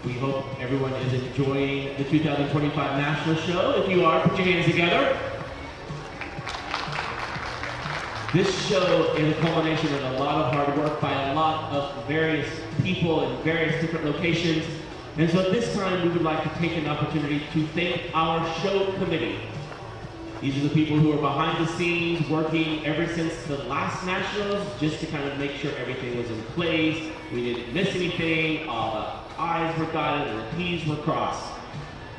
We hope everyone is enjoying the 2025 National Show. If you are, put your hands together. This show is a culmination of a lot of hard work by a lot of various people in various different locations. And so at this time, we would like to take an opportunity to thank our show committee. These are the people who are behind the scenes working ever since the last Nationals, just to kind of make sure everything was in place. We didn't miss anything, all the I's were dotted and the T's were crossed.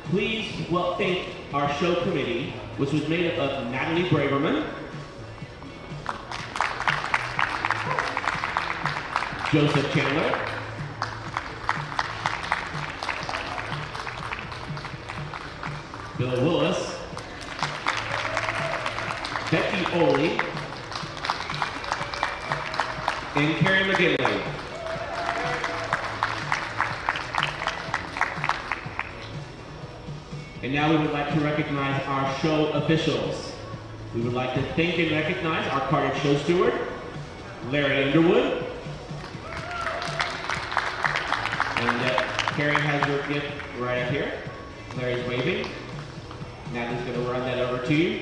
Please thank our show committee, which was made up of Natalie Braverman, Joseph Chandler, Bill Willis, Becky Oley, and Carrie McGinley. And now we would like to recognize our show officials. We would like to thank and recognize our carded show steward, Larry Underwood. And Carrie has your gift right up here. Larry's waving. Natalie's going to run that over to you.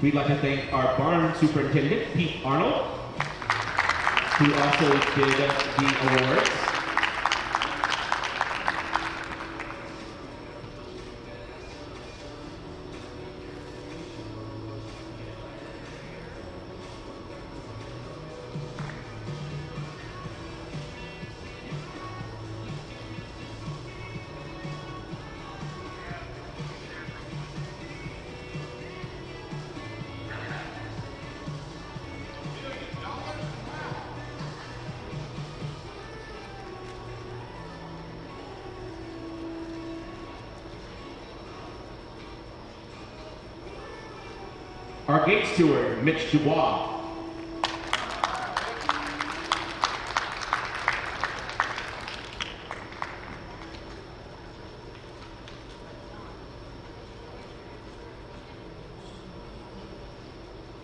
We'd like to thank our barn superintendent, Pete Arnold, who also did the awards. Our gate steward, Mitch Dubois.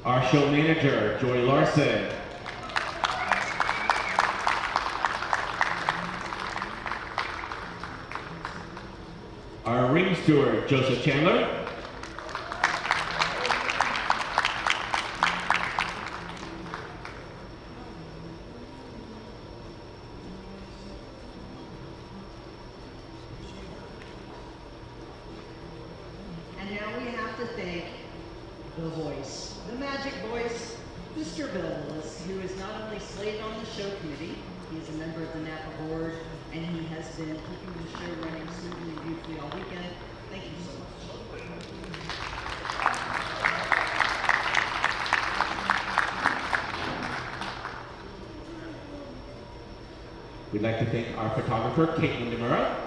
Our show manager, Joy Larson. Our ring steward, Joseph Chandler. And now we have to thank the voice, the magic voice, Mr. Bill Willis, who is not only slated on the show committee, he is a member of the Napa board, and he has been keeping the show running smoothly and beautifully all weekend. Thank you so much. We'd like to thank our photographer, Caitlin DeMura.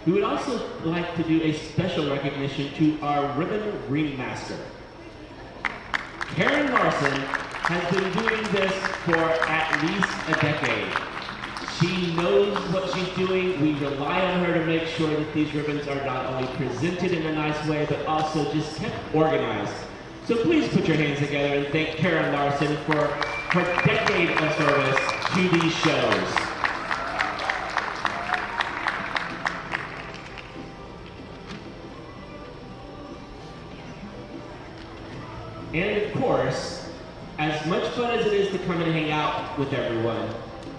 We would also like to do a special recognition to our ribbon ringmaster. Karen Larson has been doing this for at least a decade. She knows what she's doing. We rely on her to make sure that these ribbons are not only presented in a nice way, but also just kept organized. So please put your hands together and thank Karen Larson for her decade of service to these shows. And of course, as much fun as it is to come and hang out with everyone,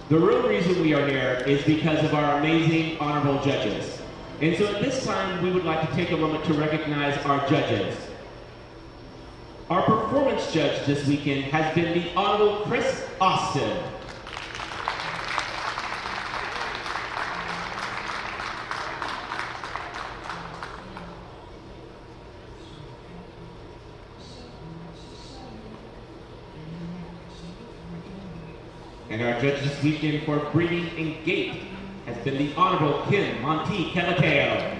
the real reason we are here is because of our amazing honorable judges. And so at this time, we would like to take a moment to recognize our judges. Our performance judge this weekend has been the Honorable Chris Austin. And our judge this weekend for breeding and gait has been the Honorable Kim Monty Calateo.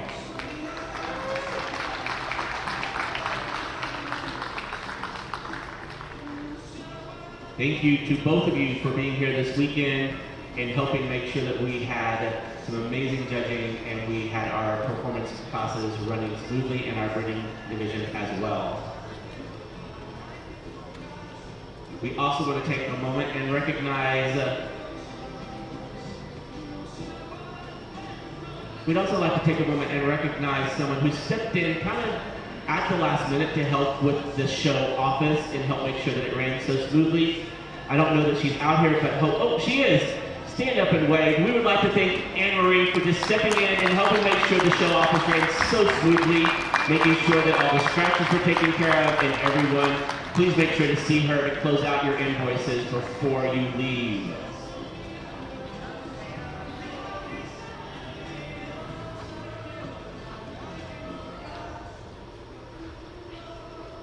Thank you to both of you for being here this weekend and helping make sure that we had some amazing judging and we had our performance classes running smoothly in our breeding division as well. We also want to take a moment and recognize we'd also like to take a moment and recognize someone who stepped in kind of at the last minute to help with the show office and help make sure that it ran so smoothly. I don't know that she's out here, but oh, she is. Stand up and wave. We would like to thank Anne-Marie for just stepping in and helping make sure the show office ran so smoothly, making sure that all the scratches were taken care of, and everyone, please make sure to see her to close out your invoices before you leave.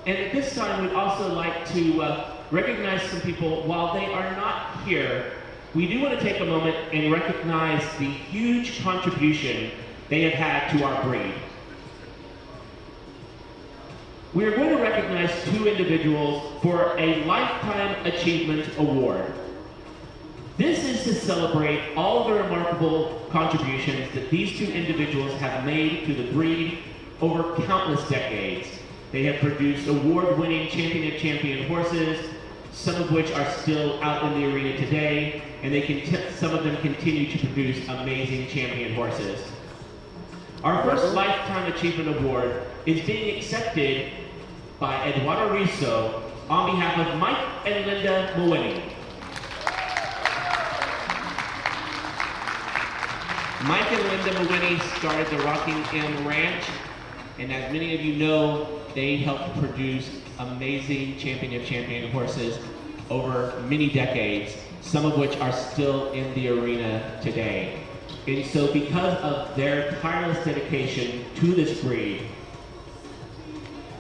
And at this time, we'd also like to recognize some people. While they are not here, we do want to take a moment and recognize the huge contribution they have had to our breed. We are going to recognize two individuals for a Lifetime Achievement Award. This is to celebrate all the remarkable contributions that these two individuals have made to the breed over countless decades. They have produced award-winning champion of champion horses, some of which are still out in the arena today, and some of them continue to produce amazing champion horses. Our first Lifetime Achievement Award is being accepted by Eduardo Rizzo on behalf of Mike and Linda Moweni. Mike and Linda Moweni started the Rocking M Ranch, and as many of you know, they helped produce amazing champion of champion horses over many decades, some of which are still in the arena today. And so because of their tireless dedication to this breed,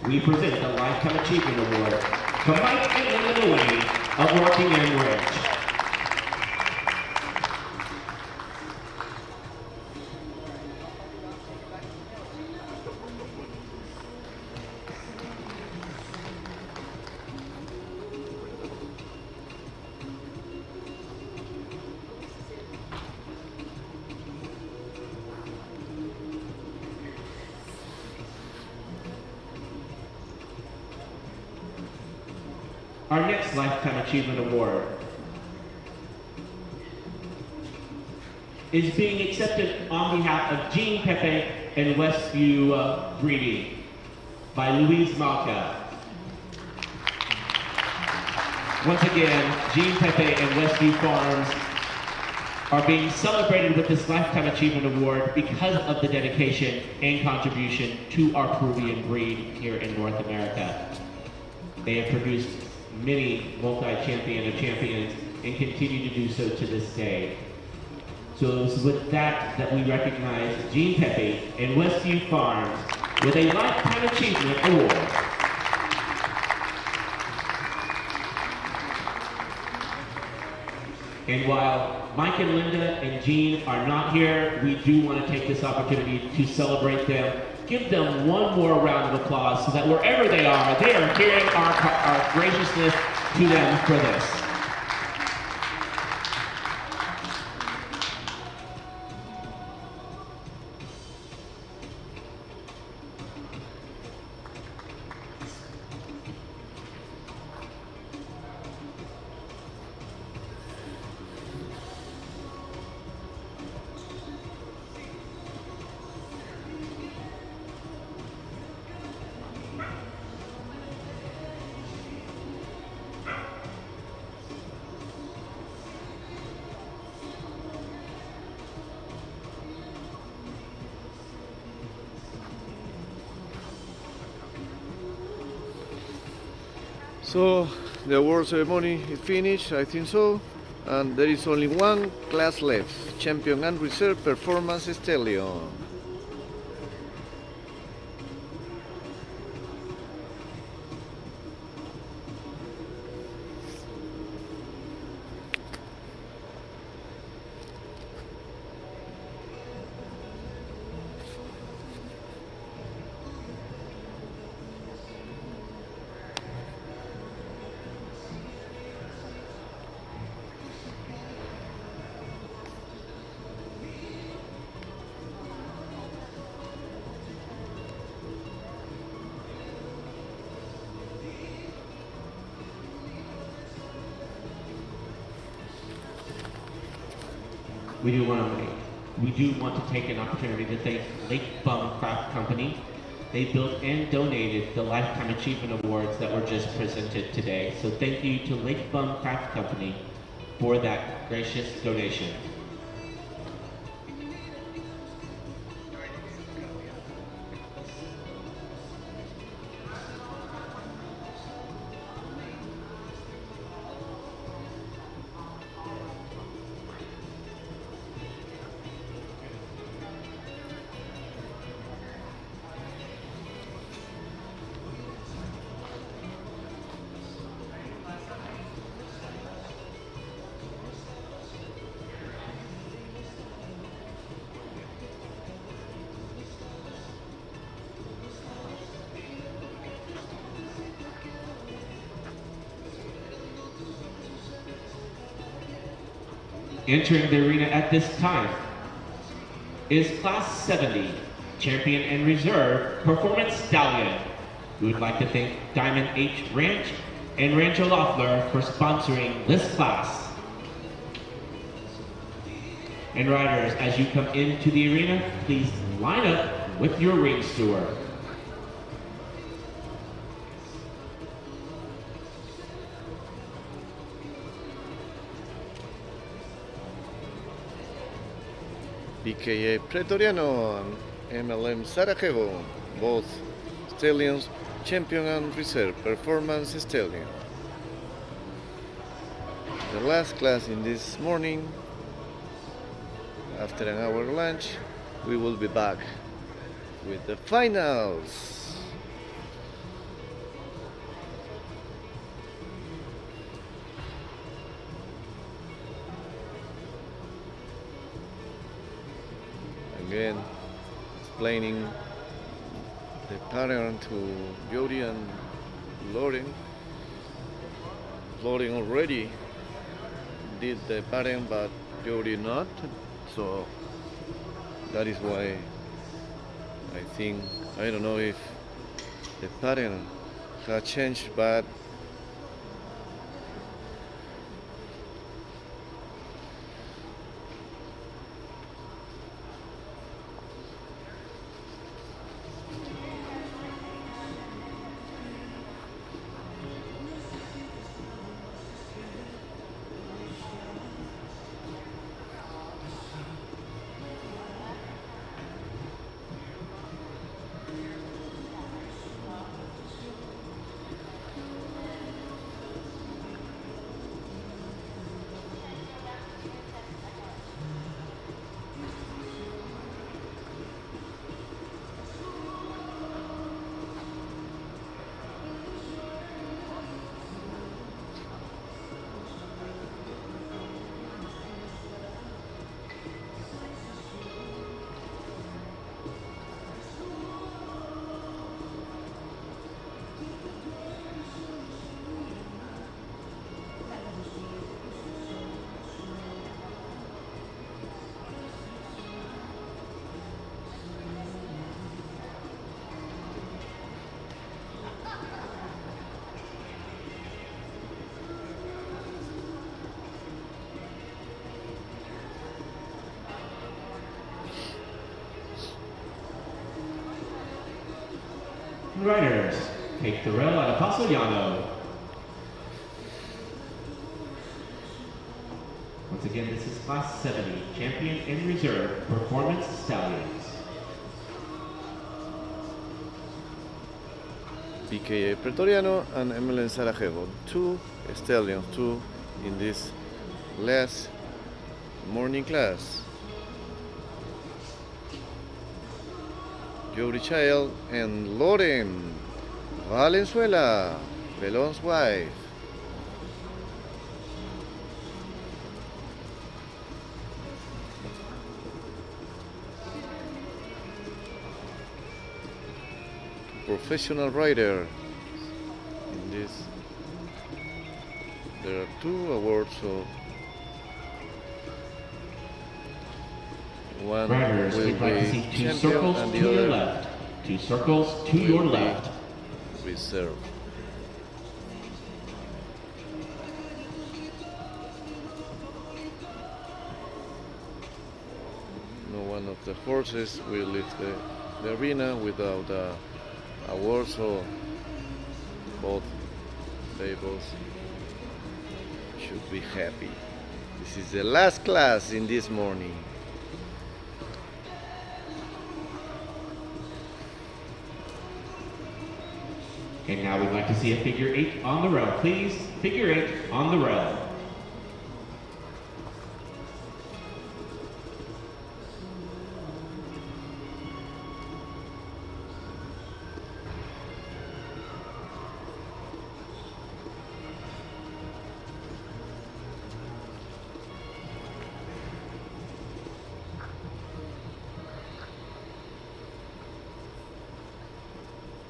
we present the Lifetime Achievement Award to Mike and Linda Moweni of Rocking M Ranch. Our next Lifetime Achievement Award is being accepted on behalf of Jean Pepe and Westview Breeding by Louise Malka. Once again, Jean Pepe and Westview Farms are being celebrated with this Lifetime Achievement Award because of the dedication and contribution to our Peruvian breed here in North America. They have produced many multi-champion of champions and continue to do so to this day. So it's with that we recognize Jean Pepe and Westview Farms with a Lifetime Achievement Award. And while Mike and Linda and Jean are not here, we do want to take this opportunity to celebrate them. Give them one more round of applause so that wherever they are hearing our graciousness to them for this. So the award ceremony is finished, I think so, and there is only one class left, Champion and Reserve Performance Stallion. We do want to take an opportunity to thank Lake Bum Craft Company. They built and donated the Lifetime Achievement Awards that were just presented today. So thank you to Lake Bum Craft Company for that gracious donation. Entering the arena at this time is Class 70, Champion and Reserve Performance Stallion. We would like to thank Diamond H Ranch and Rancho Loeffler for sponsoring this class. And riders, as you come into the arena, please line up with your ring steward. BKA Pretoriano and MLM Sarajevo, both stallions, champion and reserve performance stallion. The last class in this morning. After an hour lunch, we will be back with the finals. Again, explaining the pattern to Jody and Lauren. Lauren already did the pattern, but Jody not. So that is why I don't know if the pattern has changed, but Riders, take the rail at Paso Llano. Once again, this is Class 70, Champion and Reserve Performance Stallions. BKA Pretoriano and MLM Sarajevo, two stallions, two in this last morning class. Jody Child and Lauren Valenzuela, Belon's wife. Professional rider in this. There are two awards, so one Riders, will we'd like to see be two champion circles and to the your other left. Two circles to your will be left. reserve. No one of the horses will leave the arena without a award, so they both should be happy. This is the last class in this morning. And now we'd like to see a figure 8 on the rail. Please, figure 8 on the rail.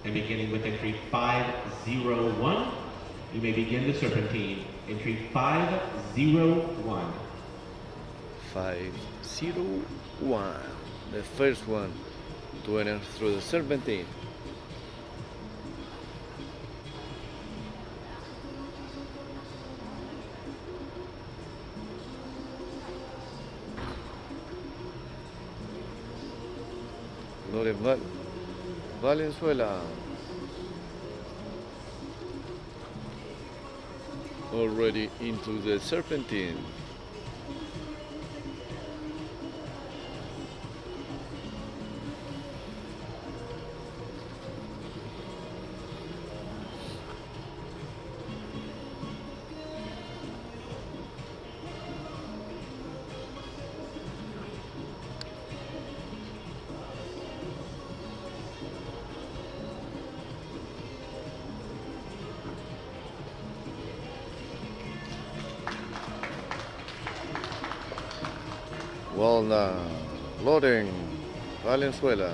And beginning with entry 501, you may begin the serpentine. Entry 501. 501, the first one to enter through the serpentine. sobre Valenzuela. Already into the serpentine. Well done, loading, Valenzuela.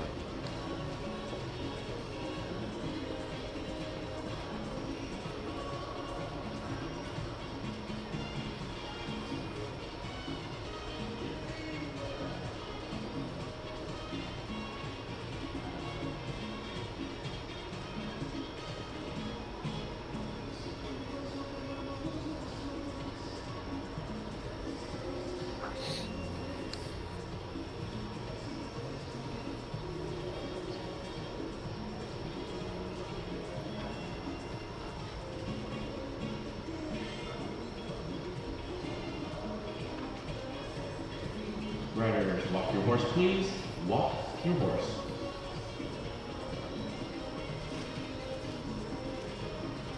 Riders, walk your horse, please. Walk your horse.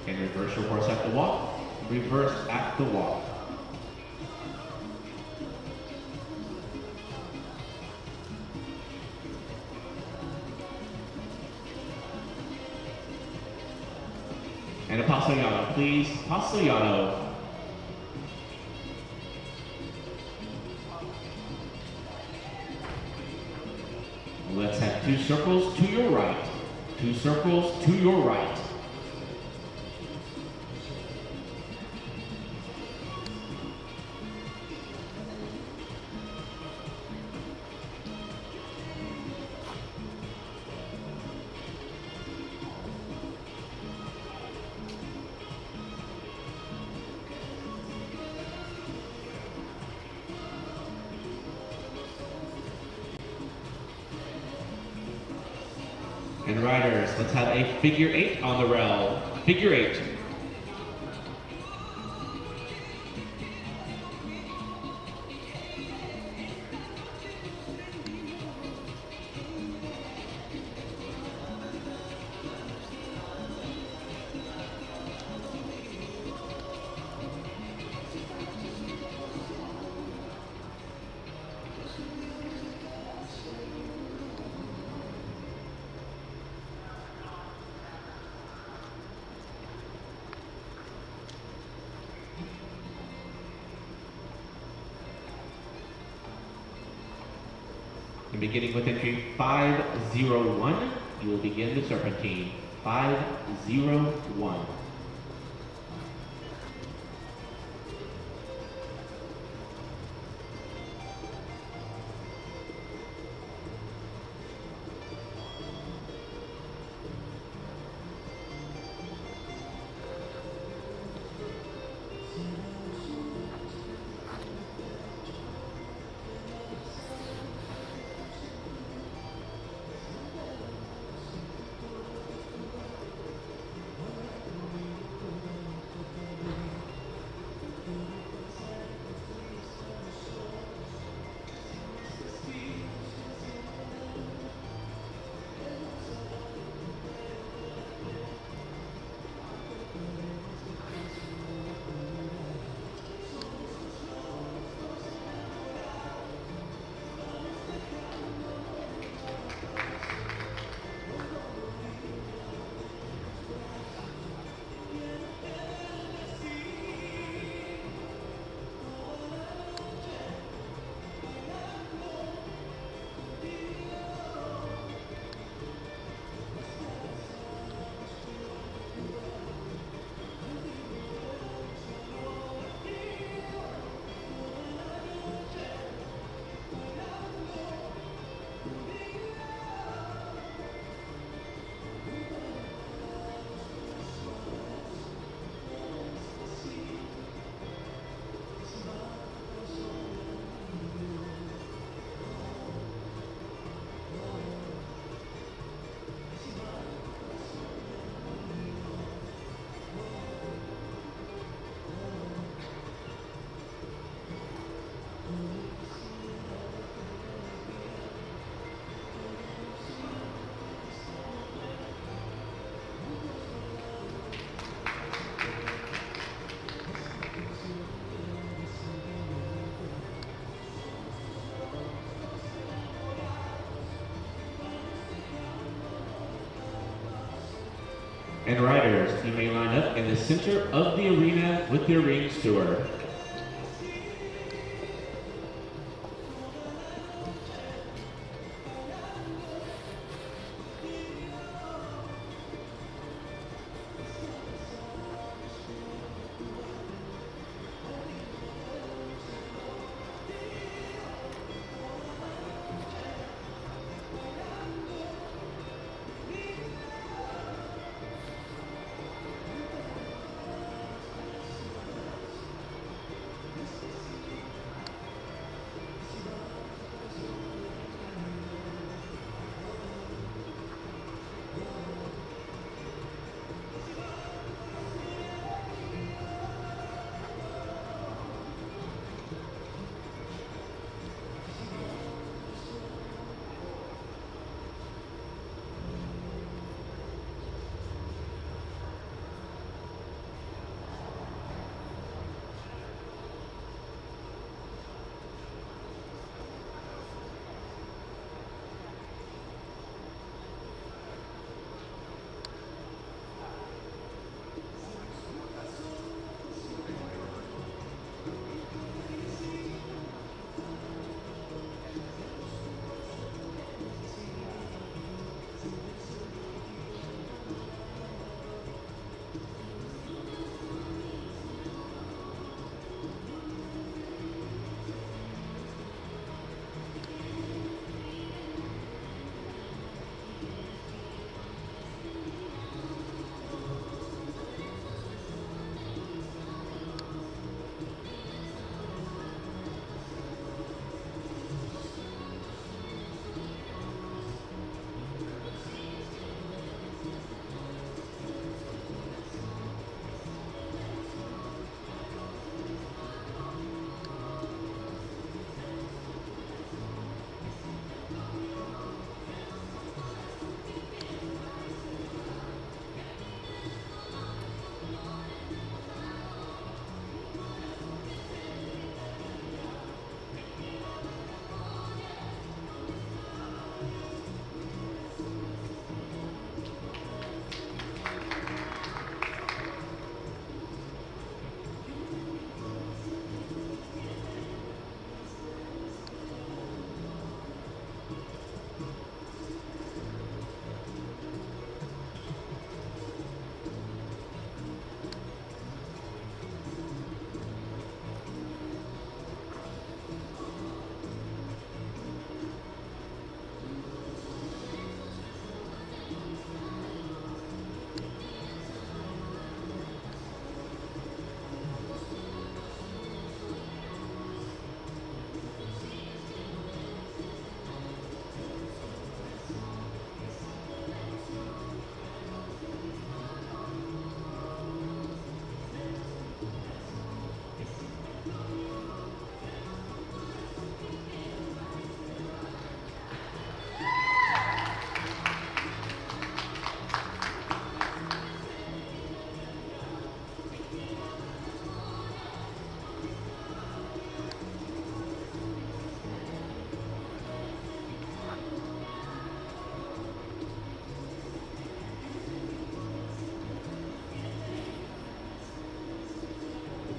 And reverse your horse at the walk. Reverse at the walk. And a paso llano, please. Paso llano. Let's have 2 circles to your right. 2 circles to your right. And riders, let's have a figure 8 on the rail. Figure 8. And beginning with entry 501, you will begin the serpentine. 501. And riders, you may line up in the center of the arena with your ring steward.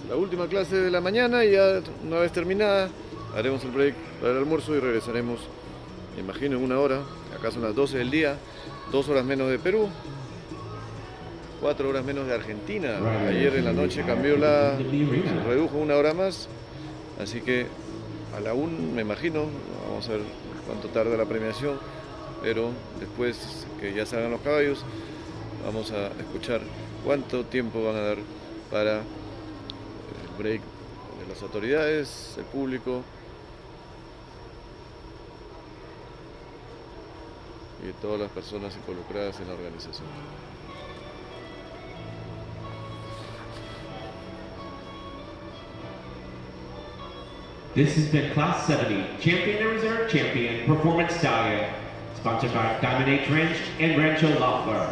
La última clase de la mañana y ya una vez terminada haremos el break para el almuerzo y regresaremos, me imagino, en una hora. Acá son las 12 del día, 2 horas menos de Perú, 4 horas menos de Argentina. Ayer en la noche cambió se redujo una hora más, así que a la 1 me imagino, vamos a ver cuánto tarda la premiación, pero después que ya salgan los caballos vamos a escuchar cuánto tiempo van a dar para el break de las autoridades, el público y todas las personas involucradas en la organización. This has been Class 70, Champion and Reserve Champion Performance Stallion, sponsored by Diamond H Ranch and Rancho Loeffler.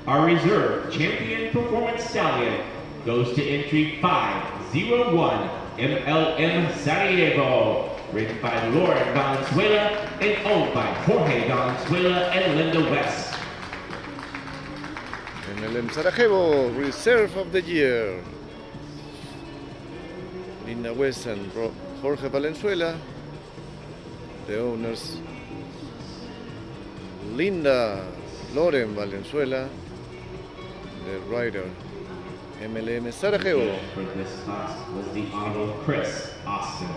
Our Reserve Champion Performance Stallion goes to entry 501 MLM Sarajevo, ridden by Lauren Valenzuela and owned by Jorge Valenzuela and Linda West. MLM Sarajevo, Reserve of the Year. Linda West and Jorge Valenzuela, the owners. Linda Loren Valenzuela, the writer. MLM Sarajevo. For this class was the Honorable Chris Austin.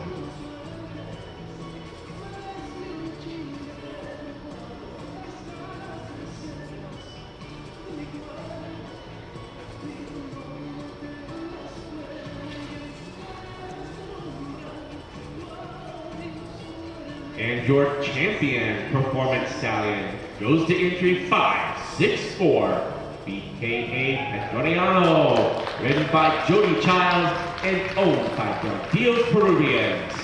And your champion performance stallion goes to entry 564. BKA Peruano, ridden by Jody Childs and owned by TODOS Peruvians.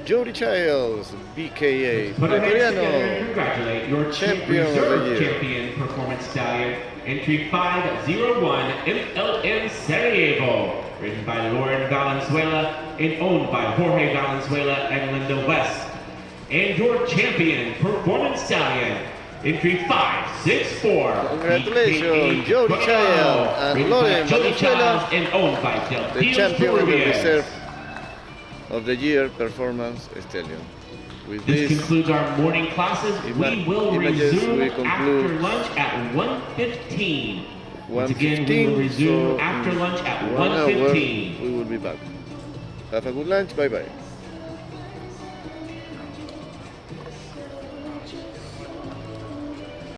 Jody Childs, BKA Put our hands together and Peruano, congratulate your champion of the reserve year. champion performance stallion, entry 501 MLM Sarajevo, ridden by Lauren Valenzuela and owned by Jorge Valenzuela and Linda West. And your champion performance stallion, entry 564. Congratulations, Jody Childs and Lauren Valenzuela, and owned by the champion of the Reserve of the Year performance stallion. With This concludes our morning classes. We will resume we after lunch at 1:15. Once again, we will resume so after lunch at 1 hour 1:15. we will be back. Have a good lunch. Bye bye.